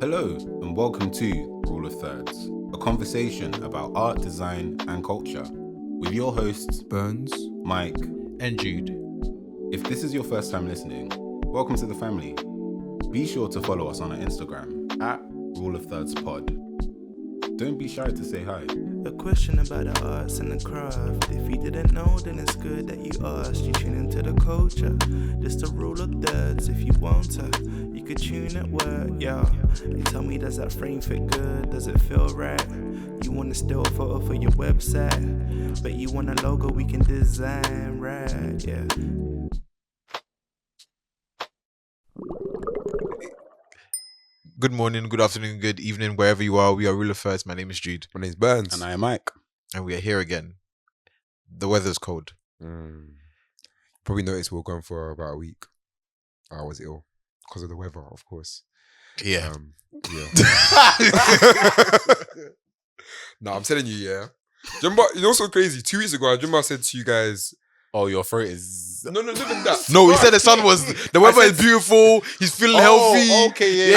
Hello and welcome to Rule of Thirds, a conversation about art, design and culture with your hosts Burns, Mike and Jude. If this is your first time listening, welcome to the family. Be sure to follow us on our Instagram at Rule of Thirds Pod. Don't be shy to say hi. A question about the arts and the craft. If you didn't know, then it's good that you asked. You tune into the culture. This the rule of thirds. If you want to, you could tune at work, yeah. They tell me, does that frame fit good? Does it feel right? You want to steal a photo for your website, but you want a logo we can design, right? Yeah. Good morning, good afternoon, good evening, wherever you are. We are Rule of Thirds. My name is Jude. My name's Burns. And I am Mike. And we are here again. The weather's cold. Probably noticed we were gone for about a week. I was ill because of the weather, of course. Yeah. No, I'm telling you, yeah. Remember, you know what's so crazy? 2 weeks ago, I remember I said to you guys, Oh, your throat is... no, not even that. No, he said the weather is beautiful. He's feeling healthy. Okay,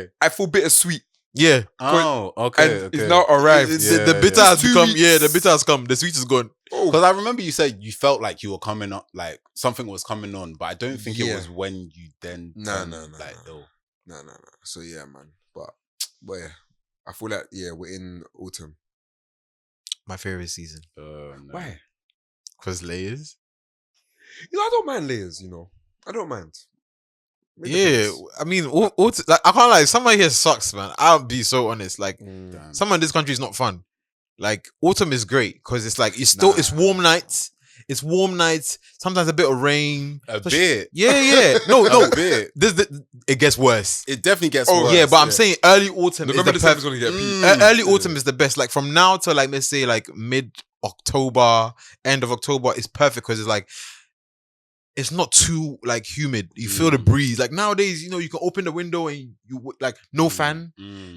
Yeah. I feel bittersweet. Yeah. Oh, okay. And it's now arrived. The bitter has become, the bitter has come. The sweet is gone. Because I remember you said you felt like you were coming up, like something was coming on, but I don't think it was when you then turned, ill. No. So yeah, man. But yeah, I feel like, we're in autumn. My favorite season. No. Why? Because layers. I don't mind layers, I don't mind. It Yeah. depends. I mean, like, I can't lie. Summer here sucks, man. I'll be so honest. Like, Damn. summer in this country is not fun. Like, autumn is great because it's like, it's warm nights. It's warm nights. Sometimes a bit of rain. A bit. Yeah. No. A bit. It gets worse. It definitely gets Oh, worse. Yeah, but I'm saying early autumn November, is the December's perfect. gonna get peak. Early autumn is the best. Like from now to like, let's say like mid-October, end of October is perfect because it's like, it's not too like humid. You feel the breeze. Like nowadays, you can open the window and you like no fan.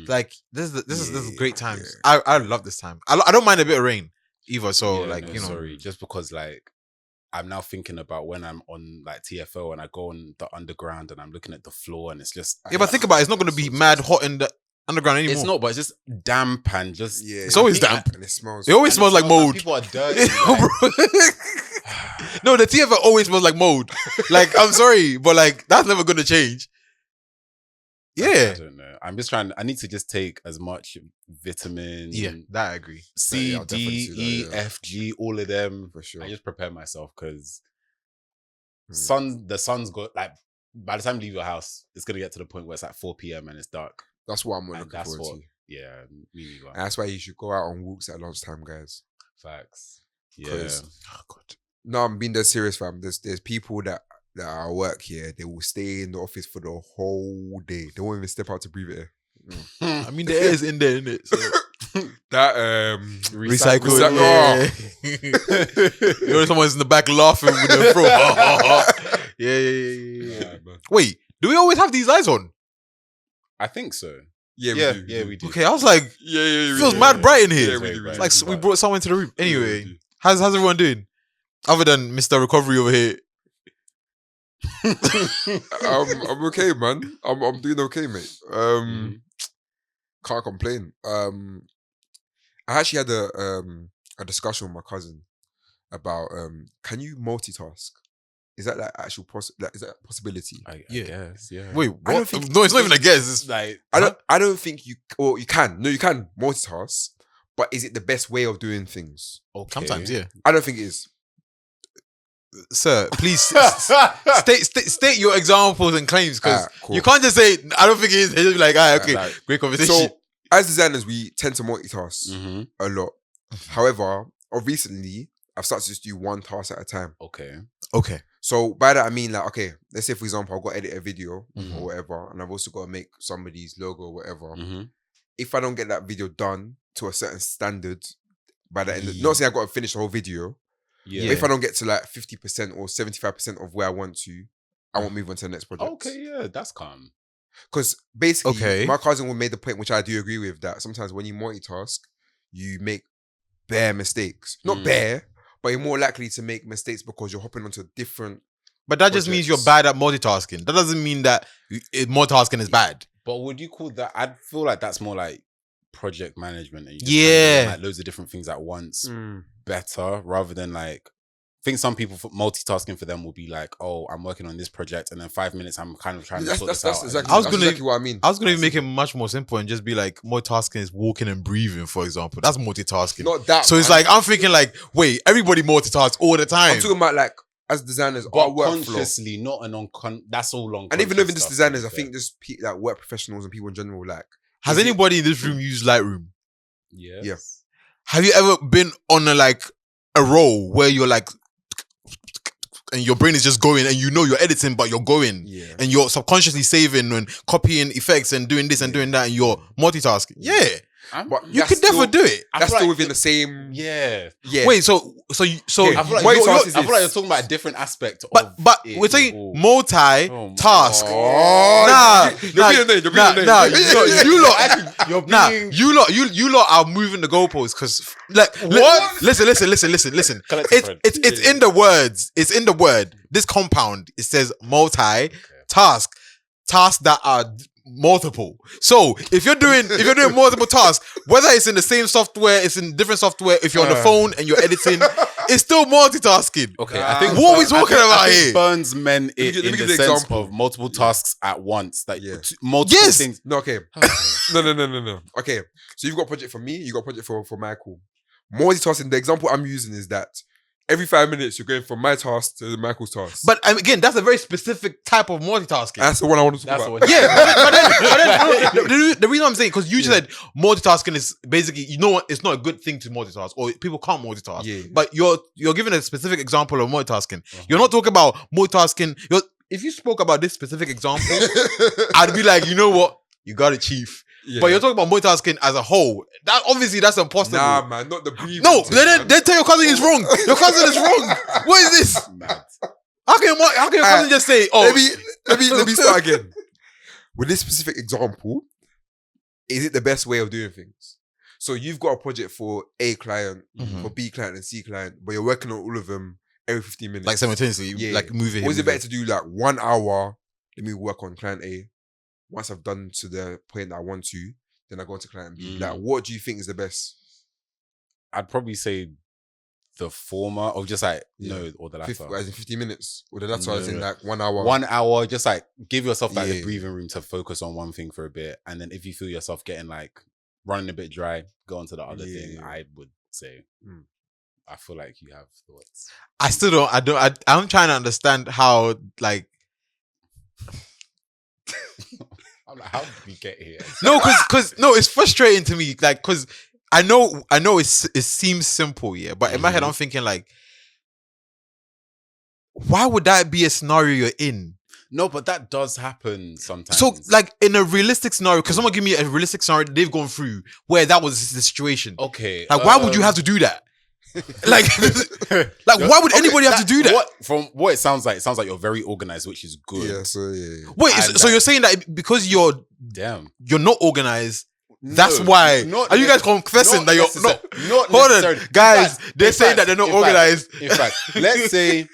Like this is great times. Yeah. I love this time. I don't mind a bit of rain either. So sorry, just because like I'm now thinking about when I'm on like TFO and I go on the underground and I'm looking at the floor and it's just Yeah, but think about it, it's not going to be mad hot in the underground anymore. It's not, but it's just damp and just It's always damp. And it smells. It always smells like mold. People are dirty. No, the TFL always smells like mold. Like, I'm sorry, but like that's never gonna change. Yeah. I don't know. I'm just trying. I need to just take as much vitamin. Yeah, that I agree. C, Yeah, I'll definitely D, do E, that, yeah. F, G, all of them. For sure. I just prepare myself because Mm. the sun's got like by the time you leave your house, it's gonna get to the point where it's like 4 p.m. and it's dark. That's what I'm And looking that's forward what. to. Yeah, me neither. And that's why you should go out on walks at lunchtime, guys. Facts. Yeah. 'Cause- Oh god. No, I'm being dead serious, fam. There's people that are at work here. They will stay in the office for the whole day. They won't even step out to breathe air. I mean, the air is in there, innit? So. That Recycle. Recycle. You know, someone's in the back laughing with their throat. Yeah. Yeah, man. Wait, do we always have these lights on? I think so. Yeah, Yeah, we do. yeah, we do. Okay, I was like, Yeah, it feels mad bright in here. Yeah, we do. It's Like we brought someone to the room. Anyway, Yeah, we do. how's everyone doing? Other than Mr. Recovery over here. I'm okay, man. I'm doing okay, mate. Can't complain. I actually had a discussion with my cousin about can you multitask? Is that like actual is that a possibility? I Yeah. guess. Yeah. Wait, I don't what? think- No, it's not even a guess. It's like I don't think you can. No, you can multitask, but is it the best way of doing things? okay. sometimes, yeah. I don't think it is. Sir, please state your examples and claims because Alright, cool. you can't just say I don't think it is. Just be like, okay, Like, great conversation. So as designers, we tend to multitask mhm. a lot. However, recently I've started to just do one task at a time. Okay. Okay, So by that I mean like, okay, let's say for example I've got to edit a video Mhm. or whatever, and I've also got to make somebody's logo or whatever. Mhm. If I don't get that video done to a certain standard by the end, Yeah. not saying I've got to finish the whole video, Yeah. but if I don't get to like 50% or 75% of where I want to, I won't move on to the next project. Okay. Yeah, that's calm. Because basically, Okay. my cousin will make the point, which I do agree with, that sometimes when you multitask, you make bare mistakes. Not Mm. bare, but you're more likely to make mistakes because you're hopping onto different. but that just means you're projects. bad at multitasking. That doesn't mean that multitasking is bad. But would you call that? I feel like that's more like project management. And you just Yeah. doing, like loads of different things at once better rather than like. I think some people multitasking for them will be like, oh, I'm working on this project, and then 5 minutes I'm kind of trying to sort this out. Exactly, I was that's gonna- exactly what I mean. I was gonna make it much more simple and just be like, multitasking is walking and breathing, for example. That's multitasking. Not that. So it's man. like I'm thinking like, wait, everybody multitasks all the time. I'm talking about like as designers, But our workflow. consciously, not an that's all long. And even just designers, I think just like work professionals and people in general, like Has anybody in this room used Lightroom? Yes. Yeah. Have you ever been on a roll where you're like, and your brain is just going, and you know you're editing, but you're going, and you're subconsciously saving and copying effects and doing this and doing that, and you're multitasking. Yeah, but you could never do it. That's feel still like within the same. Yeah. Wait, so I feel like, multitasking I feel like you're talking about a different aspect. but it. we're saying Oh. multi-task. Oh, Nah, you're being you lot are moving the goalposts because listen. It's in the words. It's in the word. This compound, it says multi-task, tasks that are multiple. So if you're doing multiple tasks, whether it's in the same software, it's in different software, if you're on the phone and you're editing, it's still multitasking. Okay, I think what are we talking about here? Burns meant it Let me in give the you an sense example. of multiple tasks at once. That multiple Yes. things. No, okay. No. Okay, so you've got a project for me. You got a project for Michael. Multitasking. The example I'm using is that every 5 minutes you're going from my task to Michael's task. But again, that's a very specific type of multitasking. That's the one I want to talk That's about. what. Yeah, but then the reason I'm saying, because you said multitasking is basically, you know what, it's not a good thing to multitask, or people can't multitask. Yeah. But you're giving a specific example of multitasking. You're not talking about multitasking. If you spoke about this specific example, I'd be like, you know what, you got it, chief. Yeah. But you're talking about multitasking as a whole. That's impossible. Nah, man, not the breathing. No, thing, then tell your cousin he's wrong. Your cousin is wrong. What is this? Mad. How can your cousin just say, oh, let me start again. With this specific example, is it the best way of doing things? So you've got a project for A client, for B client and C client, but you're working on all of them every 15 minutes. like simultaneously, like moving. Or is it better to do like 1 hour, let me work on client A. Once I've done to the point that I want to, then I go to client B. Like, what do you think is the best? I'd probably say the former, or just like or the latter. As in 15 minutes, or the latter No, as in no. like 1 hour. 1 hour, just like give yourself like the Yeah. breathing room to focus on one thing for a bit, and then if you feel yourself getting like running a bit dry, go on to the other thing. Yeah. I would say. I feel like you have thoughts. I still don't. I'm trying to understand how like. I'm like, how did we get here? No, because it's frustrating to me. Like, because I know it seems simple, yeah, but in my head I'm thinking like, why would that be a scenario you're in? No, but that does happen sometimes. So, like in a realistic scenario, because someone give me a realistic scenario that they've gone through where that was the situation. okay, Like, why would you have to do that? like, why would anybody have to do that? From what it sounds like you're very organized, which is good. Yeah, so yeah. Wait, And so you're saying that because you're Damn. not organized, that's No, why? not Are you guys necess- confessing that you're not? Not Hold on, necessarily. guys. In They're fact- saying that they're not in fact- organized. In fact, let's say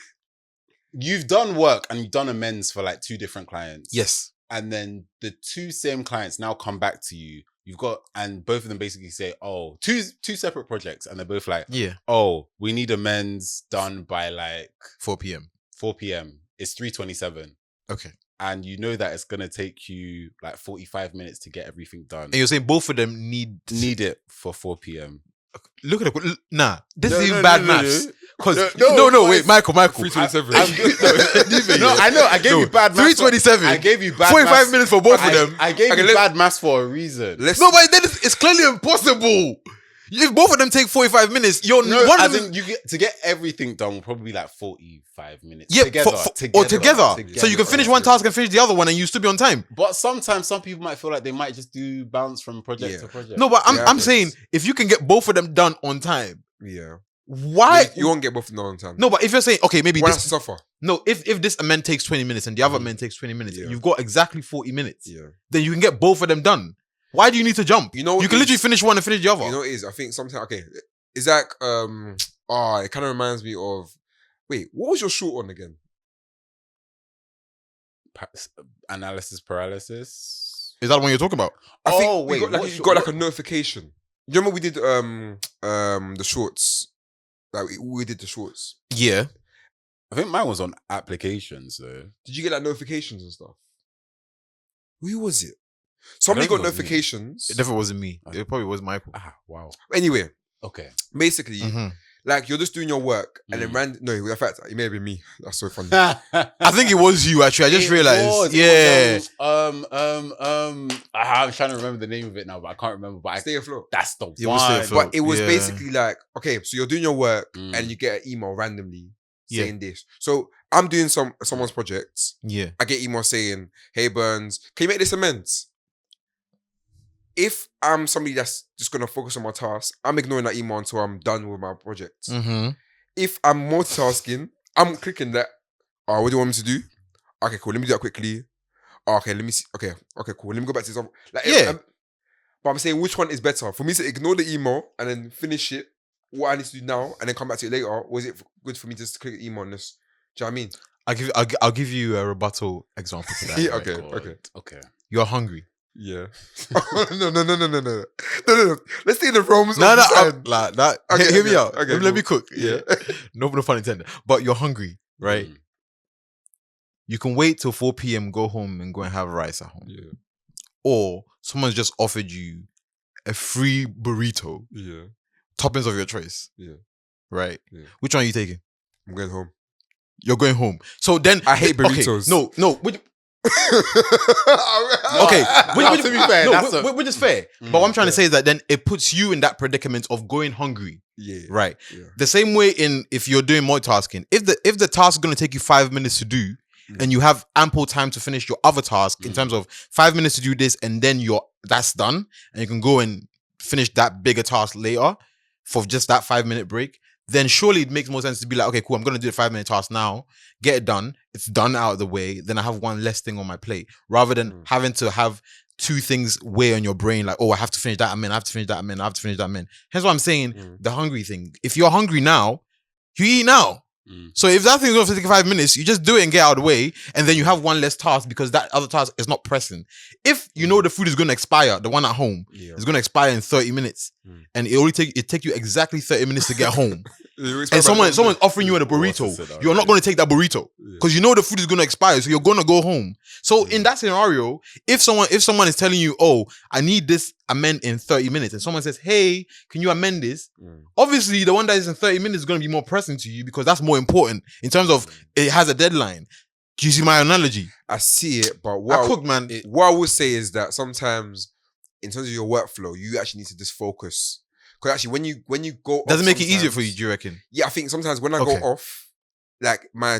you've done work and you've done amends for like 2 different clients. Yes. And then the 2 same clients now come back to you. You've got, and both of them basically say, oh, two separate projects. And they're both like, Yeah. oh, we need amends done by like 4 p.m. 4 p.m. It's 3:27. Okay. And you know that it's going to take you like 45 minutes to get everything done. And you're saying both of them need Need it for 4 p.m. Look at it. Nah, this No, is even no, bad no, no, maths. no. Because No, wait, Michael. 327. No, I know. I gave you bad maths. 327. I gave you bad 45 maths. minutes for both of them. I gave Okay, you let's- bad maths for a reason. No, but then it's clearly impossible. If both of them take 45 minutes, you're No, one as of them. in you get to get everything done will probably be like 45 minutes. Yeah, together, together. So you can finish one task and finish the other one, and you still be on time. But sometimes some people might feel like they might just do bounce from project to project. No, but I'm happens. saying if you can get both of them done on time, Yeah. why? You won't get both of them on time. No, but if you're saying okay, maybe One has this. to suffer. No, if this amend takes 20 minutes and the other amend takes 20 minutes, Yeah. you've got exactly 40 minutes. Yeah. Then you can get both of them done. Why do you need to jump? You know what you can is- literally finish one and finish the other. You know what it is? I think sometimes, okay, it's like, it kind of reminds me of, wait, what was your short on again? Analysis paralysis. Is that the one you're talking about? I think Oh, we wait, got like what you got like what- a notification. You remember we did the shorts? Like we did the shorts. Yeah. I think mine was on applications though. Did you get like notifications and stuff? Who was it? Somebody think got it was me. notifications. It definitely wasn't me. It probably was Michael. Ah, wow. Anyway, Okay. basically, Mhm. like you're just doing your work and then Mm. no, in fact, it may have been me. That's so funny. I think it was you actually. I just It realized. was, yeah. I'm trying to remember the name of it now, but I can't remember. But Stay afloat. that's the It was Stay one. Afloat. But it was Yeah. basically like, okay, so you're doing your work Mm. and you get an email randomly Yeah. saying this. So I'm doing someone's projects. Yeah. I get email saying, "Hey Burns, can you make this amends?" If I'm somebody that's just gonna focus on my task, I'm ignoring that email until I'm done with my project. Mm-hmm. If I'm multitasking, I'm clicking that. Oh, what do you want me to do? Okay, cool. Let me do that quickly. Oh, okay, let me see. Okay, cool. Let me go back to this. Like, Yeah. but I'm saying which one is better for me to ignore the email and then finish it. What I need to do now and then come back to it later. Or is it good for me just to click the email on this? Do you know what I mean? I'll give you a rebuttal example to that. Yeah, right? okay. Okay. You're hungry. Yeah. no. Let's stay in the realms No, of no, design. like that. Okay, Hear me okay, out. okay, Let me cool. cook. Yeah. No pun intended. But you're hungry, right? Mm. You can wait till 4 p.m., go home and go and have rice at home. Yeah. Or someone's just offered you a free burrito, Yeah. toppings of your choice. Yeah. Right? Yeah. Which one are you taking? I'm going home. You're going home. So then I hate okay, burritos. No. No, Okay, to be fair, which is fair. But what I'm trying to say is that then it puts you in that predicament of going hungry, Yeah. right? Yeah. The same way in if you're doing multitasking, if the task is going to take you 5 minutes to do, and you have ample time to finish your other task in terms of 5 minutes to do this, and then that's done, and you can go and finish that bigger task later for just that 5-minute break. Then surely it makes more sense to be like, okay, cool, I'm going to do the 5-minute task now, get it done, it's done out of the way, then I have one less thing on my plate, rather than having to have two things weigh on your brain, like, oh, I have to finish that, I have to finish that, I have to finish that, Hence why I'm saying the hungry thing. If you're hungry now, you eat now. So if that thing's going to take 5 minutes, you just do it and get out of the way, and then you have one less task because that other task is not pressing. If you know the food is going to expire, the one at home is going to expire in 30 minutes, and it take you exactly 30 minutes to get home, and someone's offering you a burrito, you're not going to take that burrito because you know the food is going to expire, so you're going to go home. So in that scenario, if someone is telling you, oh, I need this amend in 30 minutes, and someone says, hey, can you amend this? Obviously, the one that is in 30 minutes is going to be more pressing to you because that's more important in terms of it has a deadline. Do you see my analogy? I see it, but I cook, man. what I would say is that sometimes, in terms of your workflow, you actually need to just focus. Because actually, when you go, Does it off make it easier sometimes- for you? Do you reckon? Yeah, I think sometimes when I Okay. go off, like my,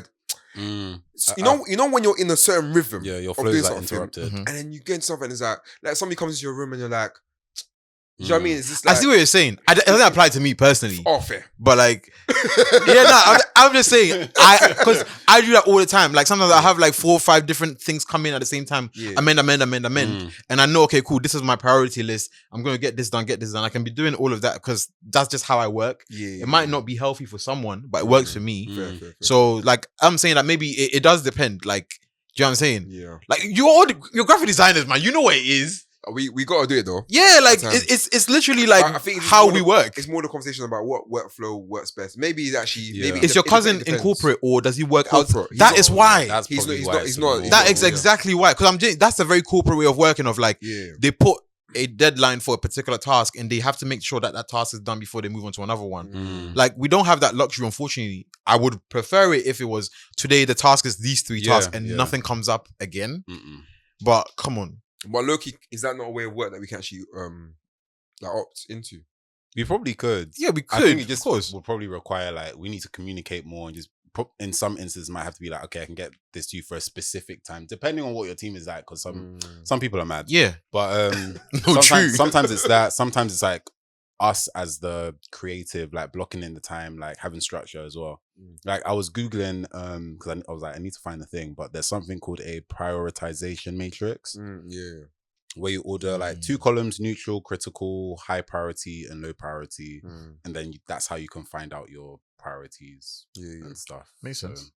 Mm. you know when you're in a certain rhythm, Yeah, your of flow's doing like something, interrupted. Mhm. and then you get into something, and it's like somebody comes into your room and you're like, you know what I mean? It's just like, I see what you're saying. It doesn't apply to me personally, oh, fair. but like, yeah, no, I'm just saying, because I do that all the time. Like sometimes I have like 4 or 5 different things come in at the same time. Yeah. Amend, Mm. and I know, okay, cool. This is my priority list. I'm gonna get this done. I can be doing all of that because that's just how I work. Yeah, It might not be healthy for someone, but it works for me. Fair. So like, I'm saying that maybe it does depend. Like, do you know what I'm saying? Yeah, Like you're graphic designers, man. You know what it is. we gotta do it though. Yeah, like Sometimes. it's literally like I think it's how more we the- work. It's more the conversation about what workflow works best. Maybe it's actually Yeah. maybe Is your it cousin in depends. corporate or does he work Corporate. out? He's That not- is why. That's He's probably not- why he's it's not- more- he's That not- is yeah. exactly why. Because that's the very corporate way of working. Of like, Yeah, they put a deadline for a particular task and they have to make sure that task is done before they move on to another one. Mm. Like, we don't have that luxury, unfortunately. I would prefer it if it was today the task is these 3 Yeah, tasks and yeah. nothing comes up again. Mm-mm. But come on. but Loki, is that not a way of work that we can actually like opt into? We probably could. Yeah, we I could. think it just of course. will probably require like we need to communicate more and just in some instances might have to be like, okay, I can get this to you for a specific time, depending on what your team is like. Because some people are mad. Yeah. But No, true. sometimes it's that. Sometimes it's like us as the creative, like blocking in the time, like having structure as well. Like I was Googling because I was like, I need to find the thing, but there's something called a prioritization matrix Yeah, where you order like 2 columns: neutral, critical, high priority, and low priority, and then that's how you can find out your priorities yeah. and stuff. Makes sense.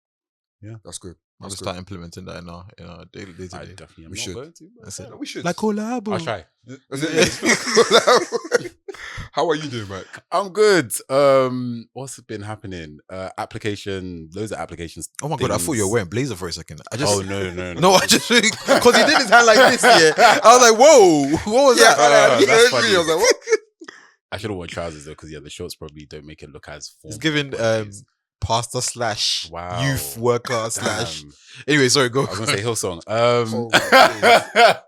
That's good. I'll That's just good. start implementing that in our daily I day-to-day. definitely am We not should. going to. That's it. No, we should. Like collabo. I'll try. That's it, mate. How are you doing, Mike? I'm good. What's been happening? Loads of applications. Oh my god, I thought you were things. wearing blazer for a second. I just Oh no. no, I just because he did his hand like this. Yeah, I was like, whoa, what was Yeah, that? that's I funny. was like, what? I should have worn trousers though, because the shorts probably don't make it look as formal. It's giving nowadays. pastor slash Wow. youth worker slash. Damn. Anyway, sorry, go. I was gonna say Hillsong. Oh, my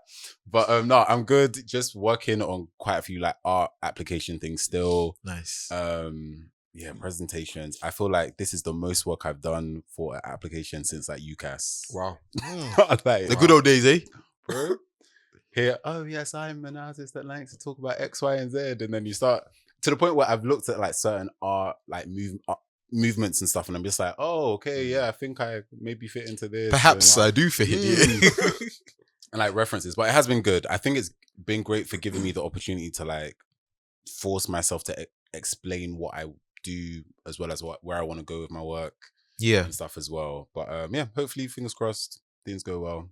But no, I'm good. Just working on quite a few like art application things still. Nice. Yeah, presentations. I feel like this is the most work I've done for an application since like UCAS. Wow. Like, The good old days, eh? bro. Here, oh yes, I'm an artist that likes to talk about X, Y, and Z, and then you start to the point where I've looked at like certain art, like movements and stuff, and I'm just like, oh, okay, yeah, I think I maybe fit into this. Perhaps and, I do fit it. Yeah. and like references, but it has been good. I think it's been great for giving me the opportunity to like force myself to explain what I do as well as where I want to go with my work Yeah. and stuff as well. But yeah, hopefully, fingers crossed, things go well.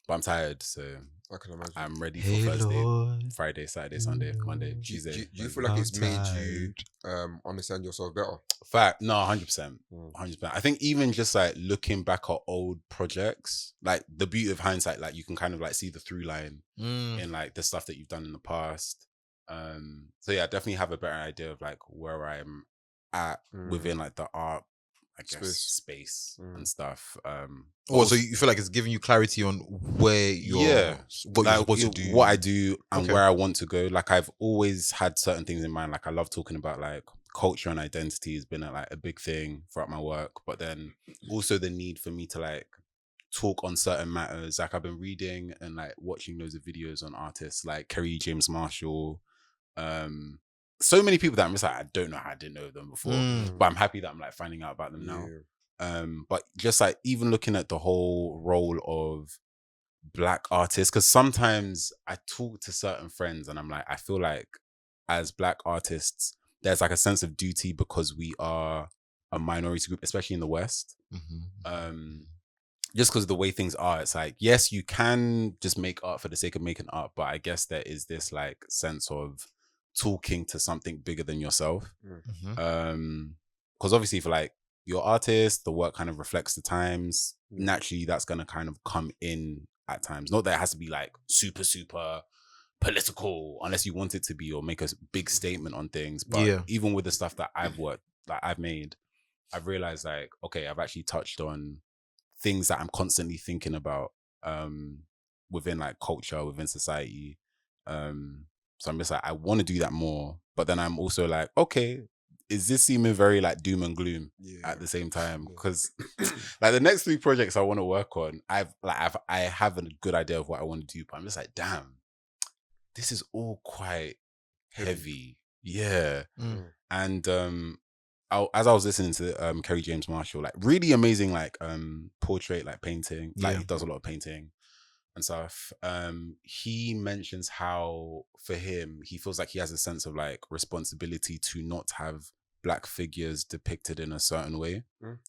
But I'm tired, so I can imagine. I'm ready for Hey Thursday, Lord. Friday, Saturday, Sunday, Monday, Tuesday. Do you feel Wednesday. like it's made I'm you understand yourself better? Fact, no, 100%. Mm. 100%. I think even just like looking back at old projects, like the beauty of hindsight, like you can kind of like see the through line in like the stuff that you've done in the past. So yeah, I definitely have a better idea of like where I'm at within like the art, I guess, space and stuff. Oh, so you feel like it's giving you clarity on where you're, what like, you're supposed to do, what I do, and Okay. where I want to go. Like I've always had certain things in mind. Like I love talking about like culture and identity has been like a big thing throughout my work, but then also the need for me to like talk on certain matters. Like I've been reading and like watching loads of videos on artists like Kerry James Marshall. So many people that I'm just like, I don't know how I didn't know them before, but I'm happy that I'm like finding out about them now. But just like even looking at the whole role of Black artists, because sometimes I talk to certain friends and I'm like, I feel like as Black artists, there's like a sense of duty because we are a minority group, especially in the West. Just because of the way things are, it's like, yes, you can just make art for the sake of making art, but I guess there is this like sense of talking to something bigger than yourself. Because obviously if like you're artist, the work kind of reflects the times. Naturally, that's gonna kind of come in at times. Not that it has to be like super political unless you want it to be or make a big statement on things. But even with the stuff that I've made, I've realized like, okay, I've actually touched on things that I'm constantly thinking about within like culture, within society. So I'm just like, I want to do that more. But then I'm also like, okay, is this seeming very like doom and gloom at the same time? Because like the next 3 projects I want to work on, I have a good idea of what I want to do, but I'm just like, damn, this is all quite heavy. Yeah. And as I was listening to Kerry James Marshall, like really amazing like portrait, like painting. Like he does a lot of painting and stuff. He mentions how for him, he feels like he has a sense of like responsibility to not have Black figures depicted in a certain way,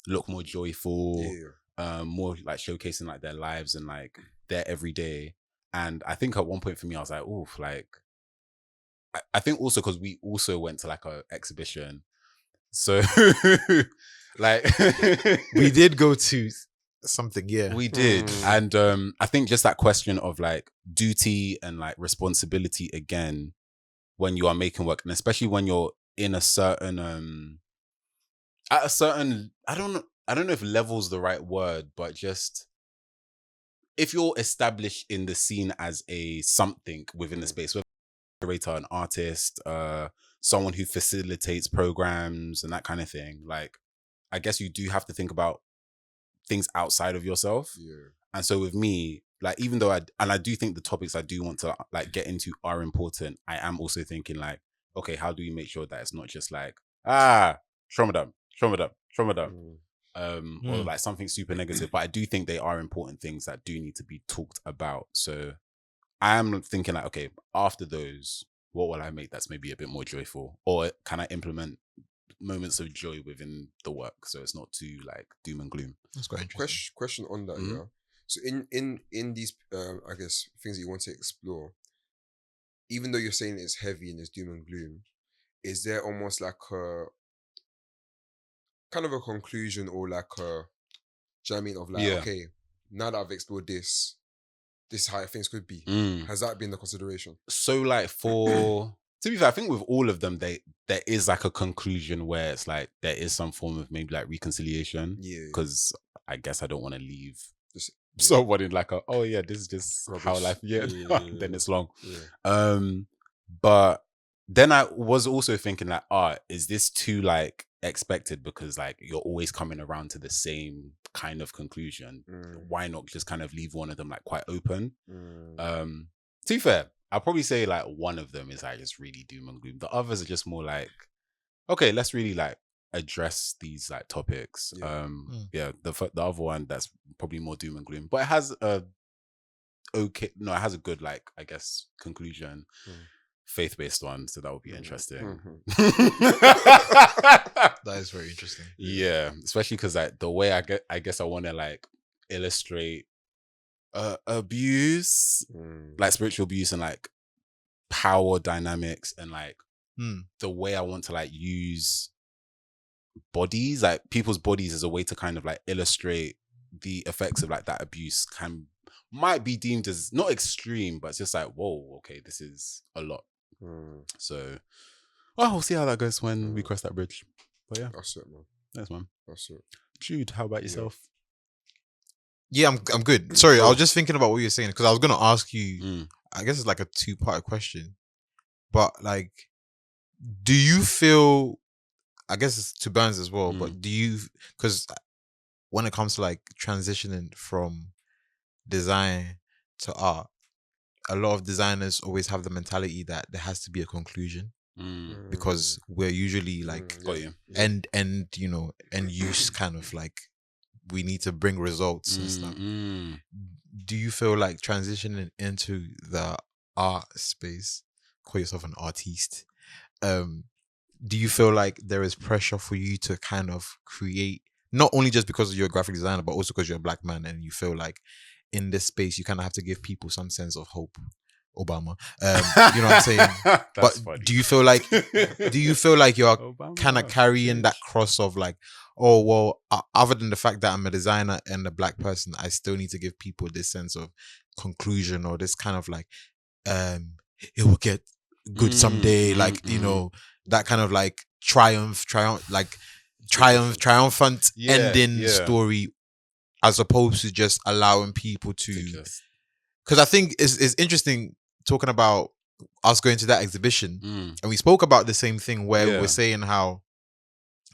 look more joyful, more like showcasing like their lives and like their everyday. And I think at one point for me, I was like, oof, like I think also because we also went to like a exhibition. So like we did go to something, we did. And I think just that question of like duty and like responsibility again when you are making work, and especially when you're in a certain at a certain I don't know if level's the right word, but just if you're established in the scene as a something within the space, whether curator, an artist, someone who facilitates programs and that kind of thing, like I guess you do have to think about things outside of yourself. And so with me, like even though I do think the topics I do want to like get into are important, I am also thinking like, okay, how do we make sure that it's not just like trauma dump, or like something super negative, but I do think they are important things that do need to be talked about. So I am thinking like, okay, after those, what will I make that's maybe a bit more joyful, or can I implement moments of joy within the work, so it's not too like doom and gloom. That's quite interesting. Question on that, Mhm. yeah. So in these I guess things that you want to explore, even though you're saying it's heavy and it's doom and gloom, is there almost like a kind of a conclusion or like a, do you know what I mean, of like, Yeah. okay, now that I've explored this is how things could be. Mm. Has that been the consideration? So like for to be fair, I think with all of them, there is like a conclusion where it's like there is some form of maybe like reconciliation. Yeah. Because I guess I don't want to leave Just someone in like this is just how Rubbish. life. Yeah, Yeah. then it's long. Yeah. But then I was also thinking like, is this too like expected because like you're always coming around to the same kind of conclusion? Why not just kind of leave one of them like quite open? To be fair, I'll probably say like one of them is like just really doom and gloom. The others are just more like, okay, let's really like address these like topics. Yeah. The other one that's probably more doom and gloom, but it has it has a good like I guess conclusion. Faith-based one, so that would be interesting. That is very interesting. Yeah, especially because like the way I guess I want to like illustrate abuse, like spiritual abuse and like power dynamics and like the way I want to like use bodies, like people's bodies as a way to kind of like illustrate the effects of like that abuse might be deemed as not extreme, but it's just like, whoa, okay, this is a lot. So we'll see how that goes when we cross that bridge. But yeah, That's it, man. that's man. That's it. Jude, how about yourself? Yeah, I'm good. Sorry, I was just thinking about what you were saying because I was gonna ask you. I guess it's like a two-part question, but like, do you feel? I guess it's to Burns as well, but do you? Because when it comes to like transitioning from design to art, a lot of designers always have the mentality that there has to be a conclusion because we're usually like Got you. end use kind of like we need to bring results and stuff. Do you feel like transitioning into the art space, call yourself an artiste, do you feel like there is pressure for you to kind of create, not only just because you're a graphic designer, but also because you're a black man and you feel like in this space you kind of have to give people some sense of hope? Obama, you know what I'm saying? But funny. do you feel like you're kind of carrying that cross of like, oh well, other than the fact that I'm a designer and a black person, I still need to give people this sense of conclusion or this kind of like, it will get good someday, like you know, that kind of like triumphant ending story, as opposed to just allowing people to. Because I think it's interesting talking about us going to that exhibition, and we spoke about the same thing where we're saying how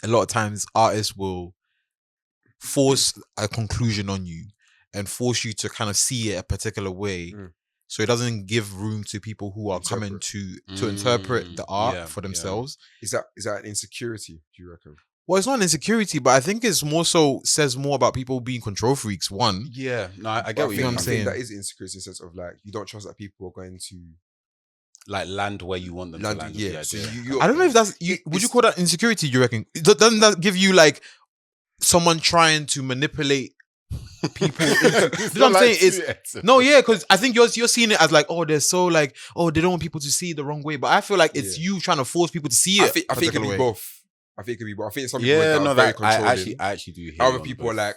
a lot of times artists will force a conclusion on you and force you to kind of see it a particular way. So it doesn't give room to people who are coming to interpret the art for themselves. Is that an insecurity, do you reckon? Well, it's not an insecurity, but I think it's more so says more about people being control freaks. One. Yeah. No, I get what you're saying. I think that is insecurity in the sense of like, you don't trust that people are going to like land where you want them to land. Yeah. So I don't know if that's, would you call that insecurity, do you reckon? Doesn't that give you like someone trying to manipulate people? You know what I'm saying? It's no, yeah, because I think you're seeing it as like, oh, they're so like, oh, they don't want people to see it the wrong way. But I feel like it's you trying to force people to see it. I think it could be both. I think some people are very controlling. I actually do hear other people are like,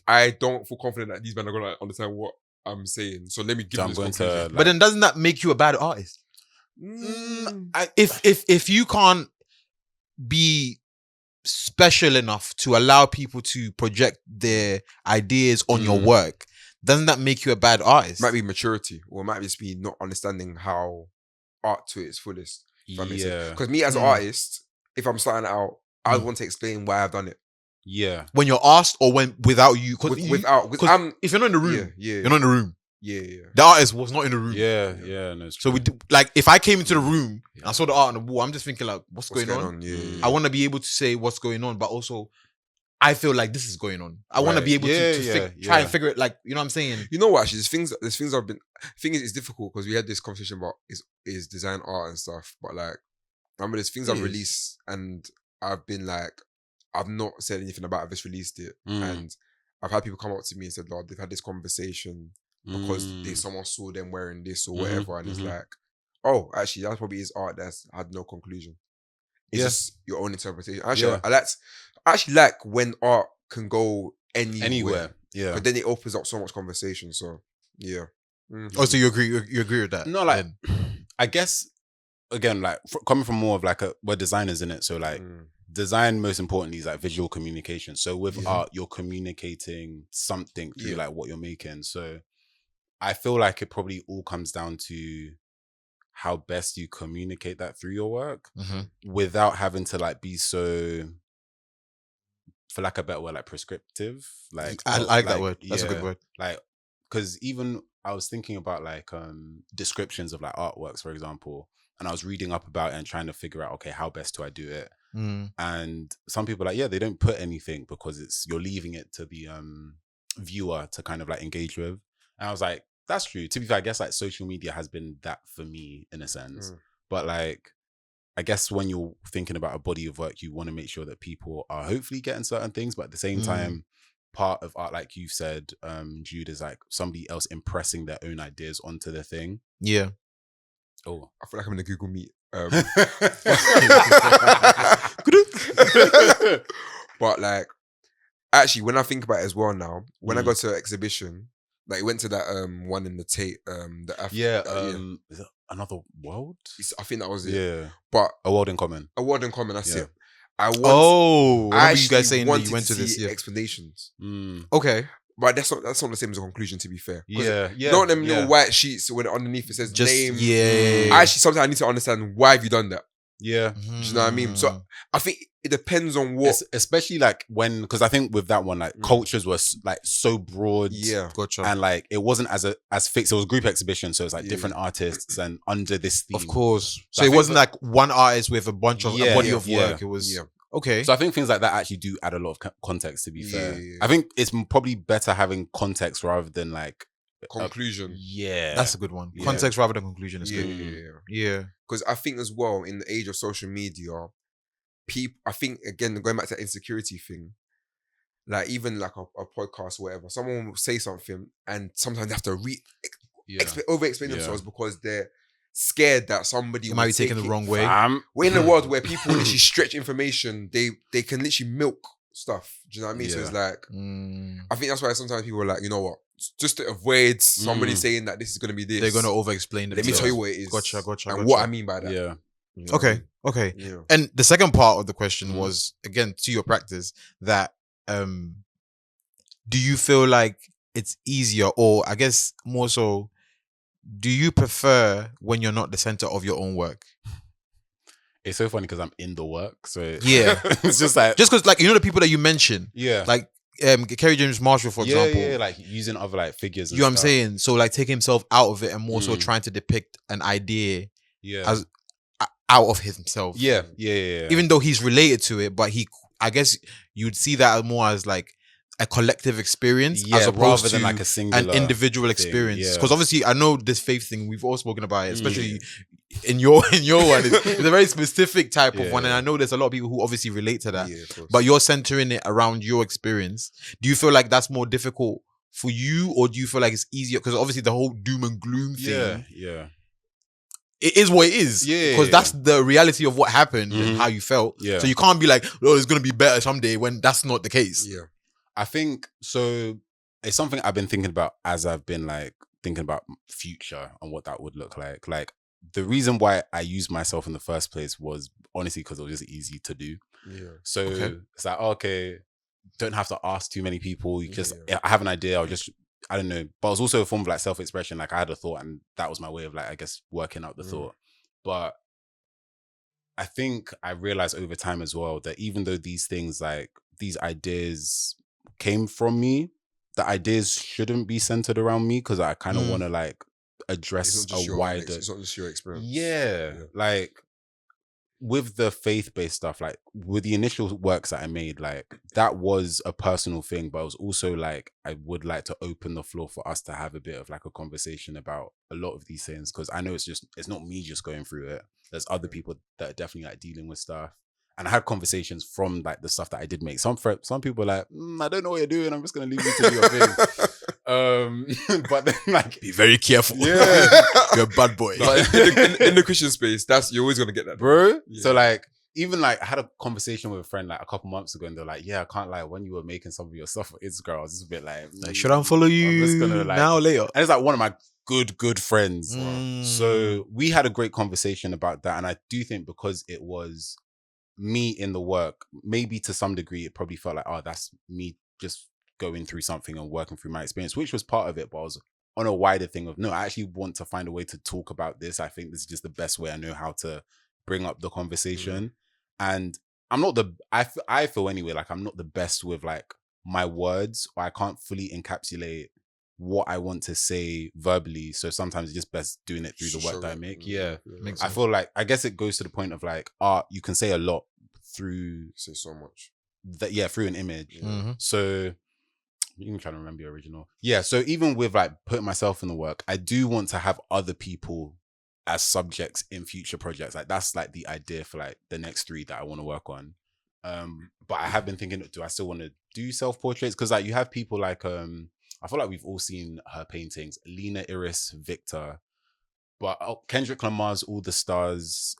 I don't feel confident that these men are gonna understand what I'm saying. So let me give them this conclusion. But then doesn't that make you a bad artist? If you can't be special enough to allow people to project their ideas on your work, doesn't that make you a bad artist? Might be maturity, or it might just be not understanding how art to its fullest. Because me as an artist, if I'm starting out, I want to explain why I've done it. Yeah. When you're asked or when without you, Because if you're not in the room, you're not in the room. Yeah. The artist was not in the room. Yeah. No, it's true. So like if I came into the room and I saw the art on the wall, I'm just thinking like, what's going on? Yeah. I want to be able to say what's going on, but also I feel like this is going on. I want to be able to try and figure it. Like, you know what I'm saying? You know what? Actually, there's things I've been. Thing is, it's difficult because we had this conversation about is design art and stuff. But like, remember, there's things I've released and I've been like, I've not said anything about it, I've just released it. Mm. And I've had people come up to me and said, Lord, they've had this conversation because someone saw them wearing this or whatever. And it's like, oh, actually, that probably is art that's had no conclusion. It's just your own interpretation. Actually, I actually like when art can go anywhere. Yeah. But then it opens up so much conversation. So, yeah. Oh, so you agree with that? No, like, I guess, again, like, coming from more of like we're designers in it. So, like, design, most importantly, is like visual communication. So, with art, you're communicating something through like what you're making. So, I feel like it probably all comes down to how best you communicate that through your work without having to like be so, for lack of a better word, like prescriptive. Like, I like that word. That's a good word. Like, because even I was thinking about like descriptions of like artworks, for example, and I was reading up about it and trying to figure out, okay, how best do I do it? And some people are like, yeah, they don't put anything because you're leaving it to the viewer to kind of like engage with. And I was like, that's true. To be fair, I guess like social media has been that for me in a sense. But like, I guess when you're thinking about a body of work, you want to make sure that people are hopefully getting certain things, but at the same time, part of art, like you said, Jude, is like somebody else impressing their own ideas onto the thing. Yeah. Oh, I feel like I'm in a Google Meet. But like, actually, when I think about it as well now, when I go to an exhibition, like went to that one in the Tate, is it Another World? I think that was it. Yeah, but A World in Common. A World in Common. That's it. I remember you guys saying that you went to see this. Yeah. explanations. Okay, but that's not the same as a conclusion. To be fair, Yeah. You know them little white sheets when underneath it says name. Yeah. Actually, sometimes I need to understand why have you done that. Yeah. Do you know what I mean? So I think it depends on what, especially like when, because I think with that one, like cultures were like so broad, gotcha, and like it wasn't as fixed. It was a group exhibition, so it's like different artists and under this theme, of course. So it wasn't like one artist with a bunch of a body of work. It was okay. So I think things like that actually do add a lot of context. To be fair, I think it's probably better having context rather than like conclusion. That's a good one. Context rather than conclusion is good. Yeah. Because I think as well, in the age of social media, people, I think, again, going back to that insecurity thing, like even like a podcast or whatever, someone will say something and sometimes they have to over-explain themselves because they're scared that somebody might be taken the wrong way. We're in a world where people literally stretch information. They can literally milk stuff. Do you know what I mean? So it's like, I think that's why sometimes people are like, you know what? Just to avoid somebody saying that this is going to be this, they're going to over-explain themselves. Let me tell you what it is. Gotcha. And what I mean by that. Yeah. You know Okay. Yeah. And the second part of the question was, again, to your practice, that do you feel like it's easier, or I guess more so, do you prefer when you're not the center of your own work? It's so funny because I'm in the work, so it's just like because like, you know, the people that you mentioned, like Kerry James Marshall, for example, like using other like figures. You know what I'm saying? So like taking himself out of it and more so trying to depict an idea as out of himself. Yeah. Even though he's related to it, but I guess you'd see that more as like a collective experience as opposed to than like a singular an individual experience. Because obviously, I know this faith thing, we've all spoken about it, especially in your one. It's a very specific type of one, and I know there's a lot of people who obviously relate to that. But you're centering it around your experience. Do you feel like that's more difficult for you, or do you feel like it's easier? Because obviously the whole doom and gloom thing, it is what it is. Because that's the reality of what happened and how you felt. So you can't be like, oh, it's gonna be better someday, when that's not the case. I think so. It's something I've been thinking about as I've been like thinking about future and what that would look like. Like, the reason why I used myself in the first place was honestly because it was just easy to do. So it's like, okay, don't have to ask too many people. You just, I have an idea. I don't know. But it was also a form of like self-expression. Like, I had a thought and that was my way of like, I guess, working out the thought. But I think I realized over time as well that even though these things, like these ideas came from me, the ideas shouldn't be centered around me, because I kind of want to like address a wider. It's not just your experience. Like with the faith-based stuff, like with the initial works that I made, like that was a personal thing, but it was also like I would like to open the floor for us to have a bit of like a conversation about a lot of these things, because I know it's not me just going through it. There's other people that are definitely like dealing with stuff. And I had conversations from like the stuff that I did make. Some people are like, I don't know what you're doing. I'm just gonna leave you to do your thing. But then like, Be very careful. yeah, You're a bad boy. Like, in the Christian space, you're always gonna get that, bro. Yeah. So like, even like I had a conversation with a friend like a couple months ago, and they're like, "Yeah, I can't lie. When you were making some of your stuff for Instagram, I was just a bit like, Should I unfollow you I'm just gonna, like, now or later? And it's like one of my good friends. Mm. So we had a great conversation about that, and I do think because it was me in the work, maybe to some degree, it probably felt like, oh, that's me just going through something and working through my experience, which was part of it. But I was on a wider thing of no, I actually want to find a way to talk about this. I think this is just the best way I know how to bring up the conversation. And I'm not I feel anyway, like I'm not the best with like my words, or I can't fully encapsulate what I want to say verbally. So sometimes it's just best doing it through the work that I make. Yeah. Makes I sense. feel like, I guess it goes to the point of like art, you can say a lot through Say so much. that, yeah, through an image. Mhm. So I'm even trying to remember your original. Yeah. So even with like putting myself in the work, I do want to have other people as subjects in future projects. Like that's like the idea for like the next 3 that I want to work on. But I have been thinking, do I still want to do self-portraits? Because like you have people like I feel like we've all seen her paintings, Lena, Iris, Victor, but Kendrick Lamar's All the Stars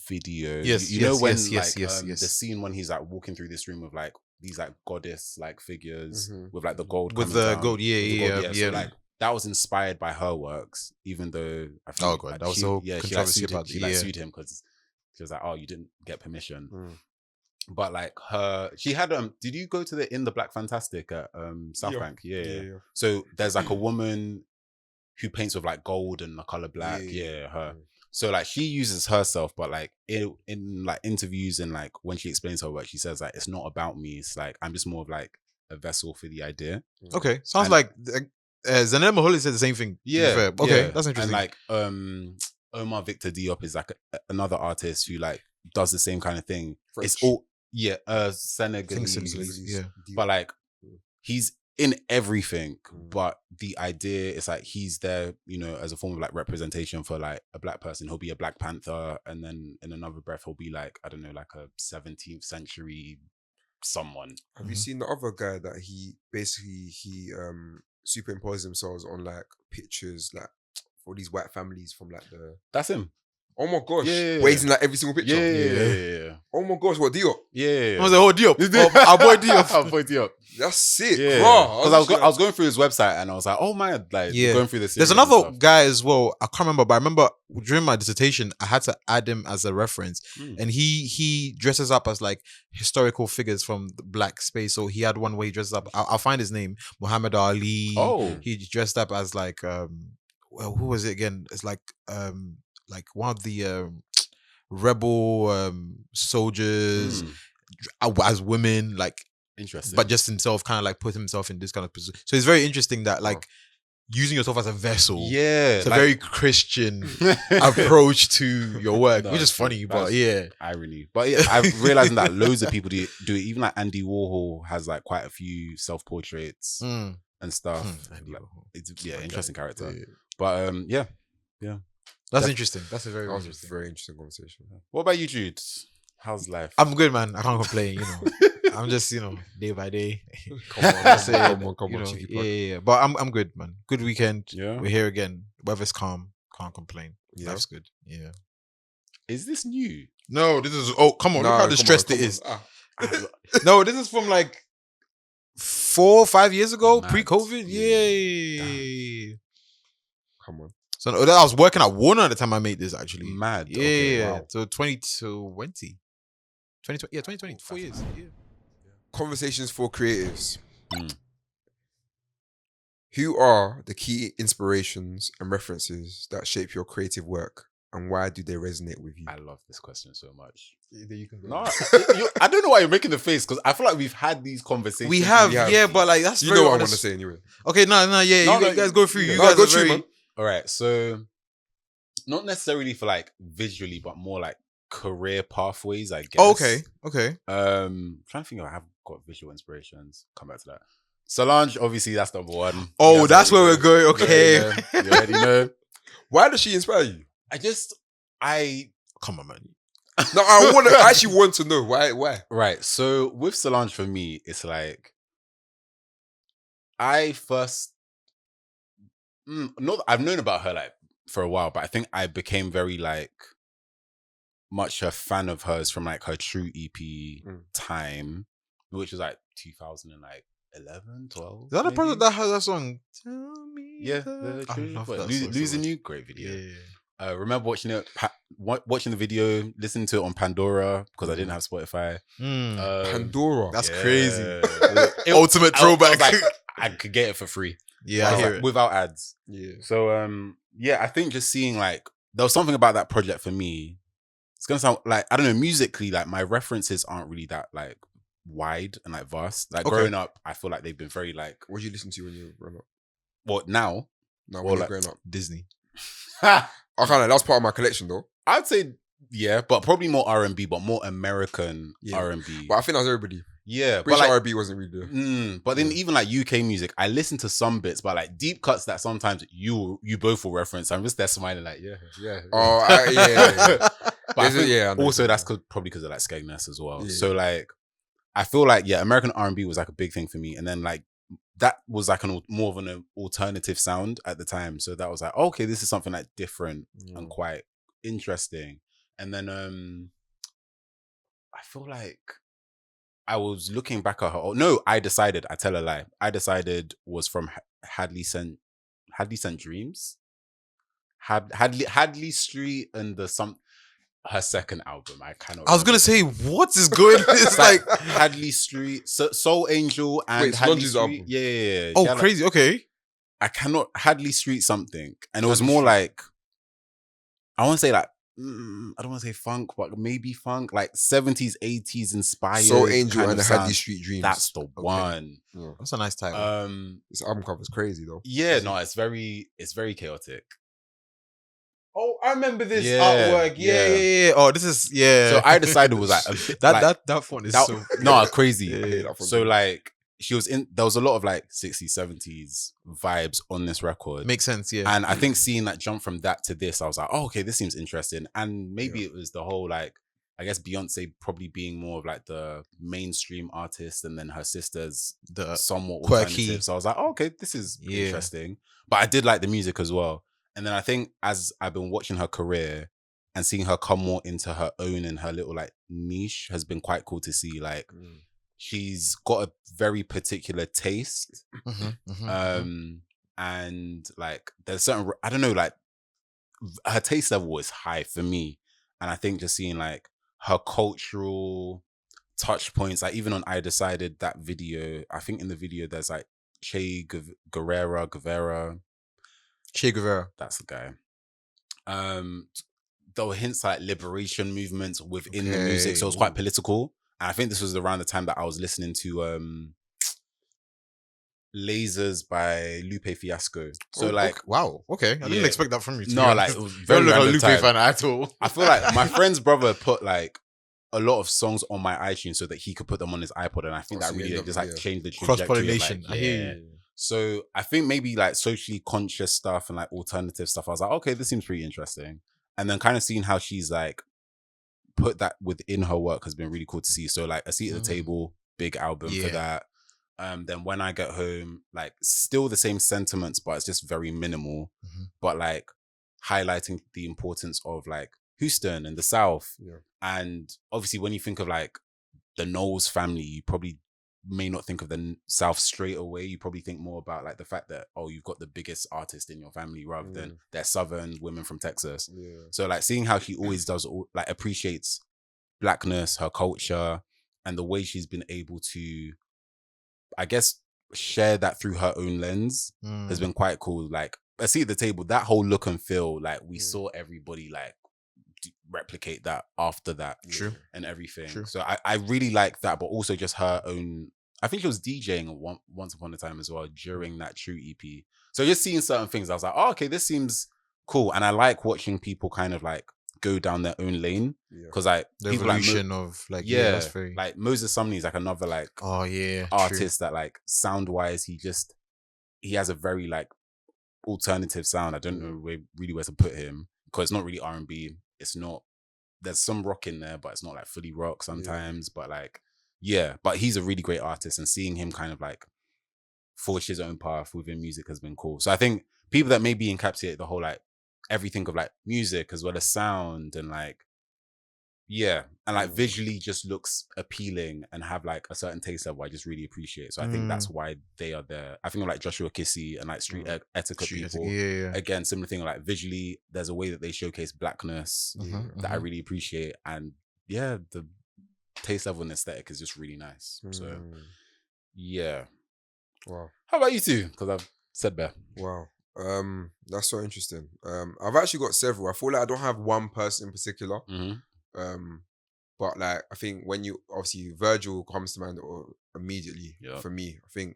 video. Yes, you know yes, when yes, yes, like yes, yes. the scene when he's like walking through this room with like these like goddess like figures Mhm. with like the gold With coming the down, gold, yeah, with the yeah, gold, yeah. So like that was inspired by her works, even though I think Oh, God, that was so controversy about she it, like yeah. sued him because she was like, oh, you didn't get permission. Mm. But like she had did you go to the In the Black Fantastic at South Yeah. Bank? Yeah. Yeah. So there's like a woman who paints with like gold and the color black. Yeah. Yeah, her. Mm. So like she uses herself, but like in like interviews and like when she explains her work, she says like it's not about me. It's like I'm just more of like a vessel for the idea. Okay, sounds And- like Zanel Maholi said the same thing. to be Yeah. fair. Okay, yeah. that's interesting. And like Omar Victor Diop is like another artist who like does the same kind of thing. It's French. all Senegalese. Senegalese, yeah. But like he's in everything, Mm. but the idea is like he's there, you know, as a form of like representation for like a black person. He'll be a Black Panther, and then in another breath he'll be like, I don't know, like a 17th century someone. Have you seen the other guy that he superimposed themselves on like pictures like for these white families from like the That's him. oh my gosh, Yeah. where he's in like every single picture. Yeah. Oh my gosh, what Diop? Yeah. I was like, oh, Diop. Our boy Diop. Our boy Diop. That's sick, Yeah. bro. Because I was going through his website and I was like, oh man, like Yeah. going through this. There's another guy as well. I can't remember, but I remember during my dissertation, I had to add him as a reference. And he dresses up as like historical figures from the black space. So he had one where he dresses up. I'll find his name. Muhammad Ali. Oh. He dressed up as like well, who was it again? It's like one of the rebel soldiers as women, like, Interesting. but just himself kind of like put himself in this kind of position. So it's very interesting that like using yourself as a vessel. yeah. It's a very Christian approach to your work, No, which is it's funny, true. but That's yeah. irony. But yeah, I've realized that loads of people do it. Even like Andy Warhol has like quite a few self-portraits Mm. and stuff. Andy Like, Warhol. it's interesting character. Yeah. But yeah. That's Def- interesting. That's a very That was a interesting. very interesting conversation. What about you, Jude? How's life? I'm good, man. I can't complain, you know. I'm just, you know, day by day. Come on, That's it. come on, You know, cheeky yeah, plug. yeah. But I'm good, man. Good weekend. Yeah. We're here again. Weather's calm. Can't complain. Yeah. Life's good. Yeah. Is this new? No, this is come on, Nah, look how come distressed on, it is. come on. No, this is from like 4 or 5 years ago, Mad. pre-COVID. Yeah. Yeah. Come on. So I was working at Warner at the time I made this actually. Mad. Yeah. Okay, wow. So 2020. 2020. Yeah, 2020. 4 years. Yeah. Conversations for creatives. Mm. Who are the key inspirations and references that shape your creative work, and why do they resonate with you? I love this question so much. You can go. No, I don't know why you're making the face because I feel like we've had these conversations. We have, have. yeah, but like that's You very know what I want honest. to say anyway. Okay, no, yeah, No, you guys go through. You No, guys go are through, very. man. All right, so not necessarily for like visually, but more like career pathways, I guess. Oh, okay. Trying to think if I have got visual inspirations. Come back to that. Solange, obviously, that's number one. Oh, You guys that's where already we're know. going. Okay. You already know. Why does she inspire you? I Come on, man. No, I actually want to know why. Right. So with Solange, for me, it's like I first not I've known about her like for a while, but I think I became very like much a fan of hers from like her True EP time, which was like 2011, 12. Is that the maybe? project that has that song? Tell me Yeah, the... the I True. love What, that song so Losing much. You, great video. Yeah. Remember watching it, watching the video, listening to it on Pandora because I didn't have Spotify. Pandora. That's crazy. Ultimate throwback. I, was like, I could get it for free. Yeah, I was hear like, it. without ads. Yeah. So yeah, I think just seeing like there was something about that project for me. It's gonna sound like I don't know, musically, like my references aren't really that like wide and like vast. Like growing up, I feel like they've been very like. What did you listen to when you were growing up? What now? No, Or when you like- were growing up. Disney. I kind of that's part of my collection though. I'd say yeah, but probably more R&B, but more American Yeah. R&B. But I think that's everybody. Yeah, but British like, R&B wasn't really there. but then even like UK music, I listen to some bits, but like deep cuts that sometimes you both will reference. I'm just there smiling like yeah. Oh, yeah. But I think I know. also that's probably because of like Skegness as well. Yeah. So like, I feel like American R&B was like a big thing for me, and then like that was like more of an alternative sound at the time. So that was like, okay, this is something like different and quite interesting. And then I feel like I was looking back at her. Oh, no, I tell a lie. I decided was from Hadley Sent Dreams. Hadley Street and her second album. I was gonna say, what is going? It's like Hadley Street, Soul Angel, and Wait, Hadley Solange's Street. album? Yeah. oh, She had, crazy. Okay. I cannot Hadley Street something, and it was Hadley more Street. like I want to say like I don't want to say funk, but maybe funk, like 70s, 80s inspired. Soul Angel kind and the of Hadley sound. Street Dreams. That's the one. Yeah. That's a nice title. This album cover's crazy though. Yeah, no, it's very chaotic. Oh, I remember this Yeah, artwork. yeah. Yeah. Oh, this is So I decided was like a bit, that font is that, so no crazy. Yeah, that So one. like she was in. There was a lot of like 60s, 70s vibes on this record. makes sense. Yeah. And I think seeing that jump from that to this, I was like, oh, okay, this seems interesting. And maybe it was the whole like, I guess Beyonce probably being more of like the mainstream artist, and then her sister's The somewhat quirky. alternative. So I was like, oh, okay, this is Yeah. interesting. But I did like the music as well. And then I think as I've been watching her career and seeing her come more into her own and her little like niche has been quite cool to see. Like she's got a very particular taste. And like there's certain, I don't know, like her taste level is high for me. And I think just seeing like her cultural touch points, like even on I Decided, that video, I think in the video there's like Che Guevara, Che Guevara. that's the guy. There were hints like liberation movements within the music, so it was quite political. And I think this was around the time that I was listening to Lasers by Lupe Fiasco. So like, wow. Okay. I didn't expect that from you. no, like it was very Don't look random like a Lupe time. fan at all. I feel like my friend's brother put like a lot of songs on my iTunes so that he could put them on his iPod, and I think that so you really end up- just like yeah. changed the trajectory. Cross-pollination. Like, I hear you. So I think maybe like socially conscious stuff and like alternative stuff, I was like, okay, this seems pretty interesting. And then kind of seeing how she's like put that within her work has been really cool to see. So like A Seat at the Table, big album for that. Then When I Get Home, like still the same sentiments, but it's just very minimal. But like highlighting the importance of like Houston and the South. Yeah. And obviously when you think of like the Knowles family, you probably may not think of the South straight away. You probably think more about like the fact that, oh, you've got the biggest artist in your family rather than they're Southern women from Texas. Yeah. So like seeing how she always does, like appreciates blackness, her culture, and the way she's been able to, I guess, share that through her own lens has been quite cool. Like A Seat at the Table, that whole look and feel, like we saw everybody like replicate that after that. True. And everything. True. So I really like that, but also just her own, I think she was DJing once upon a time as well during that True EP. So just seeing certain things, I was like, oh, okay, this seems cool. And I like watching people kind of like go down their own lane. Because like The people like evolution of like that's very like Moses Sumney is like another like artist that like sound wise he has a very like alternative sound. I don't know really where to put him because it's not really R&B. It's not there's some rock in there, but it's not like fully rock sometimes. But like, yeah, but he's a really great artist, and seeing him kind of like forge his own path within music has been cool. So I think people that maybe encapsulate the whole like everything of like music as well as sound and like, yeah, and like visually just looks appealing and have like a certain taste level I just really appreciate. So I think that's why they are there. I think of like Joshua Kissy and like Street Etiquette people. Again, similar thing, like visually, there's a way that they showcase blackness that I really appreciate. And yeah, the taste level and aesthetic is just really nice. So yeah. Wow. How about you two? Because I've said bear. Wow. That's so interesting. I've actually got several. I feel like I don't have one person in particular. But like I think when you obviously Virgil comes to mind or immediately for me, I think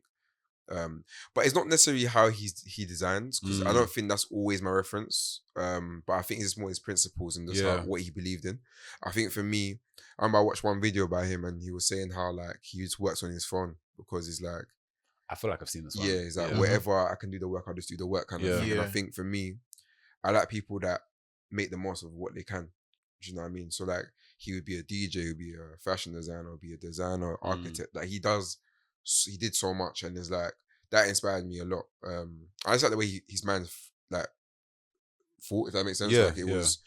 but it's not necessarily how he designs, because I don't think that's always my reference. But I think it's more his principles and just what he believed in. I think for me, I remember I watched one video by him and he was saying how like he just works on his phone because he's like, I feel like I've seen this one. yeah, it's like wherever I can do the work, I'll just do the work kind of thing. And I think for me, I like people that make the most of what they can. Do you know what I mean? So like he would be a DJ, he would be a fashion designer, be a designer, architect. Like he did so much, and it's like that inspired me a lot. I just like the way his man like thought, if that makes sense. Like it was,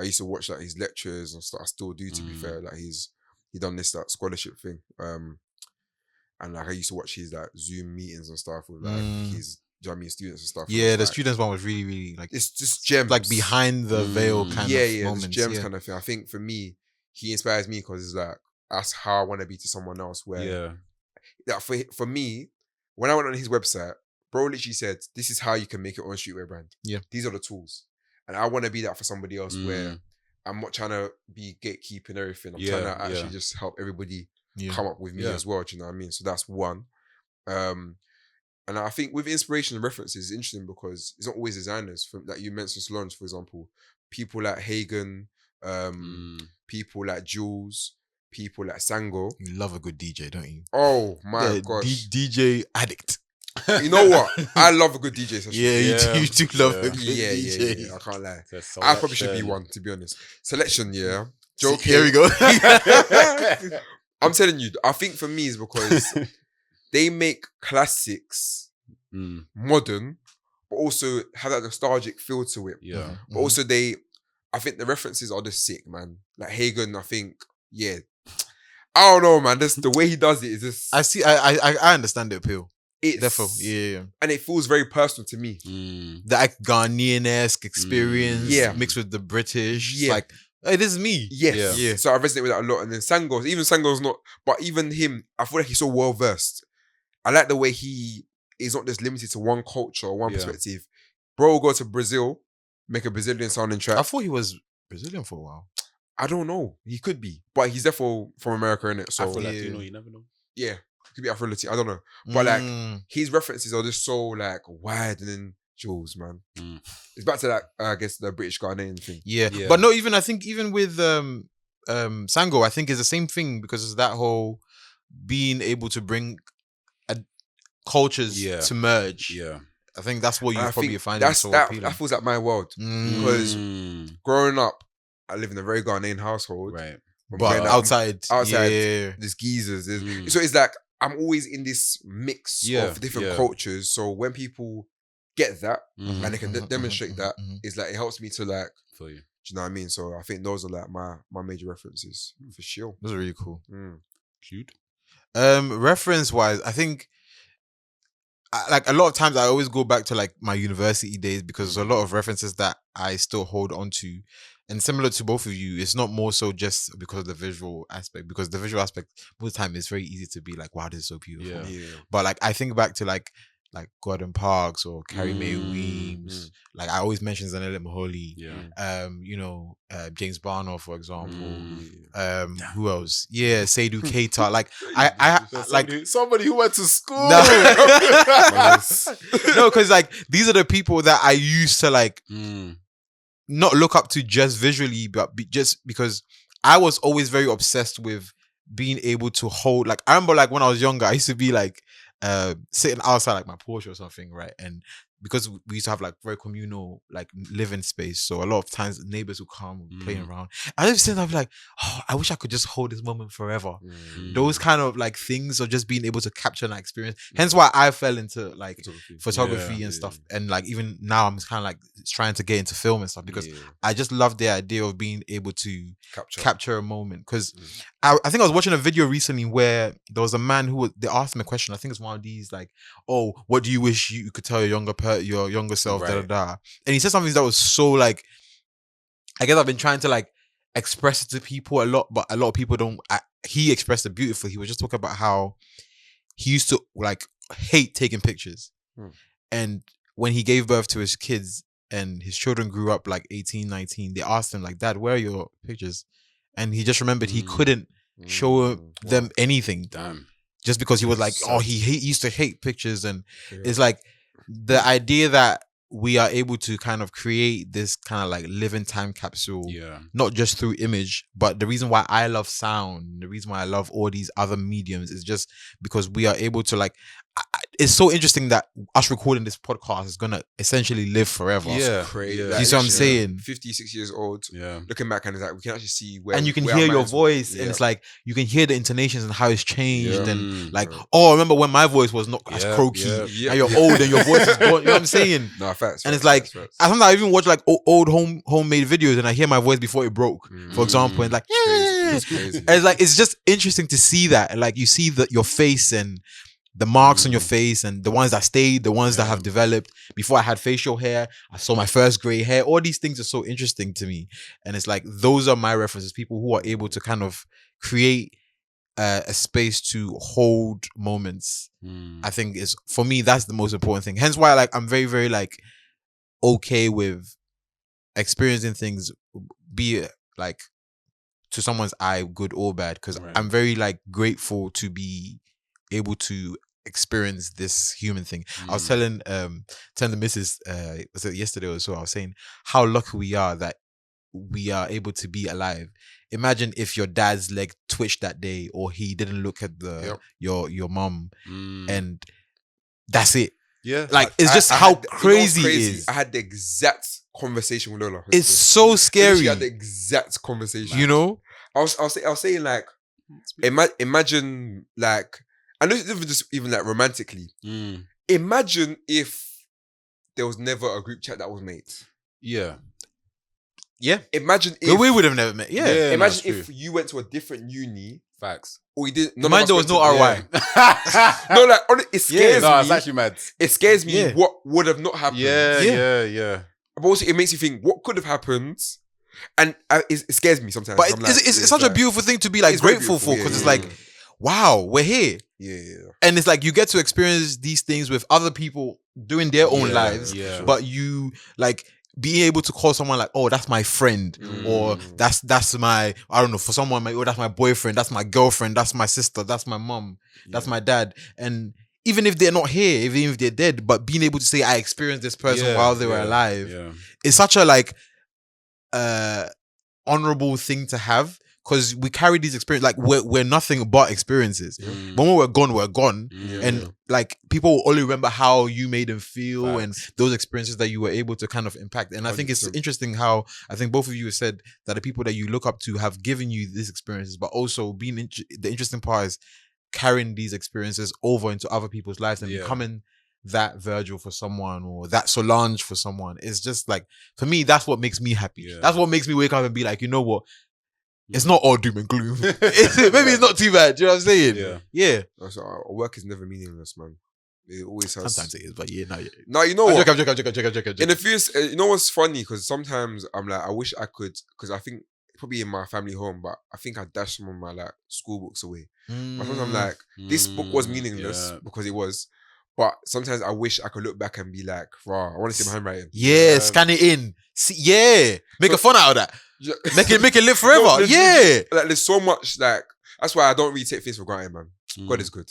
I used to watch like his lectures and stuff. I still do, to be fair. Like he done this like scholarship thing. And like I used to watch his like Zoom meetings and stuff with like his, do you know what I mean, students and stuff. Yeah, the like, students one was really, really like, it's just gems, like behind the veil kind of moments. Gems kind of thing. I think for me, he inspires me because it's like that's how I want to be to someone else. Where for me, when I went on his website, bro literally said, "This is how you can make your own streetwear brand. Yeah, these are the tools." And I want to be that for somebody else. Where I'm not trying to be gatekeeping everything. I'm trying to actually just help everybody come up with me as well. Do you know what I mean? So that's one. And I think with inspiration and references, it's interesting because it's not always designers. Like you mentioned Solange, for example, people like Hagen, people like Jules, people like Sango. You love a good DJ, don't you? Oh my gosh. DJ addict. You know what? I love a good DJ session. You do love a good DJ. Yeah. I can't lie. I probably should be one, to be honest. Selection, yeah. Joe K. Here we go. I'm telling you, I think for me is because they make classics modern, but also have that nostalgic feel to it. Yeah. But also I think the references are just sick, man. Like Hagen, I think, I don't know, man. The way he does it is just... I understand the appeal. It's... Definitely, yeah. And it feels very personal to me. The like, Ghanaian-esque experience mixed with the British. Yeah. Like, hey, this is me. Yes. Yeah. So I resonate with that a lot. And then Sango's not... But even him, I feel like he's so well-versed. I like the way he is not just limited to one culture or one perspective. Bro will go to Brazil, make a Brazilian sounding track. I thought he was Brazilian for a while. I don't know. He could be. But he's therefore from America, innit? So you never know. Yeah. Could be Afro-Latin. I don't know. But like, his references are just so like wide and then Jules, man. It's back to that, I guess, the British Ghanaian thing. Yeah. But no, I think even with Sango, I think it's the same thing because it's that whole being able to bring cultures to merge. Yeah. I think that's what you probably find so appealing. That feels like my world. Because growing up, I live in a very Ghanaian household. Right. But outside, there's geezers. So it's like, I'm always in this mix of different cultures. So when people get that and they can demonstrate that, it's like, it helps me to like, for you. Do you know what I mean? So I think those are like my major references for sure. Those are really cool. Cute. Reference wise, I think like a lot of times I always go back to like my university days because there's a lot of references that I still hold on to. And similar to both of you, it's not more so just because of the visual aspect, because the visual aspect most of the time it's very easy to be like, wow, this is so beautiful. Yeah. But like I think back to like Gordon Parks or Carrie Mae Weems. Like I always mention Zanele Maholi. James Barnor, for example. Who else? Yeah, Seydou Keita. Like I somebody who went to school. No, because like these are the people that I used to like not look up to just visually, but just because I was always very obsessed with being able to hold. Like I remember, like when I was younger, I used to be like sitting outside like my Porsche or something, right? And because we used to have like very communal like living space, so a lot of times neighbors would come playing around. I just sit there, I'd be like, oh, I wish I could just hold this moment forever. Those kind of like things of just being able to capture that experience. Hence why I fell into like photography and stuff, and like even now I'm kind of like trying to get into film and stuff because I just love the idea of being able to capture a moment. Because I think I was watching a video recently where there was a man they asked him a question. I think it's one of these like, oh, what do you wish you could tell your younger self, Right. and he said something that was so like, I guess I've been trying to like express it to people a lot, but a lot of people don't. He expressed it beautifully. He was just talking about how he used to like hate taking pictures, and when he gave birth to his kids and his children grew up like 18, 19, they asked him like, Dad, where are your pictures? And he just remembered he couldn't show them anything. Damn. Just because he was like, oh, he used to hate pictures. And it's like the idea that we are able to kind of create this kind of like living time capsule, not just through image, but the reason why I love sound, the reason why I love all these other mediums is just because we are able to like, it's so interesting that us recording this podcast is gonna essentially live forever. Yeah, crazy. You see what I'm saying? 56 years old. Yeah. Looking back and it's like we can actually see where, and you can where hear our your minds were. voice, and it's like you can hear the intonations and how it's changed, and like, Right. oh, I remember when my voice was not as croaky, and you're old and your voice is gone. You know what I'm saying? No, facts. And it's like, I sometimes I even watch like old homemade videos, and I hear my voice before it broke, for example, and like, It's crazy. and it's like, it's just interesting to see that, and like you see your face and the marks on your face, and the ones that stayed, the ones that have developed. Before I had facial hair, I saw my first gray hair. All these things are so interesting to me, and it's like those are my references. People who are able to kind of create a space to hold moments. I think is, for me, that's the most important thing. Hence why like I'm very, very like okay with experiencing things, be it like to someone's eye, good or bad, because I'm very like grateful to be able to experience this human thing. I was telling the missus was it yesterday or so, I was saying how lucky we are that we are able to be alive. Imagine if your dad's leg twitched that day, or he didn't look at the your mom, and that's it. Yeah, like it's just how crazy it is. I had the exact conversation with Lola. It's so scary. She had the exact conversation. You know, I was saying like, imagine like, I know it's just even like romantically. Imagine if there was never a group chat that was made. Yeah. Imagine if we would have never met. Yeah. Imagine if you went to a different uni. Facts. Or you did. Imagine there was no RY. No, like it scares me. No, it's actually mad. It scares me what would have not happened. Yeah. But also, it makes you think what could have happened, and it scares me sometimes. But it's such a beautiful thing to be like grateful for, because it's like, wow, we're here. Yeah. And it's like you get to experience these things with other people doing their own lives, but you like being able to call someone like, oh, that's my friend, or that's my, I don't know, for someone, oh, that's my boyfriend, that's my girlfriend, that's my sister, that's my mom, that's my dad. And even if they're not here, even if they're dead, but being able to say I experienced this person while they were alive, it's such a like honorable thing to have, because we carry these experiences, like we're nothing but experiences. But when we're gone, and like people will only remember how you made them feel and those experiences that you were able to kind of impact. And I think it's interesting how I think both of you have said that the people that you look up to have given you these experiences, but also being the interesting part is carrying these experiences over into other people's lives and becoming that Virgil for someone, or that Solange for someone. It's just like, for me, that's what makes me happy. That's what makes me wake up and be like, you know what? It's not all doom and gloom. Maybe it's not too bad. Do you know what I'm saying? Yeah. So our work is never meaningless, man. It always has. Sometimes it is, but No, you know what? I'm joking. In a few, you know what's funny? Because sometimes I'm like, I wish I could, because I think probably in my family home, but I think I dashed some of my like school books away. But sometimes I'm like, this book was meaningless because it was. But sometimes I wish I could look back and be like, "Wow, I want to see my handwriting." Yeah, scan it in. See, make a fun out of that. Make it live forever. No, like there's so much like. That's why I don't really take things for granted, man. God is good.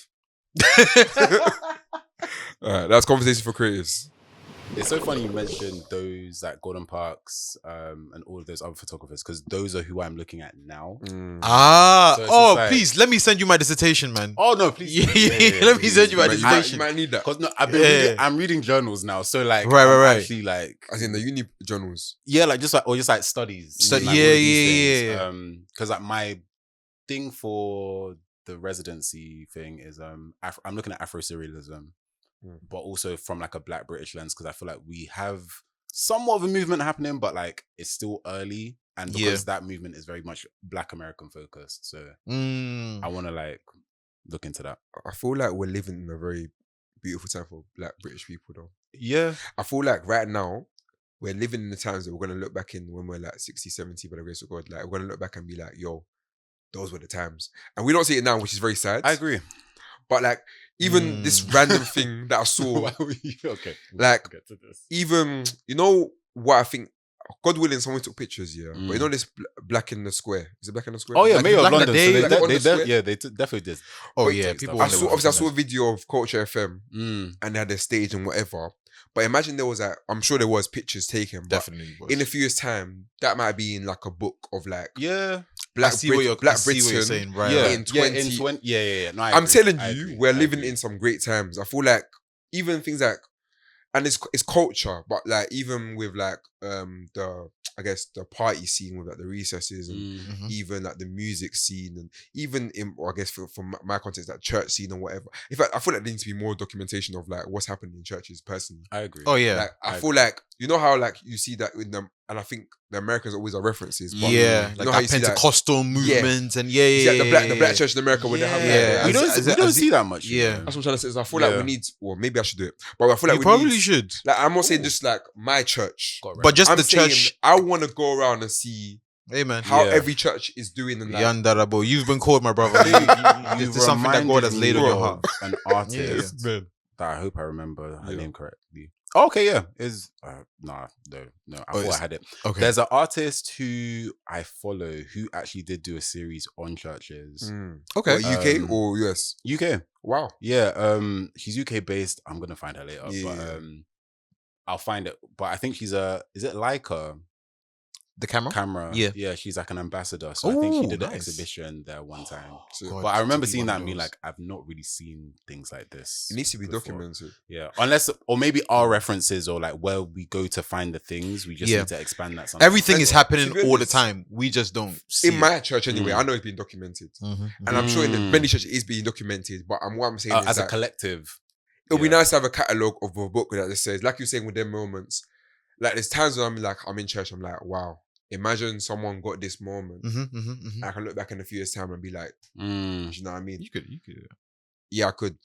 All right, that's conversation for creators. It's so funny you mentioned those like Gordon Parks and all of those other photographers because those are who I'm looking at now. So it's just like- Please let me send you my dissertation, man. Oh no, please. Let me send you my Man, dissertation. you might need that. Because no, I'm reading journals now, so like Right. actually like As in the uni journals. yeah, like just like studies. Study- like, yeah, all of these yeah. things. Because like my thing for the residency thing is I'm looking at Afro-Surrealism, but also from like a Black British lens because I feel like we have somewhat of a movement happening, but like it's still early, and because that movement is very much Black American focused, so I want to like look into that. I feel like we're living in a very beautiful time for Black British people, though. Yeah, I feel like right now we're living in the times that we're gonna look back in when we're like 60, 70 by the grace of God. Like we're gonna look back and be like, yo, those were the times. And we don't see it now, which is very sad. I agree. But like even this random thing that I saw, Why were you okay? like Get to this. even you know what I think. God willing, someone took pictures, yeah. But you know this black in the square. Is it black in the square? Oh yeah, Like Mayor of Black in the London. Day, So Black on the square. they definitely did. Oh But yeah, take people. stuff. I wonder saw what a happened. video of Culture FM and they had their stage and whatever. But imagine there was like, I'm sure there was pictures taken. But Definitely was. in a few years' time, that might be in like a book of like Yeah, Black I see what you're Britain. saying, right? yeah, right. in 20 in 20. Yeah. No, I I'm agree. telling I you, agree. we're I living agree. in some great times. I feel like even things like, and it's culture, but like even with like the I guess the party scene with like the recesses and Mhm. even like the music scene and even in or I guess from my context like church scene and whatever. In fact, I feel like there needs to be more documentation of like what's happening in churches personally. I agree. Oh yeah, Like I I feel like you know how like you see that in them, and I think the Americans always are references. But yeah, you like know how that you see that- Pentecostal movement and yeah, you see, like, yeah, the black church in America when they have Yeah. we As- don't as- see that much. you yeah. know. That's what I'm trying to say. Is I feel like Yeah. we need, well, maybe I should do it, but I feel like You we probably need, should, like I'm not saying just like my church, Got but just I'm the saying church. I want to go around and see Hey man, how Yeah. every church is doing and like, Yandarabo, you've been called, my brother. You've This is something that God has laid on your heart. An artist Yeah. that I hope I remember her Yeah. name correctly. Oh, okay, yeah, is no. I thought it's- I had it. Okay, There's an artist who I follow who actually did do a series on churches. okay. what, UK Um, or US? UK, Wow. yeah. She's UK based. I'm gonna find her later, Yeah. but I'll find it. But I think she's is it Leica The camera. Yeah. Yeah. She's like an ambassador. So I think she Ooh, did an nice. exhibition there one time. So God. But I remember to be seeing one that of and being those. like, I've not really seen things like this. it needs to be before. documented. Yeah, unless or maybe our references or like where we go to find the things, we just Yeah. need to expand that. Sometimes. Everything is To happening be all the honest, time. We just don't see In my church anyway, Mm. I know it's been documented. it. And I'm sure in Mm. many churches it's being documented, but what I'm saying is As a that collective. it'll be yeah. nice to have a catalogue of a book that just says, like you're saying with them moments, like there's times when I'm in church, I'm like, wow, imagine someone got this moment. I can look back in a few years' time and be like, do you know what I mean? You could. Yeah, I could.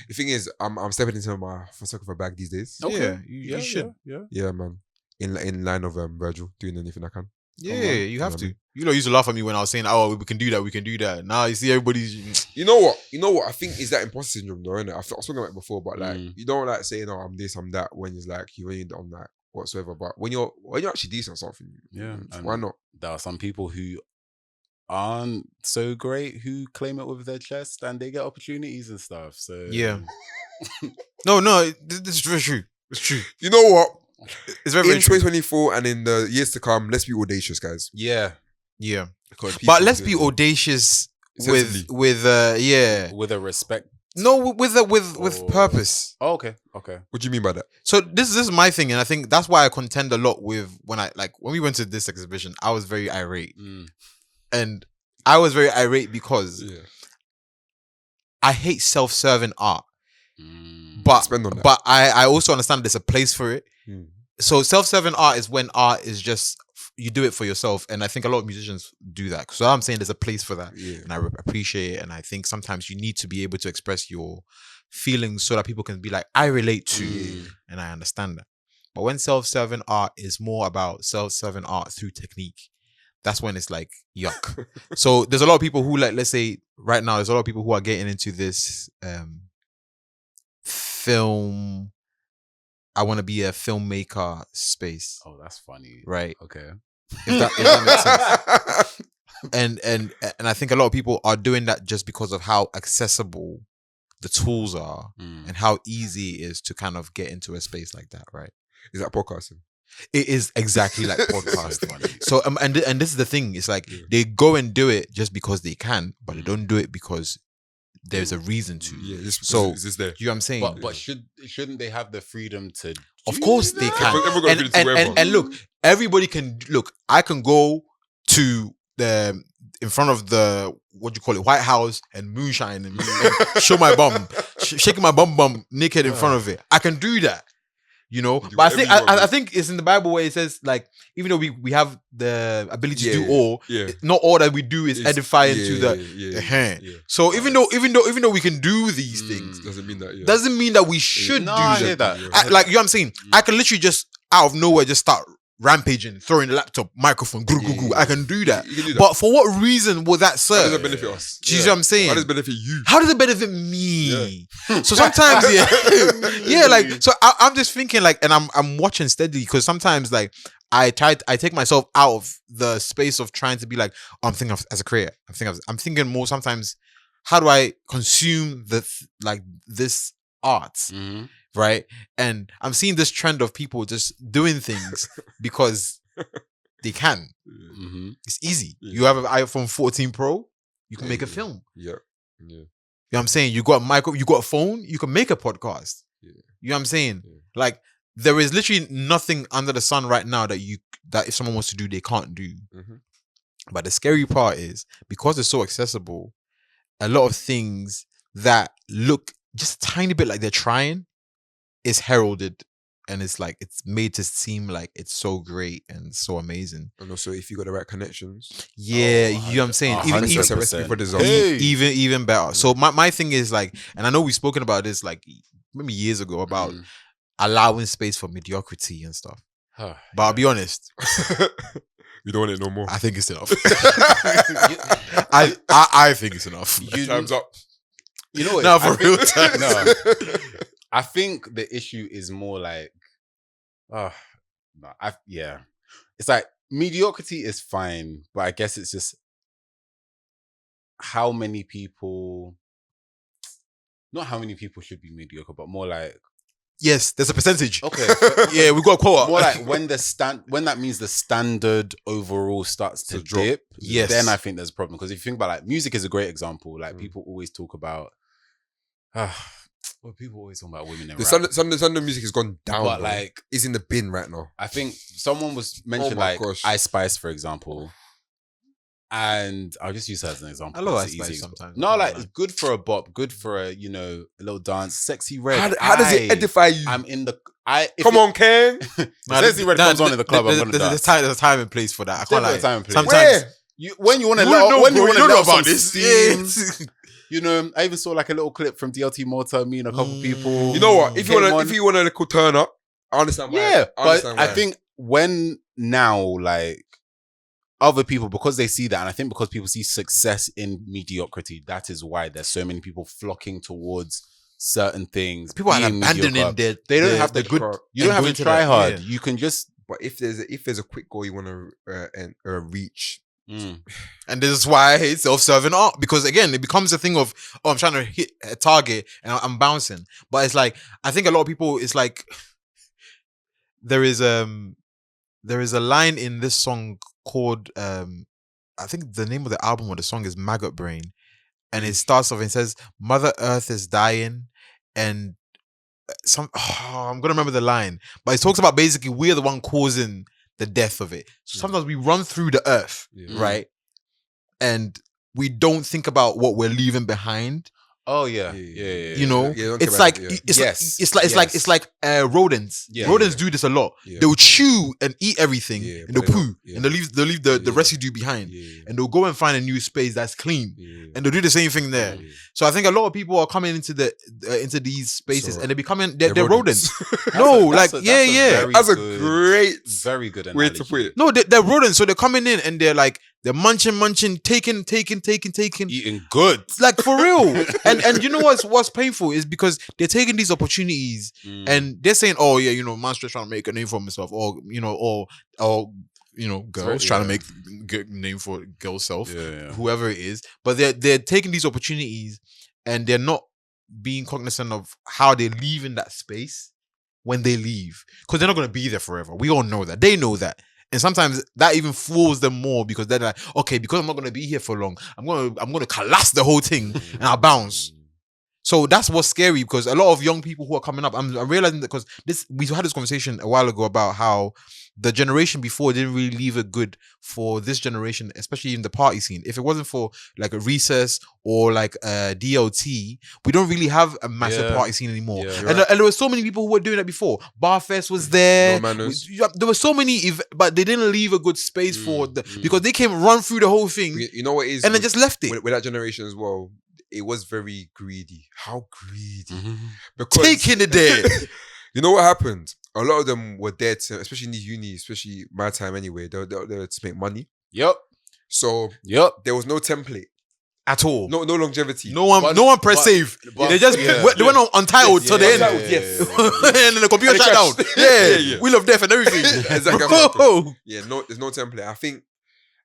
The thing is, I'm stepping into my photographer bag these days. Yeah, you should. Yeah. Yeah, man. In line of Virgil, doing anything I can. Yeah, on, you have to. You know, used to laugh at me when I was saying, "Oh, we can do that." Now you see everybody's. You know what? I think is that imposter syndrome, though, innit? I've spoken about it before, but like, Mm. you don't like saying, "Oh, I'm this, I'm that," when it's like you ain't on that whatsoever. But when you're actually decent at something, Yeah, why and not? There are some people who aren't so great who claim it with their chest and they get opportunities and stuff. So Yeah. No, this is very true. It's true. You know what? It's very, In very true. 2024 and in the years to come, let's be audacious, guys. yeah, Yeah, Because but let's be audacious Sensibly. with yeah. with a respect. No, with Oh. purpose. Oh, okay. What do you mean by that? So this is my thing, and I think that's why I contend a lot with when we went to this exhibition. I was very irate, and I was very irate because Yeah. I hate self-serving art. Mm. But Spend on that. but I also understand there's a place for it. Mm. So self-serving art is when art is just you do it for yourself, and I think a lot of musicians do that. So I'm saying there's a place for that, Yeah. and I appreciate it. And I think sometimes you need to be able to express your feelings so that people can be like, I relate to, and I understand that. But when self-serving art is more about self-serving art through technique, that's when it's like yuck. So there's a lot of people who like, let's say right now, there's a lot of people who are getting into this film. I want to be a filmmaker space, Oh, that's funny. right? Okay. If that makes sense. And I think a lot of people are doing that just because of how accessible the tools are Mm. and how easy it is to kind of get into a space like that, right? Is that podcasting? It is exactly like podcast. funny. So and this is the thing. It's like they go and do it just because they can, but they don't do it because there's a reason to. Yeah. So is this there? you know what I'm saying? But shouldn't they have the freedom to? Of do course they that? can. Everyone got freedom to whatever. And look, everybody can look. I can go to the in front of the what do you call it, White House, and moonshine and show my bum, shaking my bum naked in front of it. I can do that. You know, Do but whatever you want, I think it's in the Bible where it says like even though we have the ability to do all, Yeah. not all that we do is edifying to the. yeah. So even though we can do these things, Doesn't mean that. Yeah. doesn't mean that we should No, do I them. hear that. Yeah. Like you know what I'm saying, I can literally just out of nowhere just start rampaging, throwing the laptop, microphone, goo, goo, goo. I can do that. You can do that. But for what reason will that How serve? does it benefit us? Do you see what I'm saying? How does it benefit you? How does it benefit me? So sometimes, yeah, like so. I'm just thinking like, and I'm watching steadily because sometimes like I take myself out of the space of trying to be like, oh, I'm thinking of as a creator. I'm thinking more sometimes. How do I consume like this art? Mhm. Right? And I'm seeing this trend of people just doing things because they can. Mhm. It's easy. Yeah. You have an iPhone 14 Pro, you can make a film. Yeah. You know what I'm saying? You got a phone, you can make a podcast. Yeah. You know what I'm saying? Yeah. Like there is literally nothing under the sun right now that if someone wants to do, they can't do. Mhm. But the scary part is because it's so accessible, a lot of things that look just a tiny bit like they're trying is heralded, and it's like it's made to seem like it's so great and so amazing. And also, if you got the right connections, Yeah, Oh, you know what I'm saying? Even, 100%. it's a recipe for disaster. Hey. even better. So my thing is like, and I know we've spoken about this like maybe years ago about Mm. allowing space for mediocrity and stuff. Huh. But I'll be honest, We don't want it no more. I think it's enough. I think it's enough. Time's up. You know what? No, I for think- real time. No, I think the issue is more like, yeah, it's like mediocrity is fine, but I guess it's just how many people. Not how many people should be mediocre, but more like Yes, there's a percentage. okay, Yeah, we got a quota. more like when that means the standard overall starts to drop. dip. Yes. Then I think there's a problem because if you think about like music is a great example. Like Mm. people always talk about, well, people always talk about women in The rap. Sunday music has gone down. But bro. like, it's in the bin right now. I think someone was mentioned my like gosh. Ice Spice, for example. And I'll just use her as an example. I love It's Ice the Spice easiest. sometimes. No, like it's good for a bop, good for a a little dance. Sexy Red. How does it edify you? I'm in the. Come on, Ken. Sexy Red comes on in the club. I'm gonna dance. there's a time and place for that. I can't Definitely lie. a time and place. Sometimes Where? When you want to You wouldn't know, when you bro. want You to don't know let about about this. this, Yeah. I even saw like a little clip from DLT Motor, me and a couple people. You know what? If you Came want on. if you want a little turn up, I understand why. Yeah, I but understand I why. think when now like other people, because they see that, and I think because people see success in mediocrity, that is why there's so many people flocking towards certain things. People are being abandoning mediocre. their. They don't their- have their to good. You don't and have going to to try that, hard. yeah. You can just. But if there's a quick goal you want to reach, And this is why I hate self-serving art, because again, it becomes a thing of, oh, I'm trying to hit a target and I'm bouncing. But it's like, I think a lot of people, it's like there is a line in this song called I think the name of the album or the song is Maggot Brain, and it starts off and says Mother Earth is dying, and I'm gonna remember the line, but it talks about basically we're the one causing the death of it. So sometimes we run through the earth, Yeah. right, and we don't think about what we're leaving behind. Oh yeah, Yeah. yeah. You know, Yeah, don't it's care like about it, it's Yes. it's like rodents. Yeah. Rodents do this a lot. Yeah. They'll chew and eat everything, Yeah, and but they'll they poo, don't- yeah. and they'll leave the Yeah. residue behind, Yeah. and they'll go and find a new space that's clean, Yeah. and they'll do the same thing there. Yeah. So I think a lot of people are coming into into these spaces, So, and they're becoming they're rodents. That's No, that's like, that's yeah. very That's a good- great very good way analogy. to put it. No, they're rodents. So they're coming in and they're like they're munching, taking. Eating good. Like for real. and you know what's painful is because they're taking these opportunities Mm. and they're saying, oh yeah, man's just trying to make a name for himself, or girls trying to make a name for girl's self, Yeah. whoever it is. But they're taking these opportunities and they're not being cognizant of how they're leaving that space. when they leave because they're not going to be there forever. We all know that. They know that. And sometimes that even fools them more because they're like, okay, because I'm not going to be here for long, I'm going to collapse the whole thing and I'll bounce. So that's what's scary because a lot of young people who are coming up, I'm realizing that because we had this conversation a while ago about how the generation before didn't really leave it good for this generation, especially in the party scene. If it wasn't for like a Recess or like a DLT, we don't really have a massive party scene anymore. Yeah. And there were so many people who were doing that before. Barfest was there. No Manners. There were so many, but they didn't leave a good space for because they came run through the whole thing You know what it is? and then just left it. With that generation as well, it was very greedy. How greedy? Mm-hmm. Because Taking it there. you know what happened? A lot of them were there to, especially in the uni, especially my time anyway, they were there to make money. Yep. So Yep. there was no template, At all. no pressed No one pressed save. They just they went on untitled to the end. Yes. And then the computer And shut it down. crashed. Yeah. Yeah. Wheel of death and everything. Exactly. Bro. Yeah, there's no template.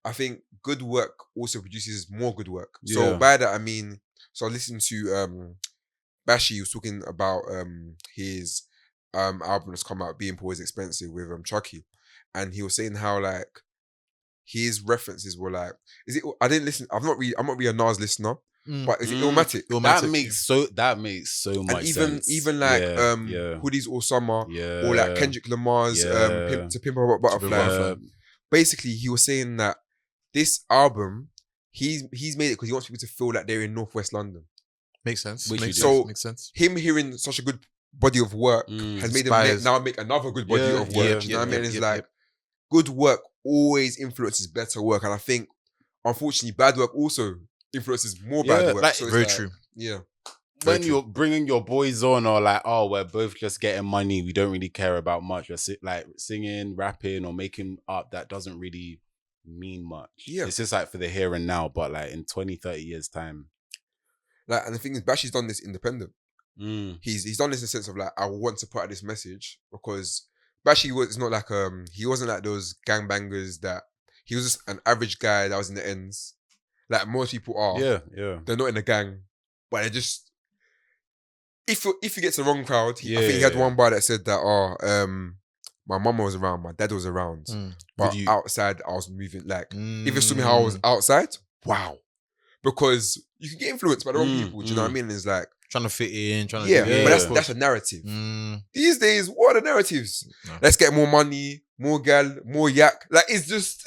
I think good work also produces more good work. So Yeah. by that I mean, so I listened to Bashi was talking about his album that's come out, Being Poor is Expensive, with Chucky, and he was saying how like his references were like, I didn't listen. I'm not really a Nas listener, but is it Illmatic? That makes so much And sense. even like yeah. Hoodies All Summer, Yeah. or like Kendrick Lamar's Yeah. To Pimp a Butterfly. Yeah. Basically, he was saying that this album, he's made it because he wants people to feel like they're in Northwest London. Makes sense. Which Makes you sense. do. So- Makes sense. Him hearing such a good body of work has made him Inspires. now make another good body Yeah, of work. yeah, you know what I mean? yeah, It's yeah, like good work always influences better work, and I think unfortunately bad work also influences more Yeah, bad work. like, So it's Very like, true. Yeah. When you're bringing your boys on, or like, oh, we're both just getting money, we don't really care about much. We're like singing, rapping, or making art that doesn't really mean much. Yeah. It's just like for the here and now, but like in 20, 30 years' time. Like, and the thing is, Bashi's done this independent. Mm. He's done this in the sense of like, I want to put out this message because Bashi was not like he wasn't like those gangbangers that he was just an average guy that was in the ends. Like most people are. Yeah, yeah. They're not in a gang, but they just if you get to the wrong crowd, I Yeah, think he had yeah. one bar that said that my mama was around, my dad was around, but Did you- outside I was moving. Like if you saw me how I was outside, wow, because you can get influenced by the wrong people. Do you know what I mean? It's like Trying to fit in, trying to yeah, do but Yeah. that's a narrative. Mm. These days, what are the narratives? No. Let's get more money, more gal, more yak. Like it's just.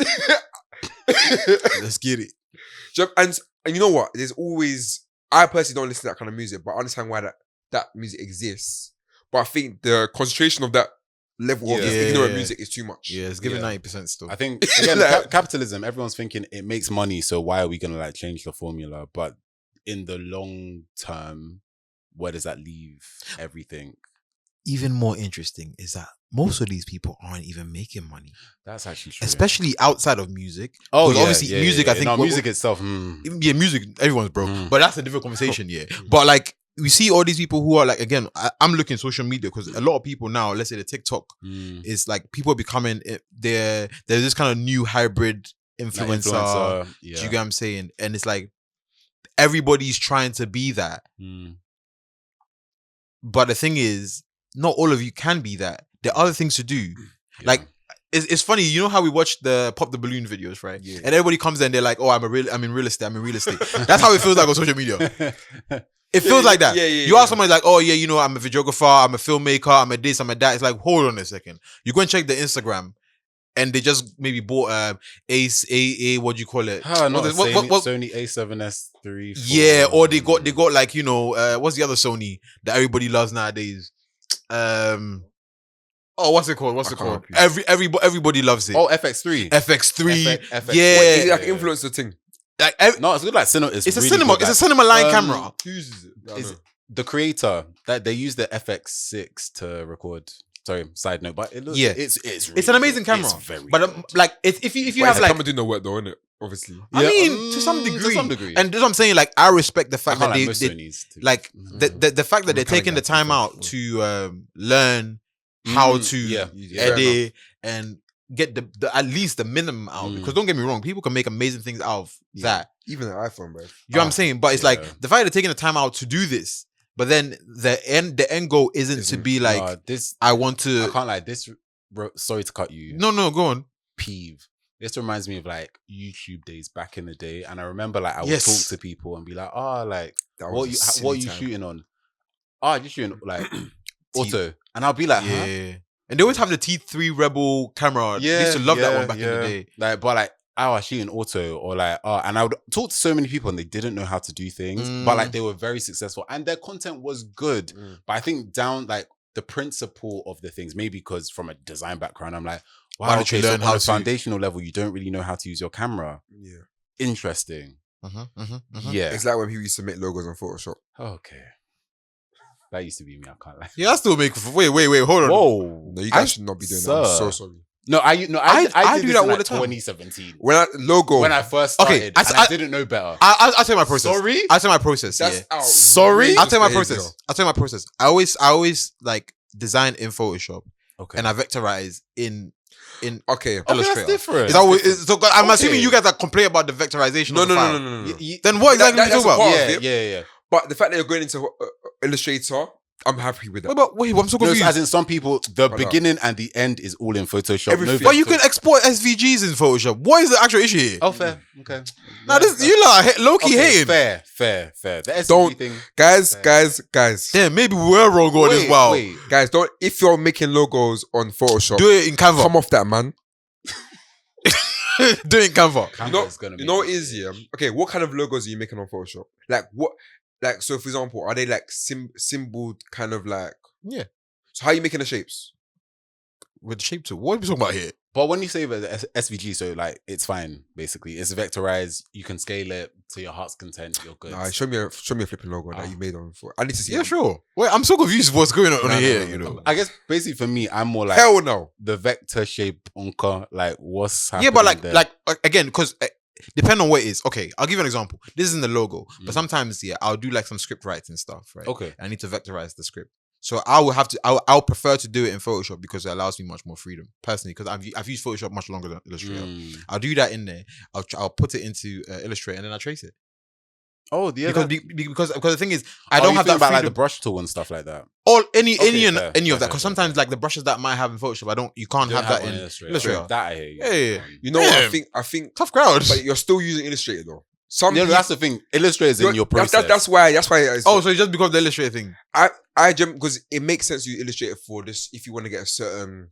Let's get it. And you know what? There's always. I personally don't listen to that kind of music, but I understand why that music exists. But I think the concentration of that level of Yeah. this Yeah. ignorant music is too much. Yeah, it's giving Yeah. 90% still. I think again, Like- capitalism. Everyone's thinking it makes money, so why are we gonna like change the formula? But in the long term, where does that leave everything? Even more interesting is that most of these people aren't even making money, That's actually true. especially outside of music. oh, Because yeah, obviously yeah, music, yeah, I think no, what- music itself. Yeah, music, everyone's broke. Mm. But that's a different conversation, yeah. But like, we see all these people who are like, again, I'm looking at social media because a lot of people now, let's say the TikTok, is like people are becoming, there's this kind of new hybrid influencer. Yeah. Do you get what I'm saying? And it's like, everybody's trying to be that. Mm. But the thing is, not all of you can be that. There are other things to do. Yeah. Like, it's funny, you know how we watch the Pop the Balloon videos, right? Yeah. And everybody comes there and they're like, oh, I'm in real estate. That's how it feels like on social media. It feels like that. Yeah, You ask somebody like, oh yeah, you know, I'm a videographer, I'm a filmmaker, I'm a this, I'm a that. It's like, hold on a second. You go and check the Instagram, and they just maybe bought what do you call it? Ah, not What- Sony A7S3. Yeah, or they got like, you know, what's the other Sony that everybody loves nowadays? What's it called? I can't help you. Everybody loves it. Oh, FX3. FX3. FX. Yeah. What, is it like influencer thing? Like, No, it's good. Like cinema. it's a really cinema. good, It's a like, cinema line camera. Whose is it? I don't Is know. the creator that they use the FX6 to record. Sorry, side note, but it looks, Yeah. it's It's an amazing camera. It's very But good. like, if you But have it's like, camera doing no work though, innit? Obviously. I Yeah, mean, to some degree. And that's what I'm saying. Like, I respect the I fact can't that like they most Sonys to- like the fact that they're Mechanic taking the guys, time mechanic. out to learn how to yeah. Fair edit and get the at least the minimum out. Mm. Because don't get me wrong, people can make amazing things out of Yeah. that. Even an iPhone, bro. You know what I'm saying? But it's yeah. like the fact they're taking the time out to do this, but then the end goal isn't to be like this. I want I to. can't like this. Sorry to cut you. No, go on. Peeve. This reminds me of like YouTube days back in the day, and I remember like I would Yes. talk to people and be like, "Oh, like That what was a are you silly time. shooting on? Oh, you're shooting like auto," and I'll be like, "Huh?" Yeah. And they always have the T3 Rebel camera. Yeah, I used to love that yeah, one back in the day. Like, but like, I was shooting auto, or like, and I would talk to so many people and they didn't know how to do things, but like they were very successful and their content was good. But I think down like the principle of the things, maybe because from a design background, I'm like, Why wow, don't you okay, so learn on how a to- foundational level, you don't really know how to use your camera. Yeah. Interesting. Yeah. It's like when people used to make logos on Photoshop. Okay. That used to be me. I can't lie. Yeah, I still make. Wait, hold on. Whoa. No, you guys should not be doing that. I'm so Sir. sorry. No, I did do this that in, all like, the time. 2017. When When I first started, Okay, I didn't know better. I'll tell you my process. Sorry? I'll tell you my process. that's Yeah. out. Sorry? I'll tell you my process. I always like design in Photoshop Okay. and I vectorize in Okay. Okay, Illustrator. that's different. Is that what, so I'm Okay. assuming you guys are complain about the vectorization. No, of the no, file. no, no, no, no. Then what exactly are you that's talking a part about? of Yeah, it. yeah. But the fact that you're going into Illustrator, I'm happy with that. Wait, I'm so No, confused. as in some people, the Why not? beginning and the end is all in Photoshop. Everything. But you can export SVGs in Photoshop. What is the actual issue here? Oh, fair. Okay. Now this you lot low key hating. Fair. The SVG Don't- thing. Guys. Damn, maybe we're wrong on this. Wow. Wait. Guys, don't. If you're making logos on Photoshop, Do it in Canva. come off that, man. Do it in Canva. Canva's gonna be You know what the it is, yeah? Okay, what kind of logos are you making on Photoshop? Like what? Like so, for example, are they like symboled kind of like? Yeah. So how are you making the shapes? With the shape tool. What are we talking about here? But when you say the SVG, so like it's fine. Basically, it's vectorized. You can scale it to your heart's content. You're good. Nah, show me a flipping logo that you made on for. I need to see. Yeah, it. sure. Wait, I'm so confused what's going on No, here, no, you no, know. no. I guess basically for me, I'm more like Hell no. the vector shape unka. Like what's happening Yeah, but like there? again, because depending on what it is. Okay, I'll give you an example. This isn't the logo, but Mm. sometimes I'll do like some script writing stuff, right? Okay. I need to vectorize the script. So I will have to. I'll prefer to do it in Photoshop because it allows me much more freedom personally. Because I've used Photoshop much longer than Illustrator. Mm. I'll do that in there. I'll put it into Illustrator and then I'll trace it. Oh, yeah. Because the thing is, I don't have that about freedom. like the brush tool and stuff like that. All any Okay, any fair, of that. fair, Because sometimes like the brushes that I might have in Photoshop, you can't You have don't that in Illustrator. Illustrator. That I hear you. Yeah. You know what? Damn. I think, Tough crowd. but you're still using Illustrator though. Some Yeah, people- that's the thing. Illustrator is in your process. That's why. It's, Oh, so it's just because of the Illustrator thing. I jump because it makes sense to use Illustrator for this if you want to get a certain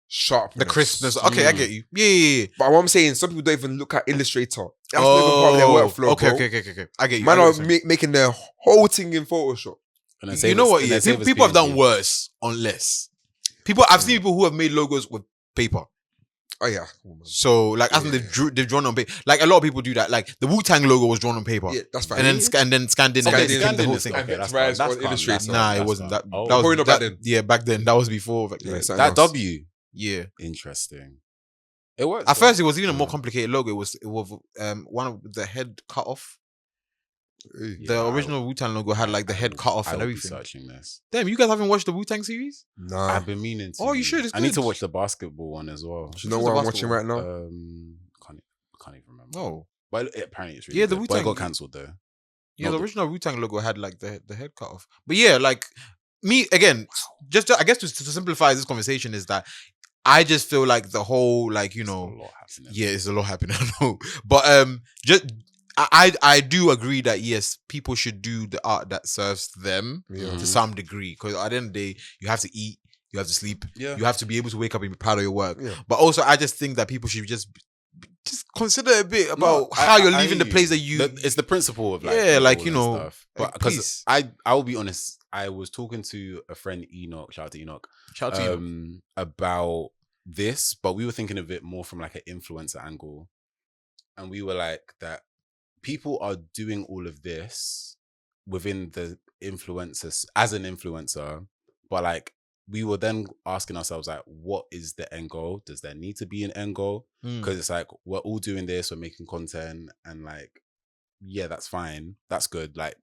sharpness, The crispness. Okay, I get you. Yeah. But what I'm saying, some people don't even look at Illustrator. That's not even part of their workflow. Okay, bro. okay. I get you. Man I are get what you're making their whole thing in Photoshop. And then saying. save You know us- what? and Yeah, then save us people have done PNG. worse on less. I've seen people who have made logos with paper. Oh yeah, come on, man. So like, I think they've drawn on paper. Like a lot of people do that. Like the Wu-Tang logo was drawn on paper, Yeah, that's fine. and then scanned in, Scanned and in, then scanned the in whole is thing. okay, And that's vectorized calm, on that's Illustrator. calm. Nah, it wasn't that. Oh. That was Probably not back then. Yeah, back then. That was before. Yeah, Vectorize. something That else. W. Yeah. Interesting. It works. At though. first, it was even a more complicated logo. It was one of the head cut off. Hey. Yeah, The I original Wu-Tang logo had like the head cut off I and will be everything. searching this. Damn, you guys haven't watched the Wu-Tang series? Nah. I've been meaning to. Oh, you should, it's I need to good. watch the basketball one as well. Do you know Who's what the I'm watching right now? Can't even remember. Oh. But apparently it's really Yeah, the good. But it Wu-Tang- got cancelled though. Yeah, Not the the- original Wu-Tang logo had like the head cut off. But yeah, like me again, just I guess to simplify this conversation is that I just feel like the whole like, you There's know, a lot happening. yeah, it's a lot happening, I know. But just I do agree that yes, people should do the art that serves them Yeah. to some degree. Because at the end of the day, you have to eat, you have to sleep, Yeah. you have to be able to wake up and be proud of your work. Yeah. But also, I just think that people should just consider a bit about No, how you're I leaving the hear place that you. It's the principle of like Yeah, like, all you that know, stuff. like, But because peace. I will be honest, I was talking to a friend Enoch, shout out to Enoch, Shout out to you. about this, but we were thinking of it more from like an influencer angle, and we were like that people are doing all of this within the influencers as an influencer, but like we were then asking ourselves like, what is the end goal? Does there need to be an end goal? Mm. Because it's like we're all doing this, we're making content, and like, yeah, that's fine, that's good. Like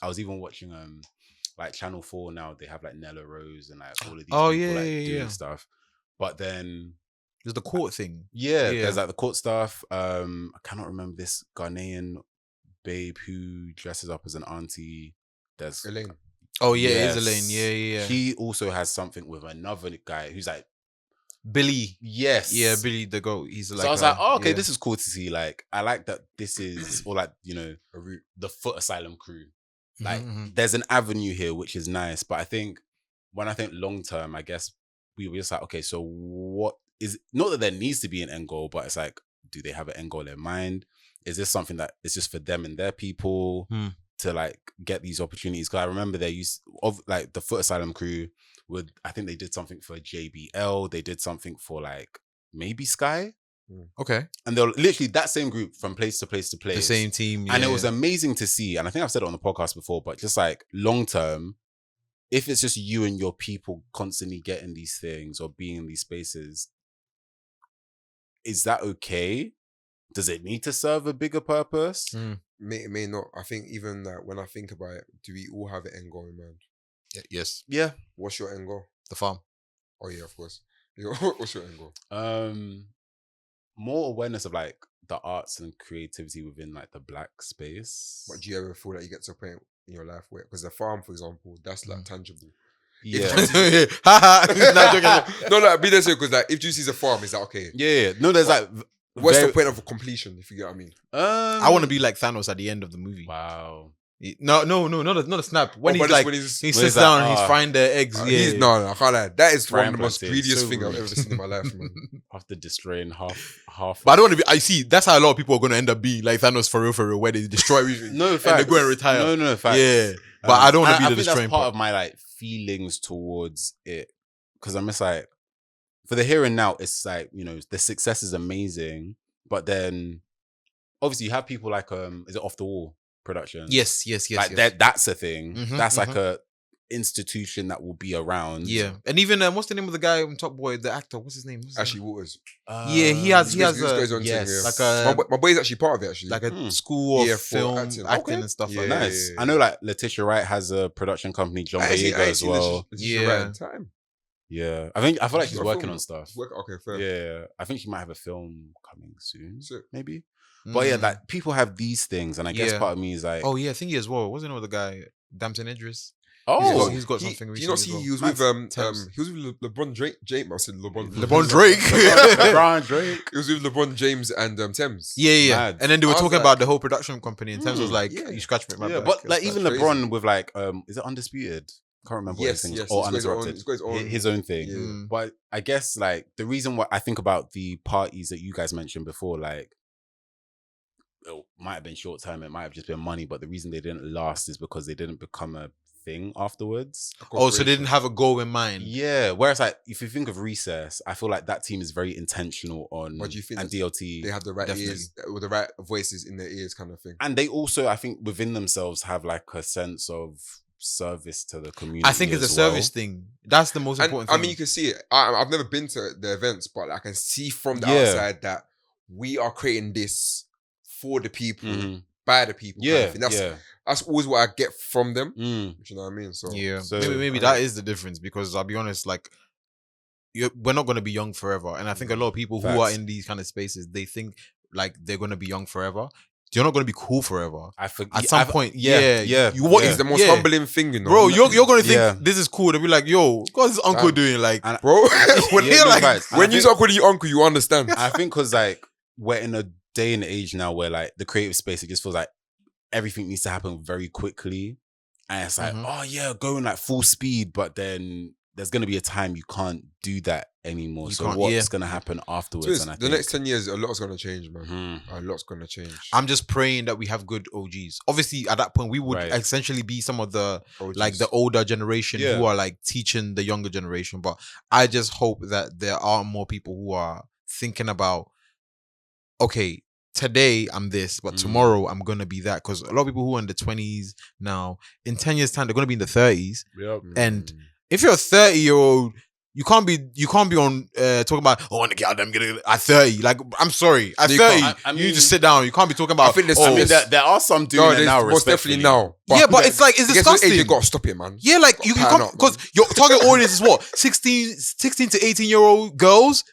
I was even watching like Channel 4 now, they have like Nella Rose and like all of these Oh, people yeah, like yeah, doing yeah. stuff. But then There's the court thing. yeah, Yeah. there's like the court stuff. I cannot remember this Ghanaian babe who dresses up as an auntie. There's Elaine. Oh yeah, Yes. Isolane. Yeah. He also has something with another guy who's like, Billy. yes. Yeah, Billy the goat. He's like. So I was like, oh, okay, yeah. this is cool to see. Like, I like that this is, or like, you know, the Foot Asylum crew. Like, there's an avenue here, which is nice. But I think when I think long term, I guess we were just like, okay, so what is, not that there needs to be an end goal, but it's like, do they have an end goal in mind? Is this something that is just for them and their people to like get these opportunities? Because I remember they used of like the Foot Asylum crew would, I think they did something for JBL, they did something for like maybe Sky. Okay. And they're literally that same group from place to place to place. The same team. And it was amazing to see. And I think I've said it on the podcast before, but just like long term, if it's just you and your people constantly getting these things or being in these spaces, is that okay? Does it need to serve a bigger purpose? May not. I think even that when I think about it, do we all have an end goal in mind? Yes. Yeah. What's your end goal? The farm. Oh yeah, of course. What's your end goal? More awareness of like the arts and creativity within like the Black space. But do you ever feel like you get to a point in your life where, because the farm, for example, that's like tangible. Yeah. No, like be there because like if Juicy's a farm, it's like okay. Yeah. No, there's like what's the point of completion, if you get what I mean? I want to be like Thanos at the end of the movie. Wow. No, not a snap. When but he's like, when he he's sits like, down, he's frying the eggs. No, I can't lie. That is one Frying of the most plantain, greediest so thing I've rude. ever seen in my life, man. After destroying half. But I don't want to be. I see. That's how a lot of people are going to end up being like Thanos for real, where they destroy everything. No, and facts. they go and retire. No, facts. Yeah, but I don't want to be I the think destroying that's part part. of my like feelings towards it, because I'm just like, for the here and now, it's like, you know, the success is amazing, but then obviously you have people like is it Off the Wall Productions? Yes. Like that's a thing. That's like a institution that will be around. Yeah, and even what's the name of the guy on Top Boy, the actor? What's his name? Ashley Waters. Yeah, he has a yes. like a my boy's actually part of it actually. like a school of Yeah, for film acting. acting Okay. and stuff Yeah, like yeah, that. Nice. yeah. I know like Letitia Wright has a production company, John Boyega as well. Yeah. Time. Yeah. I feel like she's Got a working film. on stuff. Okay, fair. Yeah. I think she might have a film coming soon. Sick. Maybe. But yeah, like people have these things, and I guess Yeah. part of me is like, Oh yeah, I think he as well. Wasn't it with the guy Damson Idris? oh, he's got something Do you not recently see as well. he was with Thames. he was with LeBron Drake. I said LeBron. LeBron Drake. LeBron Drake. He was with LeBron James and Thames. Yeah. Mad. And then they were I was talking like, about the whole production company, and Thames was like, yeah. "You scratched me, my Yeah, back." but like That's even crazy. LeBron with like, is it Undisputed? Can't remember what his thing is. Yes. Or He's got Uninterrupted. he's got his own. His own thing. Yeah. But I guess like the reason why I think about the parties that you guys mentioned before, like, it might have been short term, it might have just been money, but the reason they didn't last is because they didn't become a thing afterwards. Oh, so they didn't have a goal in mind. Yeah. Whereas like if you think of Recess, I feel like that team is very intentional on But do you think and that DLT. They have the right Definitely. ears with the right voices in their ears, kind of thing. And they also, I think, within themselves have like a sense of service to the community. I think it's a as service well. thing. That's the most And important I thing. mean, you can see it. I've never been to the events, but I can see from the Yeah. outside that we are creating this for the people, Mhm. by the people. kind of Yeah. thing. That's always what I get from them. Mm. You know what I mean? So Yeah, So- maybe that is the difference, because I'll be honest, like we're not going to be young forever, and I think a lot of people who are Facts. in these kind of spaces, they think like they're going to be young forever. You're not going to be cool forever. I forget At some point, yeah. you what Yeah. it's the most yeah. humbling thing, you know. Bro, you're going to think Yeah. this is cool. They'll be like, yo, what's this uncle Damn. doing? Like, And- Bro, when Yeah, you're no, like, facts. And when I you think- start calling you uncle, you understand. I think because like we're in a day and age now where like the creative space, it just feels like everything needs to happen very quickly, and it's like, oh yeah, going like full speed, but then there's gonna be a time you can't do that anymore. You So can't, what's yeah. gonna happen afterwards? So it's- And I the think, next 10 years, a lot's gonna change, man. Mhm. A lot's gonna change. I'm just praying that we have good OGs. Obviously, at that point, we would Right. essentially be some of the OGs. like the older generation Yeah. who are like teaching the younger generation. But I just hope that there are more people who are thinking about, okay, today I'm this, but tomorrow I'm gonna be that. Because a lot of people who are in the 20s now, in 10 years' time, they're gonna be in the 30s. Yep. And if you're a 30-year-old, you can't be on talking about, oh, I want to get out there, I'm gonna at 30. Like, I'm sorry, at You 30, can't. I you mean- need to sit down. You can't be talking about. I think there's- oh, I mean, there are some doing No, it there's now. most definitely respectfully. now. Yeah, but it's like, it's I guess with age, disgusting. you gotta stop it, man. Yeah, like you Pattern can't, up, because man. your target audience is what, 16 to 18-year-old girls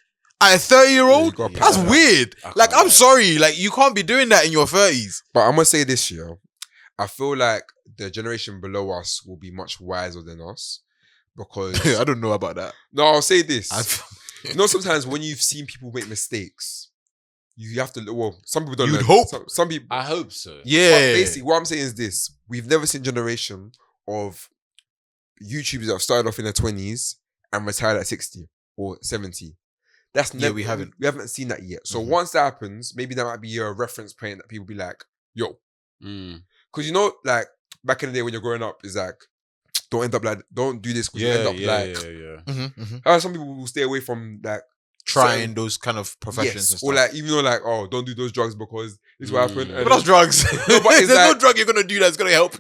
at a 30-year-old. Yeah, you gotta That's pattern up. weird. I Like, can't I'm lie. sorry, like you can't be doing that in your 30s. But I'm gonna say this, yeah. I feel like the generation below us will be much wiser than us because I don't know about that. no, I'll say this. I've- Sometimes when you've seen people make mistakes, you have to. Well, some people don't. You'd learn. hope. Some people. I hope so. But yeah. basically, what I'm saying is this: we've never seen a generation of YouTubers that have started off in their 20s and retired at 60 or 70. That's never. we haven't. We haven't seen that yet. So Mhm. once that happens, maybe that might be a reference point that people be like, "Yo," Mm. because like back in the day when you're growing up, is like, don't end up like, don't do this because you end up like. Some people will stay away from like Trying those kind of professions and yes, stuff. or like even though like don't do those drugs because this is what happened. But that's drugs. No, but it's There's no like- drug you're gonna do that's gonna help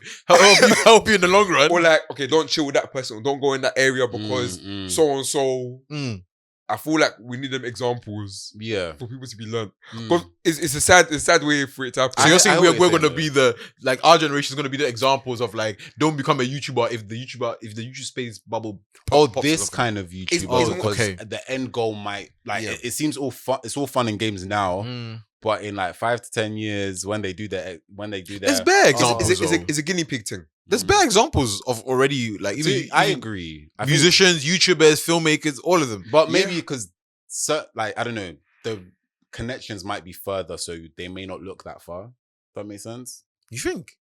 you in the long run. Or like, okay, don't chill with that person. Don't go in that area because so and so. Mm. I feel like we need them examples Yeah. for people to be learned. Mm. But it's a sad way for it to happen. So you're saying I we're always going to think be the like our generation is going to be the examples of like don't become a YouTuber if the YouTube space bubble. Pops or This something. kind of YouTuber it's- because okay. the end goal might like Yeah. it seems all fun. It's all fun and games now, Mm. but in like 5 to 10 years when they do their There's bare examples. It's a guinea pig thing. There's bare examples of already like even, I even agree. I think- musicians, YouTubers, filmmakers, all of them. but maybe because like I don't know, the connections might be further, so they may not look that far. That makes sense. You think?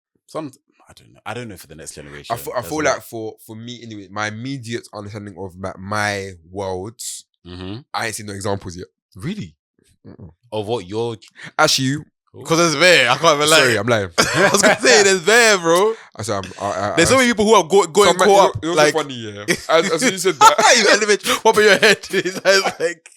I don't know for the next generation. I feel like for me anyway, my immediate understanding of my world, I ain't seen no examples yet. Really? of what you're. Actually, Because there's bare. I can't even lie. sorry, I'm lying. I was gonna say there's bare, bro. I said, There's so many people who are going caught up. It was Like funny, yeah. As soon as you said that, you elevate, what in your head? It's like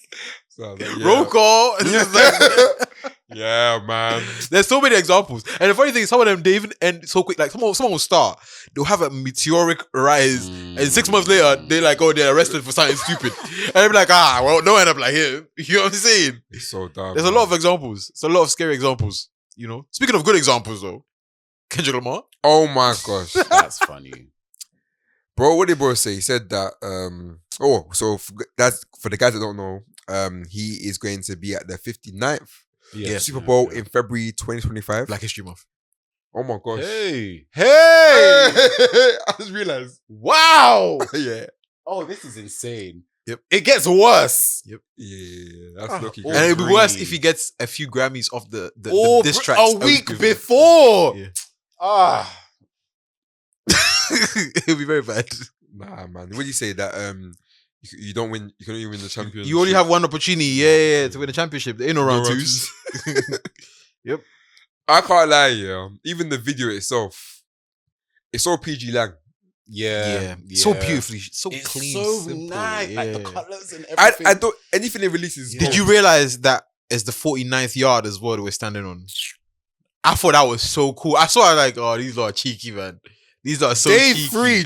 so I was like, yeah. roll call. It's just like, Yeah, man. there's so many examples, and the funny thing is, some of them they even end so quick. Like someone will start, they'll have a meteoric rise, and 6 months later they're like, oh, they're arrested for something stupid, and they'll be like, well, don't end up like him. You know what I'm saying? It's so dumb. There's a lot of examples. It's a lot of scary examples. You know. Speaking of good examples, though, Kendrick Lamar. Oh my gosh. That's funny. Bro, what did bro say? He said that that's for the guys that don't know, he is going to be at the 59th Yeah. Super Bowl in February 2025. Black History Month. Oh my gosh. Hey. I just realized. Wow. Yeah. Oh, this is insane. Yep. It gets worse. Yeah. That's lucky. oh. And it'd be worse Agree. if he gets a few Grammys off the Or diss tracks a week before. Yeah. Ah. It'll be very bad. Nah, man. What do you say that you don't win? You can only win the championship. You only have one opportunity, yeah, to win a championship. There ain't no round round twos. I can't lie, yeah. Even the video itself, it's so PG lang. Yeah. So beautifully, so It's clean, so simple. nice. Like the yeah. colors and everything. I don't anything it releases. Did you realize that it's the 49th yard as well that we're standing on? I thought that was so cool. I saw it like, oh, these are cheeky, man. These are so Day cheeky. 3. I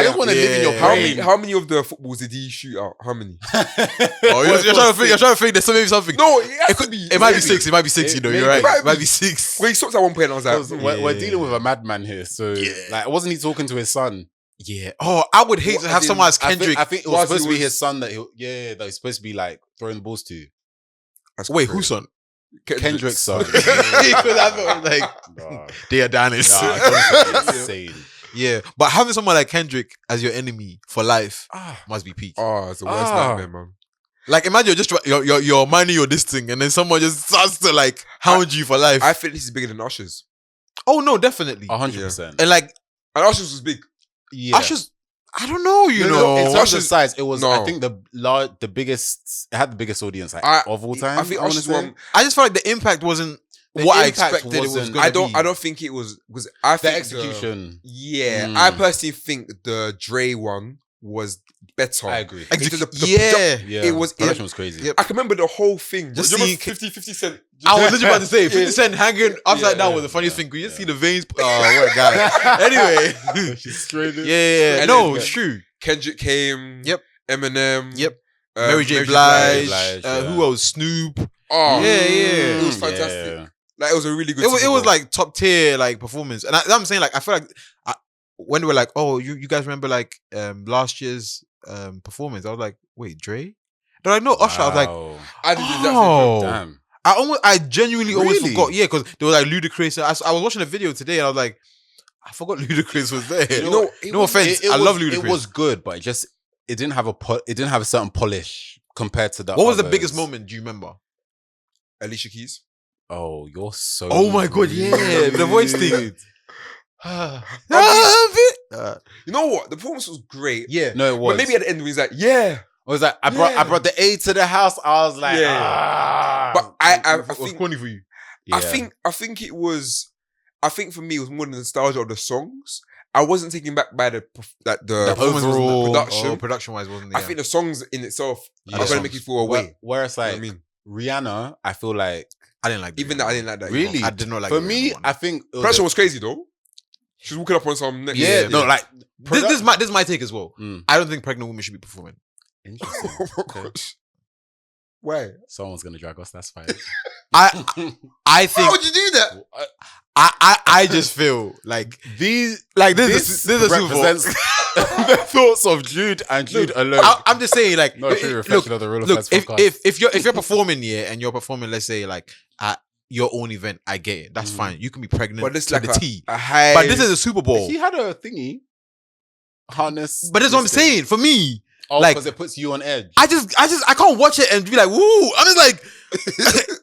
just want to live in your Yeah. brain. How many of the footballs did he shoot out? How many? Oh, you're trying to think. You're trying to think. There's maybe something. No, it has to be. It might be 6. It might be 6. You know, you're maybe. right. It might be 6. Well, he stopped at one point and I was Because like, we're dealing with a madman here. So, like, wasn't he talking to his son? Yeah. Oh, I would hate What, to have as in- someone as Kendrick. I think it was Whilst supposed he to be was- his son that that he's supposed to be like throwing the balls to. that's Wait, crazy. whose son? Kendrick's son. Because I thought like Nah. they are Danis. Nah, insane. Yeah, but having someone like Kendrick as your enemy for life must be peak. Oh, it's the worst nightmare, man. Like imagine you're just you're minding your this thing, and then someone just starts to like hound you for life. I think this is bigger than Usher's. Oh no, definitely. 100%. And like And Usher's was big. Yeah. Usher's, I don't know, you No, know. in terms of Usher's- size, it was, I no. think, the biggest, it had the biggest audience like, of all time. I think wanna Usher's say. one. I just felt like the impact wasn't The what I impact expected it was wasn't- going to be. I don't think it was because I The think execution. yeah, Mm. I personally think the Dre one was better. I agree. In terms of the Yeah. Yeah. It was- Production was crazy. Yep. I can remember the whole thing. Just Do you seeing- remember 50 Cent. I was literally about to say 50 Yeah. Cent hanging upside down was the funniest thing. You just see the veins. Oh, what a guy. Anyway. Yeah. And No, then- it's true. Kendrick came. Yep. Eminem. Yep. uh, Mary J. Blige. Blige, Who else? Snoop. Oh, Yeah. It was fantastic. Yeah. Like it was a really good. It was Super Bowl. like top tier like performance, and I'm saying like I feel like when they were like, oh, you guys remember like last year's performance? I was like, wait, Dre? They're like, no, Usher. I was like, Wow. I did exactly. oh, Damn. I genuinely always Really? forgot. Yeah, because they were like ludicrous. I was watching a video today, and I was like, I forgot Ludacris was there. You know, no offense, I love Ludacris. It was good, but it didn't have it didn't have a certain polish compared to the. What was the others. biggest moment? Do you remember? Alicia Keys. Oh, you're so. Oh my god, yeah, the voice thing. You know what? The performance was great. Yeah, No, it was. But maybe at the end when he's like, yeah. I was like, I brought the A to the house. I was like, But I it was think corny for you. Yeah. I think it was. I think for me it was more than the nostalgia of the songs. I wasn't taken back by the Performance wasn't overall the production. production wise, wasn't it? I think the songs in itself Yeah. are going to make you feel away. Where it's You know like what I mean, Rihanna, I feel like I didn't like even that I didn't like that. really, either. I did not like for the me, Rihanna one. I think it was Production was crazy though. She was walking up on some next. yeah, no, like this is my take as well. Mm. I don't think pregnant women should be performing. Interesting. Oh my Okay. gosh. Why? Someone's gonna drag us. That's fine. I think How would you do that? I just feel like These this is a Super Bowl. represents the thoughts of Jude and Jude alone. I'm just saying, like, Not a true reflection of the Real look, Affairs podcast. if you're performing and you're performing, let's say like at your own event, I get it. That's fine. You can be pregnant But this to like the T. a high. But this is a Super Bowl. He had a thingy harness. But that's what I'm this thing. saying. For me, Oh, like- because it puts you on edge. I can't watch it and be like, woo. I'm just like,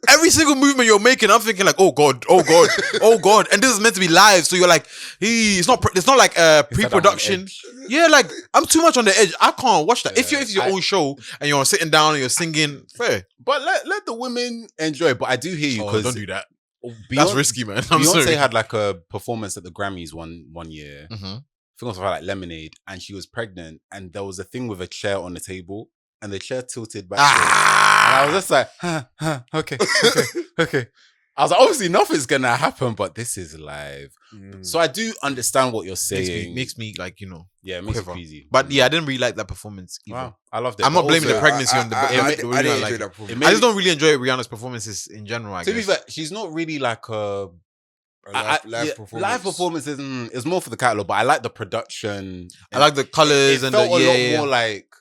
every single movement you're making, I'm thinking like, oh God, oh God, oh God. And this is meant to be live. So you're like, it's not like pre-production. Yeah, like I'm too much on the edge. I can't watch that. If it's your own show and you're sitting down and you're singing, fair. But let the women enjoy. But I do hear you because don't do that. That's risky, man. I'm Beyonce sorry. had like a performance at the Grammys one year. Mm-hmm. I think it was like Lemonade, and she was pregnant, and there was a thing with a chair on the table, and the chair tilted back. And I was just like, okay. I was like, obviously nothing's gonna happen, but this is live. So I do understand what you're saying. Makes me like, yeah, it makes quiver. it queasy. But yeah, I didn't really like that performance either. Wow, I loved it. I'm not But blaming the also, pregnancy on the. I I didn't like enjoy it. that performance. It I made- just don't really enjoy Rihanna's performances in general. I To be guess. fair, she's not really like a Live yeah, performance. live performance is more for the catalog, but I like the production. I like the colors It and felt the a lot yeah. more like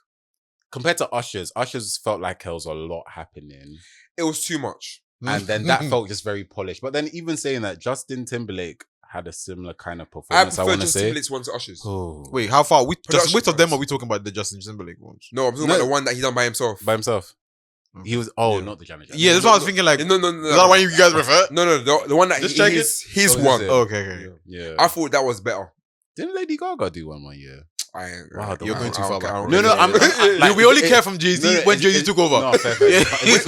compared to Usher's. Usher's felt like there was a lot happening, It was too much. and then that felt just very polished. But then even saying that, Justin Timberlake had a similar kind of I performance. I prefer want to Justin say. Timberlake's one to Usher's. Oh, Wait, how far? Production Which of them wise. are we talking about? The Justin Timberlake ones? No, I'm talking No. about the one that he done by himself. by himself. Okay. He was Yeah. not the Janet Jackson. Yeah, that's what I was thinking. Like, No. is that one you guys refer? No, the one that Just check his Oh, one. is it? Oh, okay. Yeah. I thought that was better. Didn't Lady Gaga do one year? Wow, You're going too far back. No, I'm- we only it- care from Jay-Z when Jay-Z took over. No, fair. Yeah.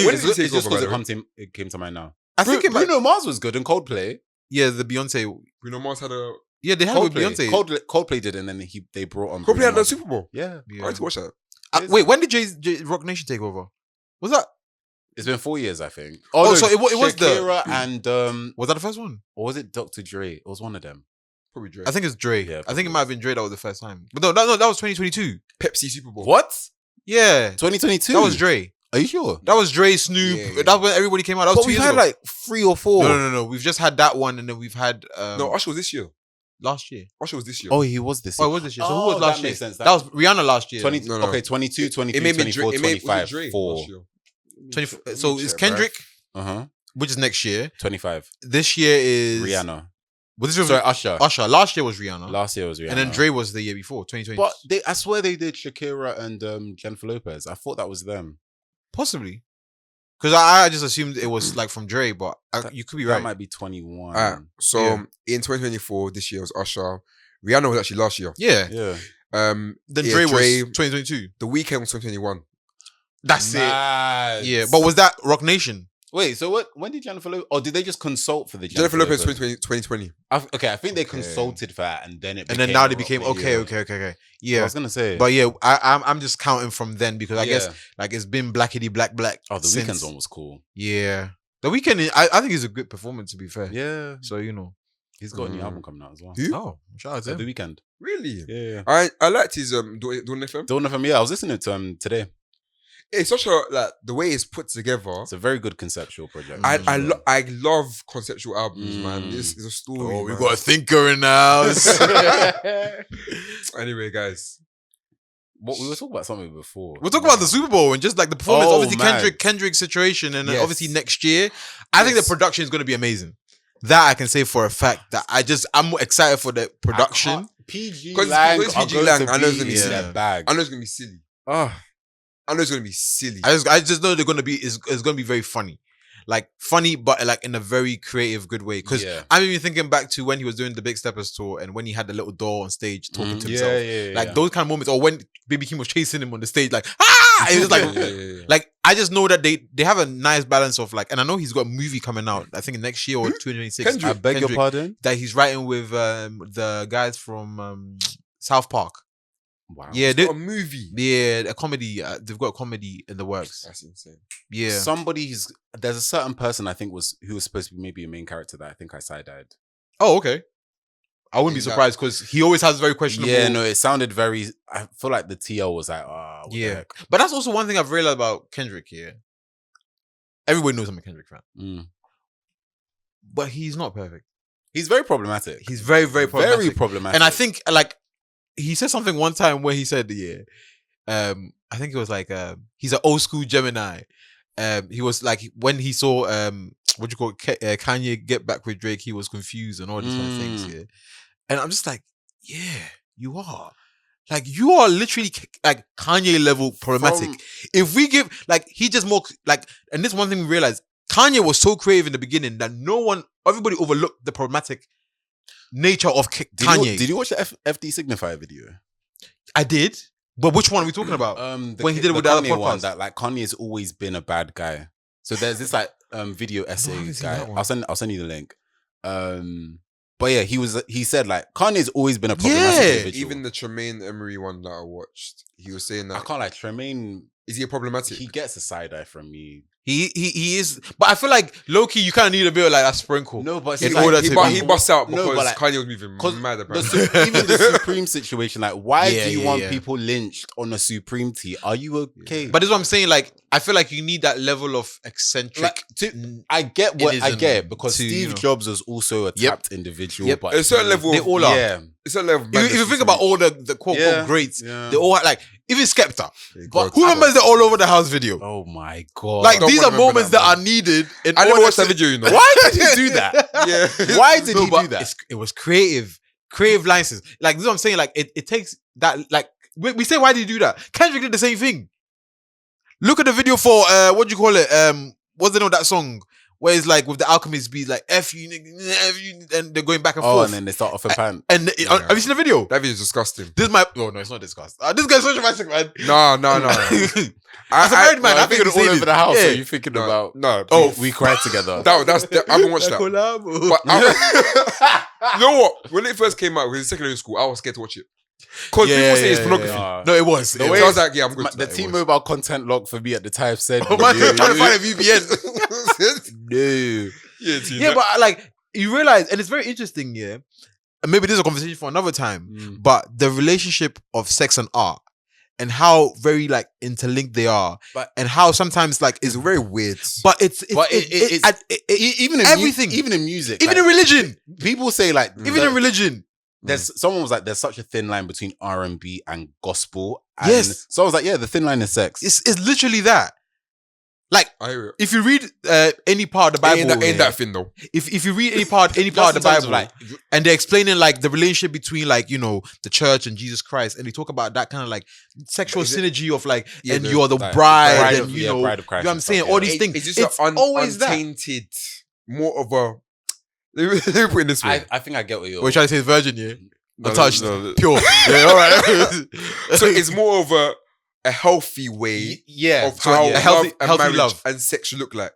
When did he take It's just over, by because the way? it came to mind now. I think it might. Bruno Mars was good and Coldplay. Yeah, the Beyonce. Bruno Mars had a. Yeah, they had with Coldplay. Beyonce. Coldplay did, and then they brought on. Coldplay Bruno had the Mars. Super Bowl. Yeah, Yeah. I had to watch that. Wait, when did Rock Nation take over? Was that it's been 4 years, I think. Oh, so it was the- Shakira and was that the first one? or was it Dr. Dre? It was one of them. Probably Drake. I think it's Dre. Yeah, I think it might have been Dre that was the first time. But no, that was 2022. Pepsi Super Bowl. What? Yeah, 2022. that was Dre. Are you sure? That was Dre, Snoop. Yeah. That was when everybody came out. That was But 2 we've years had ago. like 3 or 4. No. We've just had that one, and then we've had No, Usher was this year. last year. Usher was this year. Oh, he was this. Oh, year. it was this year. So Oh, who was last that year? makes sense. That was Rihanna last year. 20, No, no. Okay, 22, 23, it made me 24, Dre. 25, Dre 4. last year. 20, so it's Kendrick, Uh-huh. which is next year. 25. This year is Rihanna. Well, this was Sorry, Usher. Usher. Last year was Rihanna, Last year was Rihanna. and then Dre was the year before, 2020. But I swear they did Shakira and Jennifer Lopez. I thought that was them. possibly, because I just assumed it was like from Dre, but you could be That right. might be 21. Alright, so Yeah. in 2024, this year was Usher. Rihanna was actually last year. Yeah. Yeah. Then Yeah, Dre was Dre- 2022. The Weeknd was 2021. That's Nice. it. Yeah, but was that Rock Nation? Wait, so when did Jennifer Lopez... Or did they just consult for the Jennifer Lopez 2020. I think they Okay. consulted for that and then it And then became now a they Rock became Nation. okay. I Yeah, was going to say. but yeah, I'm just counting from then because I guess Yeah. like it's been blackity black. Oh, the since- Weeknd's one was cool. Yeah, the Weeknd. I think it's a good performance to be fair. Yeah. So He's got a new Mm. album coming out as well. Who? Oh, shout out to So the him. Weeknd. Really? Yeah. I liked his Dawn FM. Dawn of Him, yeah. I was listening to him today. It's such a like the way it's put together. It's a very good conceptual project. I love conceptual albums, man. Mm. This is a story. Oh, we man. got a thinker in the house. Anyway, guys. What we were talking about something before. We'll talk about the Super Bowl and just like the performance. Oh, obviously, man. Kendrick situation, and then Yes. obviously next year, I think the Yes. production is going to be amazing. That I can say for a fact that I'm excited for the production. PG Because Lang, it's PG Lang, I know it's gonna be in silly. their bag. I know it's gonna be silly. Oh, I know it's gonna be silly. I just know they're gonna be it's gonna be very funny. Like funny, but like in a very creative, good way. Because Yeah. I'm even thinking back to when he was doing the Big Steppers tour and when he had the little doll on stage talking to himself. Like those kind of moments, or when Baby Keem was chasing him on the stage, like it was like, like I just know that they have a nice balance of like, and I know he's got a movie coming out. I think next year or 2026. Kendrick. I beg your pardon. That he's writing with the guys from South Park. Wow. Yeah, It's got a movie. a comedy. They've got a comedy in the works. That's insane. Yeah. There's a certain person I think who was supposed to be maybe a main character that I think I side-eyed. Oh, okay. I wouldn't be Is that- surprised because he always has very questionable. Yeah, no, it sounded very. I feel like the TL was like, what the Yeah. heck? But that's also one thing I've realized about Kendrick here. Everybody knows I'm a Kendrick fan, Mm. but he's not perfect. He's very problematic. He's very, very problematic. Very problematic. And I think like he said something one time where he said, I think it was like he's an old school Gemini. He was like when he saw what you call it, Kanye get back with Drake, he was confused and all these kind of things. Yeah, and I'm just like, yeah, you are. Like you are literally like Kanye level problematic. If we give like he just more like, and this one thing we realized, Kanye was so creative in the beginning that everybody overlooked the problematic nature of Kanye. Did you watch the FD Signifier video? I did, but which one are we talking about? When he did it with the other Kanye one, podcast? that like Kanye's always been a bad guy. So there's this like video essay haven't seen guy. that one. I'll send you the link. But yeah, he said like Kanye's always been a problematic individual. Even the Tremaine Emery one that I watched, he was saying I that. can't like Tremaine. Is he a problematic? He gets a side eye from me. He is, but I feel like low key you kind of need a bit of like that sprinkle. No, but in like, order he to busts out No, because but like- Kanye was moving mad apparently. Even the Supreme situation, like why Yeah, do you yeah, want yeah. people lynched on a Supreme tee? Are you okay? But this is what I'm saying. Like I feel like you need that level of eccentric. Like, I get I Ism get it because to, Steve you know. Jobs was also a Yep. tapped individual. Yep. But A certain level they of- all are. yeah. It's a level. Of If you think about all the quote unquote greats, yeah. they all had, like even Skepta. God, Who remembers the all over the house video? Oh my god! Like don't these wanna are remember moments that, that man. are needed. In I never order watched that to- video, you know. Why did he do that? Yeah. Why did No, he but do that? it was creative licenses. Like this is what I'm saying. Like it takes that. Like we say, why did he do that? Kendrick did the same thing. Look at the video for what do you call it? What's the name of that song? Where it's like with the Alchemist beats like F you, nigga, F you, and they're going back and Oh, forth. and then they start off in pants. And have you seen the video? That video is disgusting. This is my. Oh no, it's not disgusting. This guy's so dramatic, man. No. As a married man, I think all over the house. Yeah. Are you thinking about? No. Oh, We cried together. I haven't watched that. But you know what? When it first came out, in secondary school, I was scared to watch it. Because people say it's pornography. yeah. No, it was. The It way So I was. was like, yeah, I'm good. The to T-Mobile content log for me at the time said, Oh, man, "No, trying to find a VPN. no." Yeah, but like you realize, and it's very interesting. Yeah, and maybe this is a conversation for another time. But the relationship of sex and art, and how very like interlinked they are, But- and how sometimes like it's very weird. But it's Even in everything. even in music, even like, in religion, people say like even in religion. someone was like, there's such a thin line between R&B and gospel. And Yes. so I was like, yeah, the thin line is sex. It's literally that. Like I hear it. if you read any part of the Bible, Ain't that thing though. if you read any part of the Just in terms Bible, of, like, and they're explaining like the relationship between like, you know, the church and Jesus Christ, and they talk about that kind of like sexual Is it- synergy of like, Yeah, and the- you're the like, bride, bride and of- you yeah, know, bride of Christ you know what I'm and saying, stuff, all yeah. these things. It's just It's always that. untainted, more of a. Let me put it this way. I think I get what you're. We're trying to say virgin, yeah, No, untouched, no. pure. Yeah, all right. So it's more of a healthy way yeah. of how a healthy- love and healthy marriage love. and sex should look like.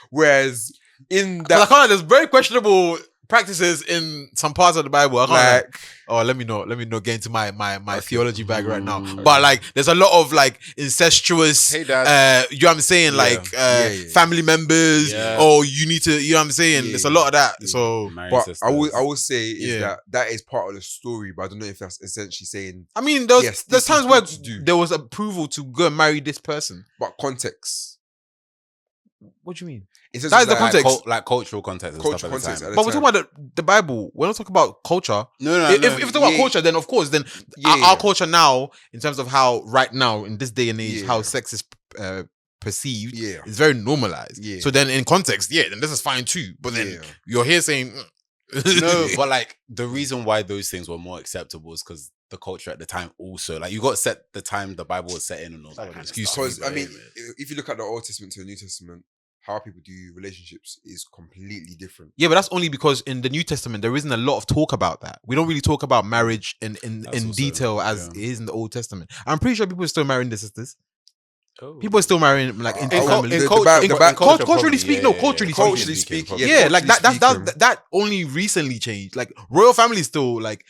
Whereas in Because I that, can't lie, there's very questionable practices in some parts of the Bible. I can't lie. like, Oh, let me not get into my theology bag right now. But like, there's a lot of like incestuous. Hey, Dad. You know what I'm saying? Yeah. Like Yeah. family members. Yeah. Or you need to. You know what I'm saying? Yeah. There's a lot of that. Yeah. So Married but sisters. I will say is Yeah. that is part of the story. But I don't know if that's essentially saying, I mean, there's Yes, there's this times is where good to do. there was approval to go and marry this person. but context. What do you mean? In terms That of is the like, context. Like cultural context and Cultural stuff at the context time. at But we're talking about the Bible. We're not talking about culture. No, If we're talking about yeah. culture, then of course, then Yeah, our yeah. culture now, in terms of how right now in this day and age, Yeah. how sex is perceived, Yeah. it's very normalized. Yeah. So then in context, then this is fine too. But then you're here saying No, but like the reason why those things were more acceptable is because the culture at the time also, like, you got to set the time the Bible was set in and all that kind of excuse stuff. Because I mean, if you look at the Old Testament to the New Testament, how people do relationships is completely different. Yeah, but that's only because in the New Testament there isn't a lot of talk about that. We don't really talk about marriage in also- detail as it is in the Old Testament. I'm pretty sure people are still marrying their sisters. Oh. People are still marrying like into family. Culturally speaking, Culturally speaking, yeah, like culturally that only recently changed. Like royal family is still like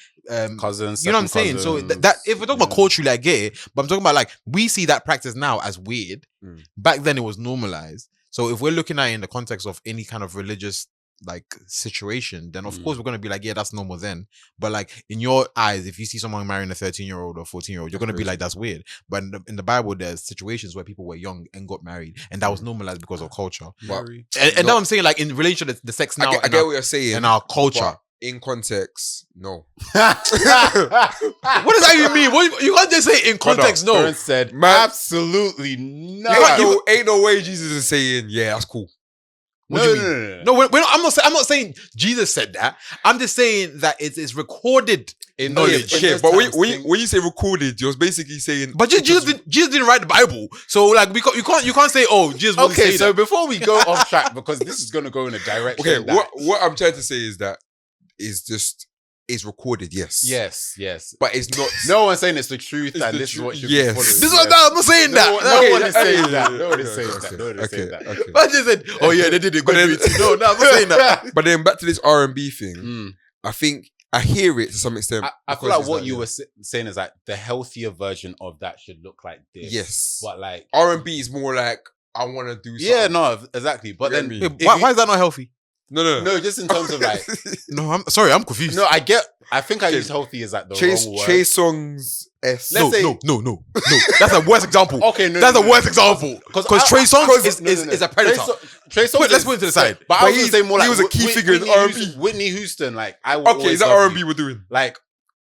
cousins. you know what I'm saying? So that if we're talking about culturally, I get it, but I'm talking about like we see that practice now as weird. Back then it was normalized. So if we're looking at it in the context of any kind of religious like situation, then of course we're gonna be like, yeah, that's normal then. But like in your eyes, if you see someone marrying a 13-year-old or 14-year-old, you're gonna be like, that's weird. But in the Bible, there's situations where people were young and got married, and that was normalized because of culture. But And now I'm saying, like, in relation to the sex now, I get what you're saying. and our culture. but in context, no. What does that even mean? You can't just say in context, no. Parents said absolutely no. Ain't no way Jesus is saying, yeah, that's cool. What do you mean? No, I'm not saying Jesus said that. I'm just saying that it's recorded in knowledge. Okay, but when you say recorded, you're basically saying. But Jesus didn't write the Bible, so like you can't say, oh, Jesus. Okay, say so that. before we go off track, because this is gonna go in a direction. Okay, what I'm trying to say is that it's recorded, yes. Yes. But it's not. No one's saying it's the truth and this is what should be followed. This is what I'm not saying that. No one is saying that. No one is saying that. No one is saying that. Okay. But I just said, oh yeah, they did it. No, I'm not saying that. But then back to this R&B thing, I think I hear it to some extent. I feel like what you were saying is like the healthier version of that should look like this. Yes. But like R&B is more like, I want to do something. Yeah, no, exactly. But then Why is that not healthy? No, just in terms of like No, I'm confused. No, I think I use healthy as like the wrong word. Chase Songs S. No. That's the worst example. Okay, no. That's the worst example. Because Trey Songz is a predator. Trey Songz let's put it to the side. But I was gonna say more like he was a key figure in R&B. Whitney Houston, like Okay, is that R&B we're doing? Like,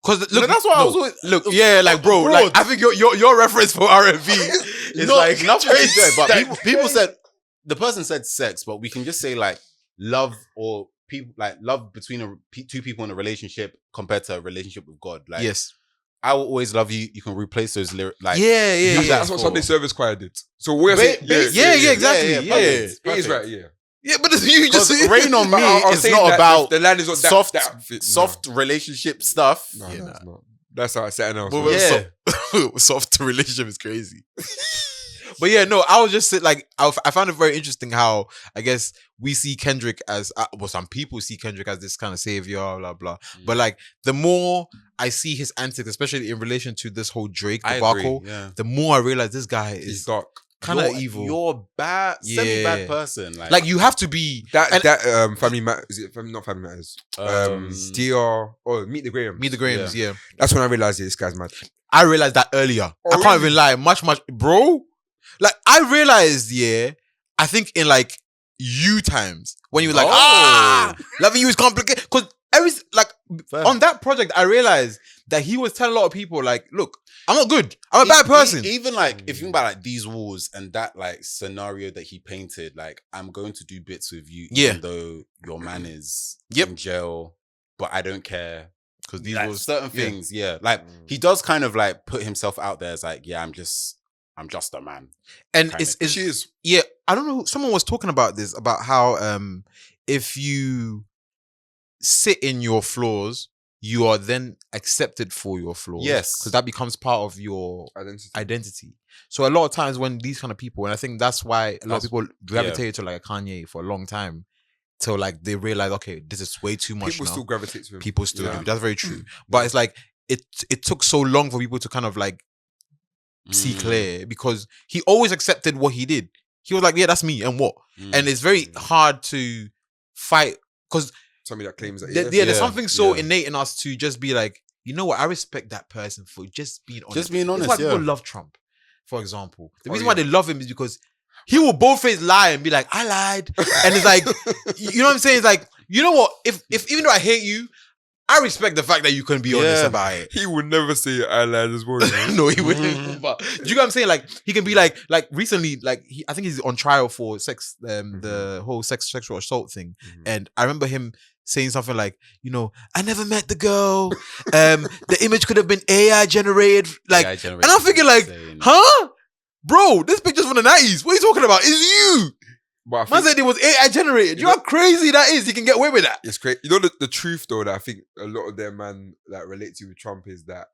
because look, that's what I was always, look, yeah, like bro, like I think your reference for R&B is like nothing to say. But people said the person said sex, but we can just say like love or people like love between two people in a relationship compared to a relationship with God. Like, yes, I will always love you. You can replace those lyrics. Like, yeah. That's what Sunday Service Choir did. So we're saying, exactly. It is right, yeah. Yeah, but you just Rain on Me is not about the land is on soft relationship stuff. No, that's not. That's how I said it. Soft relationship is crazy. But yeah, no, I was just like, I found it very interesting how I guess we see Kendrick as, well, some people see Kendrick as this kind of savior, blah, blah. But like, the more I see his antics, especially in relation to this whole Drake debacle, the more I realize this guy is dark. Kind of evil. You're bad, semi-bad person. Like you have to be Family Matters. Is it not Family Matters? DR or Meet the Grahams. Meet the Grahams. Yeah. That's when I realized this guy's mad. I realized that earlier. I can't even lie. Much, bro. Like I realized, I think in like you times when you were like, loving you is complicated. Because on that project, I realized that he was telling a lot of people like, look, I'm not good. I'm a bad person. Even like, if you think about like These Walls and that like scenario that he painted, like, I'm going to do bits with you, even though your man is in jail, but I don't care. Because these like, certain things, like he does kind of like put himself out there as like, I'm just a man. And it's I don't know. Someone was talking about this, about how if you sit in your flaws, you are then accepted for your flaws. Yes. Because that becomes part of your identity. So a lot of times when these kind of people, and I think that's why a lot of people gravitate to like a Kanye for a long time, till like they realize, okay, this is way too much. People still gravitate to him. People still do. That's very true. But it's like, it took so long for people to kind of like see clear, because he always accepted what he did. He was like, yeah, that's me, and what? And it's very hard to fight, because somebody that claims that there's something so innate in us to just be like, you know what, I respect that person for just being honest. Just being honest. That's why people love Trump, for example. The reason why they love him is because he will boldface lie and be like, I lied. And it's like, you know what I'm saying? It's like, you know what? If even though I hate you, I respect the fact that you can be honest Yeah. about it. He would never say eyeliner as well. No, he wouldn't. But do you get what I'm saying? Like he can be like recently, like I think he's on trial for sex, the whole sexual assault thing. And I remember him saying something like, you know, I never met the girl. The image could have been AI generated. Like, AI generated and I'm thinking like, insane. huh, bro, this picture's from the 90s. What are you talking about? It's you. But I Man think said it was AI generated. You know how crazy that is? He can get away with that. it's crazy. You know the truth though that I think a lot of them man like relate to with Trump is that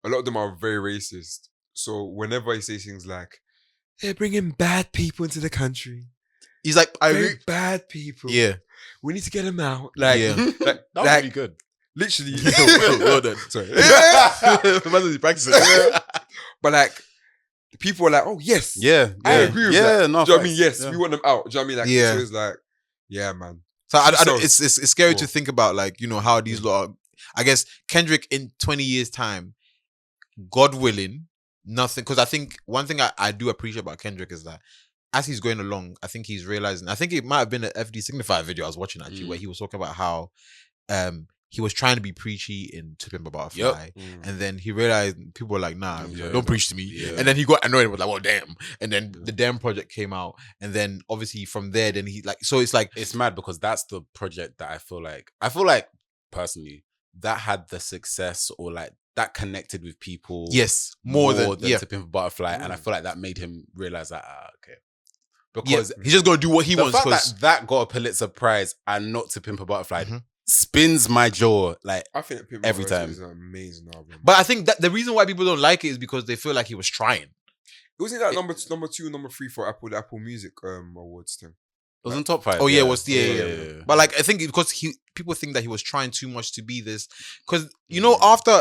a lot of them are very racist. So whenever he says things like they're bringing bad people into the country, He's like, I very agree. bad people. Yeah. We need to get them out. Like, Yeah. like, That was like, really good. literally. well done. Sorry. Imagine he's practicing. But like, the people are like, oh yes, Yeah, I yeah, agree with yeah, that. no, Do you know what I mean? facts. Yes, Yeah. we want them out. Do you know what I mean? Like, Yeah. so it's like, yeah, man. So I So- don't, it's scary to Cool. think about, like, you know, how these lot are, I guess Kendrick in 20 years time, God willing, nothing. Because I think one thing I do appreciate about Kendrick is that as he's going along, I think he's realizing, I think it might have been an FD Signify video I was watching actually, where he was talking about how he was trying to be preachy in To Pimp a Butterfly. And then he realized people were like, nah, Yeah, don't preach to me. yeah. And then he got annoyed and was like, well, damn. And then the Damn project came out. And then obviously from there, then he like, so it's like, It's mad because that's the project that I feel like personally that had the success or like that connected with people. yes, more than yeah. To Pimp a Butterfly, and I feel like that made him realize that okay, Yeah, because he's just gonna do what he the wants. fact Because that got a Pulitzer Prize and not To Pimp a Butterfly Mhm. spins my jaw like I think Pimp Every My Ride time. is an amazing album. but I think that the reason why people don't like it is because they feel like he was trying. Wasn't that number 2, number 3 for the Apple Music awards thing? it was in top 5. Oh yeah, it was yeah. But like I think because people think that he was trying too much to be this. Because you know, after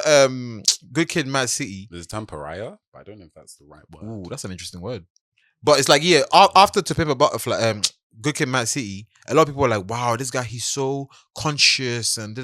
Good Kid, Mad City. There's term pariah, but I don't know if that's the right word. Ooh, that's an interesting word. But it's like, yeah, after To Pimp a Butterfly, Good Kid, Mad City, a lot of people were like, wow, this guy, he's so conscious and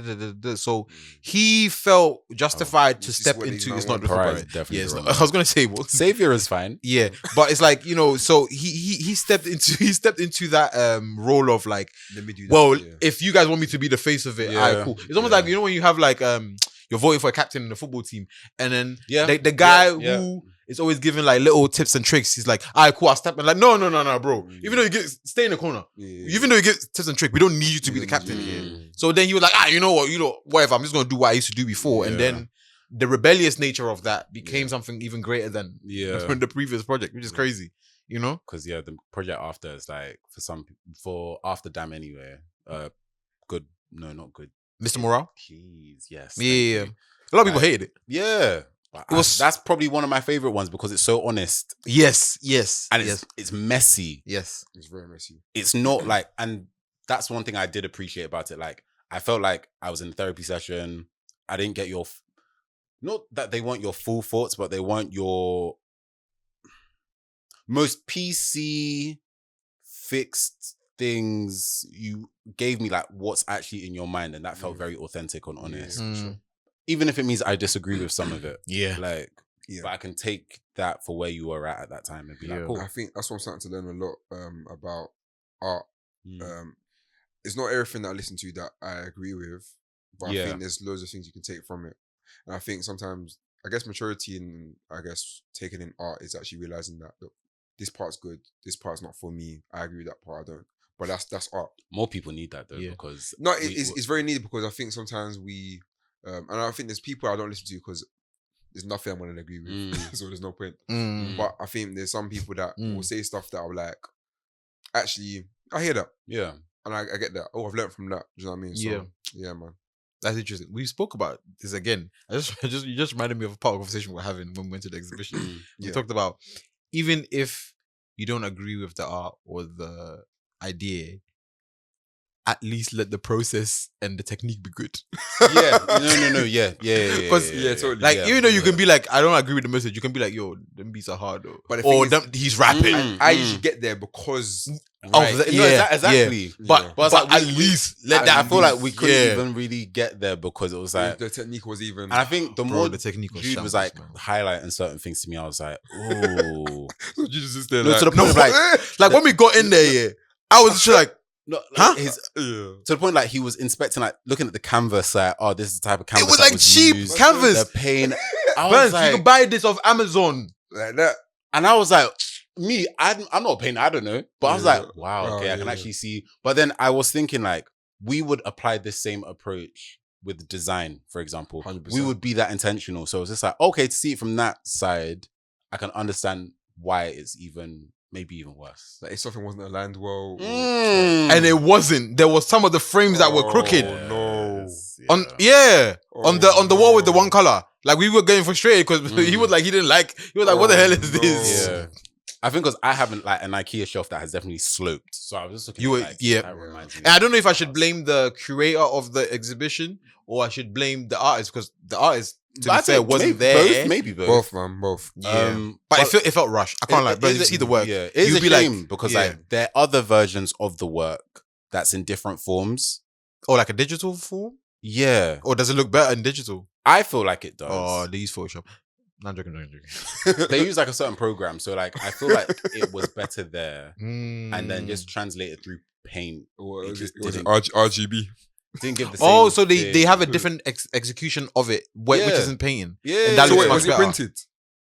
da. So he felt justified to this is step what into. he's It's not not Pariah Pariah. is definitely Yeah, it's the not, wrong I was gonna say, well, Savior is fine. yeah, but it's like, you know, so he stepped into that role of like, Let me do that. well, yeah. if you guys want me to be the face of it, Yeah, alright, cool. It's almost like, you know, when you have like you're voting for a captain in the football team, and then Yeah. the guy Yeah. who is always giving like little tips and tricks, he's like, alright, cool, I'll step in. Like, no, bro. Even though you get stay in the corner, even though you get tips and tricks, we don't need you to be the captain here. So then he was like, you know what, whatever, I'm just gonna do what I used to do before. And Yeah. then the rebellious nature of that became something even greater than Yeah. the previous project, which is crazy, you know? Because the project after is like for after Damn anyway. Good, no, not good. Mr. Morale? Please, yes. Yeah. thank you. A lot of people Like, hated it. Yeah, but It was- that's probably one of my favorite ones because it's so honest Yes. and yes. it's messy. Yes. It's very messy. It's not like, and that's one thing I did appreciate about it. Like, I felt like I was in a therapy session. I didn't get not that they want your full thoughts, but they want your most PC fixed things. You gave me like what's actually in your mind, and that felt very authentic and honest. Yeah, for sure. Even if it means I disagree with some of it, Yeah. like, Yeah. but I can take that for where you were at that time and be Yeah. like, cool. I think that's what I'm starting to learn a lot about art. Mm. It's not everything that I listen to that I agree with, but Yeah. I think there's loads of things you can take from it. And I think sometimes, I guess maturity in, taking in art is actually realizing that, look, this part's good, this part's not for me. I agree with that part, I don't. But that's art. More people need that though, Yeah. because No, we- it's very needed because I think sometimes we, and I think there's people I don't listen to because there's nothing I'm going to agree with, so there's no point. Mm. But I think there's some people that Mm. will say stuff that I'm like, actually, I hear that. yeah. And I get that. Oh, I've learned from that. Do you know what I mean? So, yeah, man. That's interesting. We spoke about this again. You just reminded me of a part of the conversation we were having when we went to the exhibition. We Yeah. talked about even if you don't agree with the art or the idea, at least let the process and the technique be good. Yeah, no, yeah. Because totally. like yeah, even though you yeah. can be like, I don't agree with the message, you can be like, yo, them beats are hard though. But the thing or is- them, he's rapping. I usually get there because Right. the- No, yeah, exactly. yeah. But, But it's but like at we- least let that I feel like we be. couldn't Yeah. even really get there because it was like, the technique was even. and I think the Bro, more the technique was Jude was shambles, like man. highlighting certain things to me, I was like, oh, So Jesus is there No, like, to the point of like, Like when we got in there, yeah, I was just like, No, Huh? his Yeah. to the point like he was inspecting, like looking at the canvas, like, oh, this is the type of canvas It was that like was cheap used, canvas. the paint. I was Burns, like, you can buy this off Amazon. Like that. and I was like, I'm not a painter, I don't know, but I was Yeah. like, wow, Wow, okay, I can yeah. actually see. But then I was thinking like we would apply this same approach with design, for example. 100%. We would be that intentional. So it's just like, okay, to see it from that side, I can understand why it's maybe even worse. Like if something wasn't aligned well. And it wasn't. There was some of the frames that were crooked. Oh, no. On on the wall with the one color. Like we were getting frustrated because he was like he didn't like. He was like, "What the hell is this?" Yeah. I think because I haven't like an IKEA shelf that has definitely sloped. So I was just looking You at were- like, yeah. that reminds me And I don't know if I of should us. blame the curator of the exhibition or I should blame the artist because the artist, to But I be fair, think wasn't maybe there. maybe both. Both, man. Both. Yeah. But it felt rushed. I can't lie. But you see the work. Yeah, it's You'd a be like, shame because yeah. like there are other versions of the work that's in different forms. Or like a digital form? Yeah, Or does it look better in digital? I feel like it does. Oh, they use Photoshop. No, I'm joking. They use like a certain program, so like I feel like it was better there, and then Mm. just translated through paint. Or It was just it, was it didn't- RGB? Didn't give the same. Oh, so they thing. have a different execution of it, which Yeah. isn't painting. Yeah, and that So looks wait, much was it better. printed?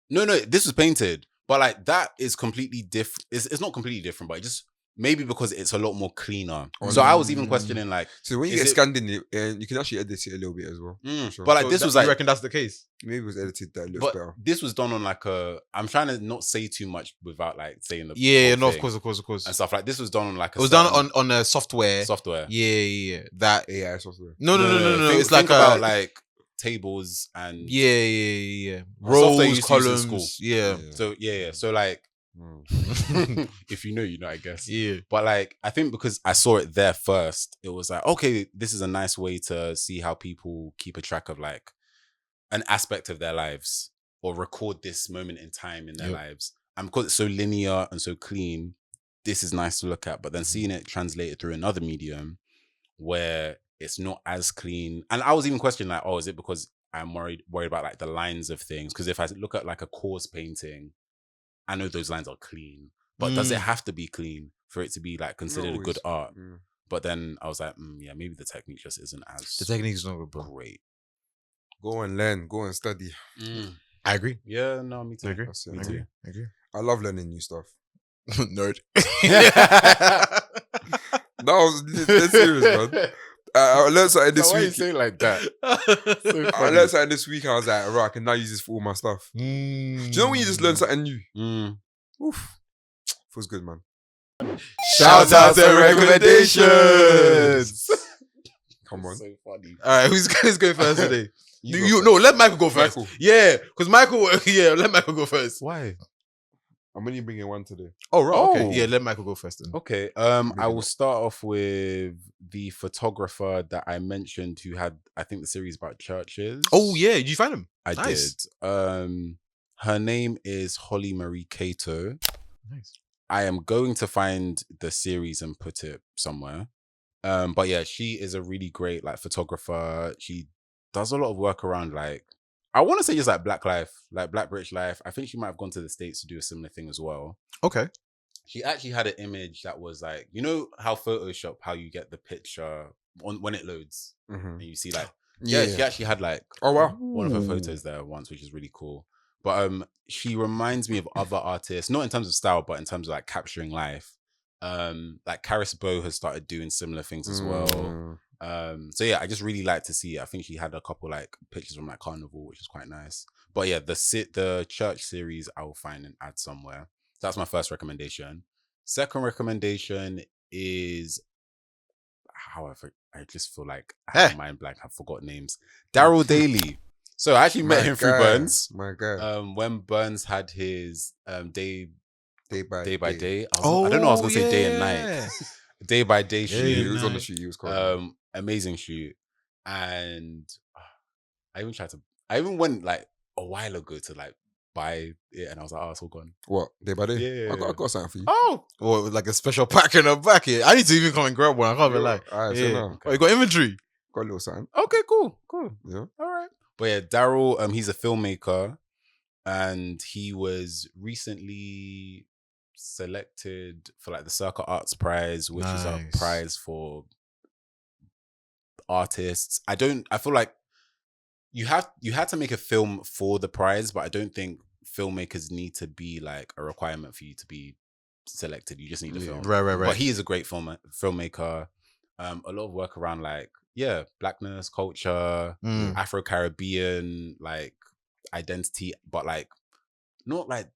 no, this was painted, but like that is completely different. It's not completely different, but it just maybe because it's a lot more cleaner. So I was even questioning like, So when you Is get it- scanned in it, and you can actually edit it a little bit as well. Sure. but like So this that- was you like, reckon that's the case? Maybe it was edited that looks but better. this was done on like a. I'm trying to not say too much without like saying the Yeah, whole no, of thing course. and stuff like this was done on like a It was done certain on a software. software. Yeah. That AI software. no. Think, It's like think about a like tables and yeah. software you Rows, used to use in school. columns. Yeah. So yeah. So like, Mm. if you know, I guess. Yeah. But like, I think because I saw it there first, it was like, okay, this is a nice way to see how people keep a track of like an aspect of their lives or record this moment in time in their Yep. lives. And because it's so linear and so clean, this is nice to look at. But then seeing it translated through another medium where it's not as clean. And I was even questioning like, oh, is it because I'm worried about like the lines of things? Because if I look at like a coarse painting, I know those lines are clean, but does it have to be clean for it to be like considered a good always. art? But then I was like, yeah, maybe the technique just isn't as The technique's not good, bro. great. Go and learn. Go and study. I agree. Yeah, no, me too. I agree. That's it, Me man. too. I agree. I love learning new stuff. Nerd. No, I was dead serious, man. I learned something this Why you week. say it like that? I learned something this week. I was like, right, I can now use this for all my stuff. Do you know when you just learn something new? Oof. Feels good, man. Shout out and recommendations. Come on. So funny. All right, who's going first today? You You, go no, let Michael go first. Michael. Yeah, because Michael. Yeah, let Michael go first. Why? I'm only bringing one today. Oh, right. Okay. Oh. Yeah, let Michael go first then. Okay. I will start off with the photographer that I mentioned who had, I think, the series about churches. Oh yeah, did you find him? I Nice. did. Her name is Holly Marie Cato. Nice. I am going to find the series and put it somewhere. But yeah, she is a really great like photographer. She does a lot of work around like, I want to say just like Black life, like Black British life. I think she might have gone to the States to do a similar thing as well. Okay. She actually had an image that was like, you know how Photoshop, how you get the picture on when it loads and you see like, yeah, she actually had like Oh, wow. one of her photos there once, which is really cool. But she reminds me of other artists, not in terms of style, but in terms of like capturing life. Like Karis Bow has started doing similar things as well. So yeah, I just really like to see it. I think she had a couple like pictures from like Carnival, which is quite nice. But yeah, the church series I will find and add somewhere. So that's my first recommendation. Second recommendation is, however, I just feel like I have a mind blank. I've forgot names. Daryl Daly. So I actually met him through Burns. My guy. When Burns had his day by day. I don't know. I was gonna say day and night. Day by day shoot. He was on the shoot. He was cool. Amazing shoot. And I even went like a while ago to like buy it, and I was like, oh, it's all gone. What? Day by day? Yeah. I got something for you. Oh, Or like a special pack in the back here. I need to even come and grab one. I can't even lie. All right, so Yeah. now, Oh, you got inventory? got a little something. okay, cool. Yeah. All right. But yeah, Daryl, he's a filmmaker, and he was recently selected for like the Circa Arts Prize, which is a Nice. prize for artists. I feel like you had to make a film for the prize, but I don't think filmmakers need to be like a requirement for you to be selected. You just need a film. Right. But he is a great filmmaker. A lot of work around like blackness, culture, Afro-Caribbean like identity, but like not like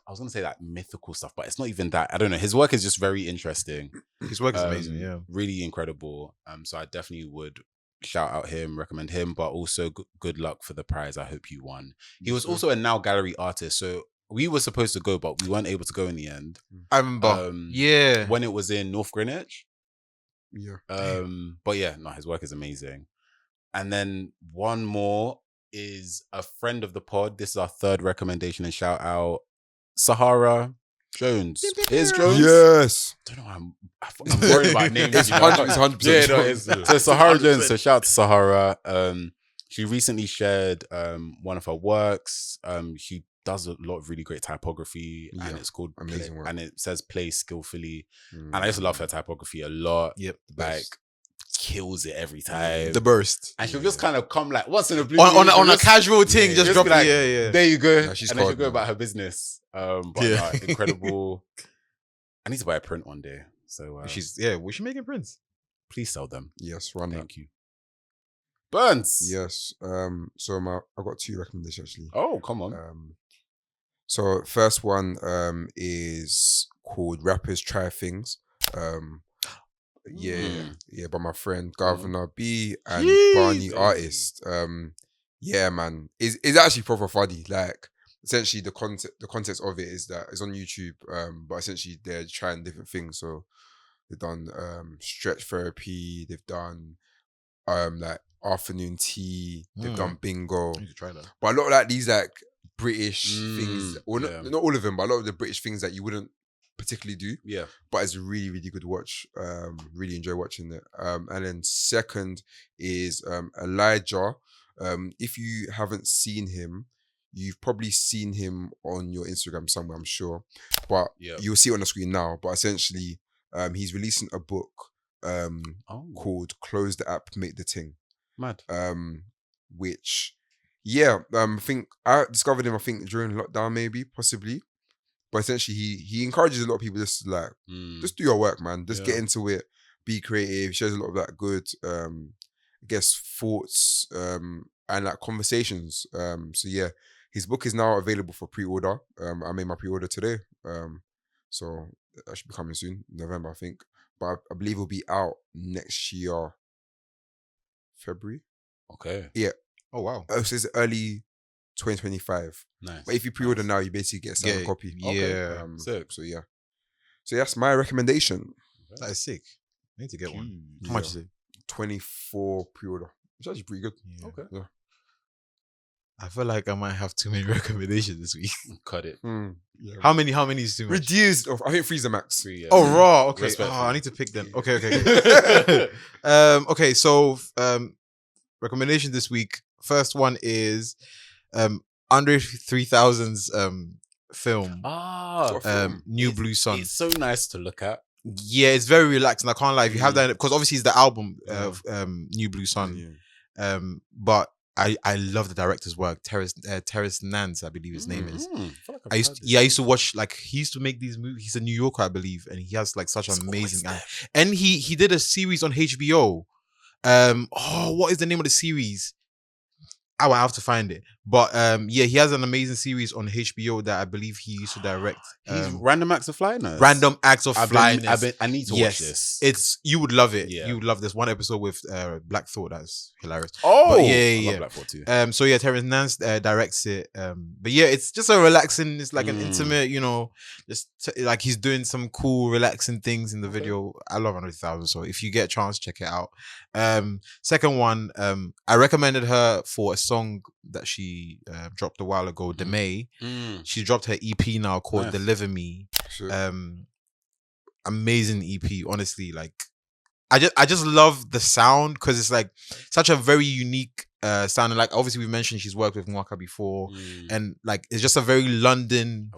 I was gonna say like mythical stuff, but it's not even that. I don't know. His work is just very interesting. His work is amazing, yeah. Really incredible. So I definitely would shout out him, recommend him, but also good luck for the prize. I hope you won. He was also a Now Gallery artist, so we were supposed to go, but we weren't able to go in the end. I remember. Yeah. When it was in North Greenwich. Yeah. But yeah, no, his work is amazing. And then one more is a friend of the pod. This is our third recommendation and shout out. Sahara Jones. Is Jones? Yes. I don't know. I'm worried about names. It's 100%. Yeah, no, it's so Sahara Jones. So shout out to Sahara. She recently shared one of her works. She does a lot of really great typography, and it's called amazing work. And it says "Play skillfully." And I used to love her typography a lot. Yep, like kills it every time. The burst, and she'll just kind of come like once in a blue on a casual thing, just drop like, yeah. There you go. No, and then she'll go about her business. But incredible. I need to buy a print one day. So we should make prints. Please sell them. Yes, run that. Thank you. Burns. Yes. So I've got two recommendations actually. Oh, come on. So first one is called Rappers Try Things. Yeah, by my friend Governor B and Barney Artist. Yeah, man, it's actually proper funny. Like essentially the context of it is that it's on YouTube. But essentially they're trying different things. So they've done stretch therapy. They've done like afternoon tea. They've done bingo. You should try that. But a lot of like these like British things, or not all of them, but a lot of the British things that you wouldn't particularly do. Yeah. But it's a really, really good watch. Really enjoy watching it. And then second is Elijah. If you haven't seen him, you've probably seen him on your Instagram somewhere, I'm sure. But you'll see it on the screen now. But essentially, he's releasing a book called Close the App, Make the Ting. Mad. Which I think I discovered him, I think, during lockdown, maybe, possibly. But essentially, he encourages a lot of people just to like, just do your work, man. Just get into it, be creative. He shares a lot of that good, I guess, thoughts and like conversations. So yeah, his book is now available for pre-order. I made my pre-order today. So that should be coming soon, November, I think. But I believe it'll be out next year, February. Okay. Yeah. Oh wow. So it's early 2025. Nice. But if you pre-order now, you basically get a signed copy. Yeah. Okay. So yeah. So that's my recommendation. That is sick. I need to get one. How much is it? 24 pre-order. It's actually pretty good. Yeah. Okay. Yeah. I feel like I might have too many recommendations this week. Cut it. Yeah. How many is too much? Reduced. I think three's the max. 3, yeah. Oh, raw. Okay. Respectfully. I need to pick them. Okay. Okay. So, recommendation this week. First one is Andre 3000's film. New Blue Sun. It's so nice to look at. Yeah, it's very relaxing. I can't lie. If you have that, because obviously it's the album of New Blue Sun. Yeah. But I love the director's work. Terrence Nance, I believe his name is. I used to watch, like, he used to make these movies. He's a New Yorker, I believe, and he has like such amazing. And he did a series on HBO. What is the name of the series? I will have to find it. But he has an amazing series on HBO that I believe he used to direct. He's Random Acts of Flyness. Random Acts of Flyness. I need to watch this. You would love it. Yeah. You would love this one episode with Black Thought. That's hilarious. Oh, but I love Black Thought too. So yeah, Terrence Nance directs it. But yeah, it's just a relaxing. It's like an intimate, like he's doing some cool, relaxing things in the video. I love 100,000. So if you get a chance, check it out. Second one, I recommended her for a song that she dropped a while ago, Demay. She dropped her EP now called Deliver Me. Sure. Amazing EP, honestly. Like, I just love the sound because it's like such a very unique sound. And like, obviously we mentioned she's worked with Mwaka before, and like it's just a very London,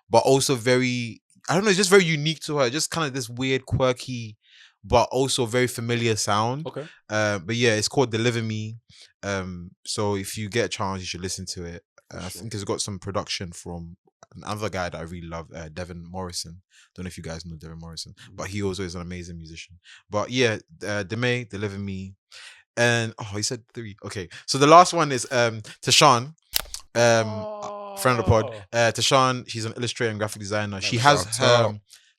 but also very I don't know, it's just very unique to her. Just kind of this weird, quirky, but also very familiar sound. Okay. But yeah, it's called Deliver Me. So if you get a chance, you should listen to it. I think it's got some production from another guy that I really love, Devin Morrison. Don't know if you guys know Devin Morrison, but he also is an amazing musician. But yeah, Deme, Deliver Me. And he said 3. Okay. So the last one is Tashawn. Friend of the pod. Tashawn, she's an illustrator and graphic designer. She has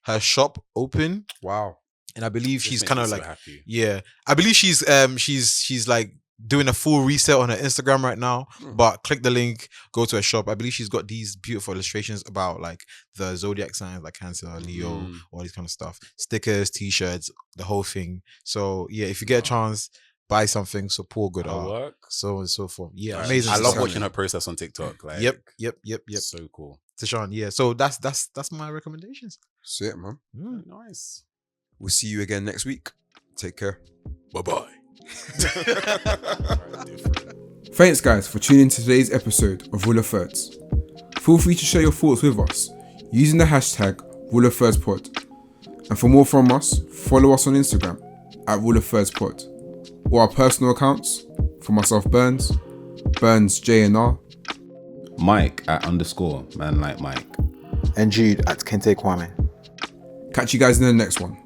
her shop open. Wow. And I believe she's kind of like happy. Yeah. I believe she's like doing a full reset on her Instagram right now. But click the link, go to her shop. I believe she's got these beautiful illustrations about like the zodiac signs like Cancer, Leo, all these kind of stuff. Stickers, t-shirts, the whole thing. So yeah, if you get a chance, buy something, support good art, work, so on and so forth. Yeah, Right. amazing. I love stuff. watching her process on TikTok. Like, Yep. So cool. Tashawn, yeah. So that's my recommendations. That's it, man. Nice. We'll see you again next week. Take care. Bye-bye. Thanks guys for tuning in to today's episode of Rule of Thirds. Feel free to share your thoughts with us using the hashtag Rule of Thirds Pod. And for more from us, follow us on Instagram at Rule of Thirds Pod, or our personal accounts for myself Burns JNR, Mike at _ man like Mike. And Jude at Kente Kwame. Catch you guys in the next one.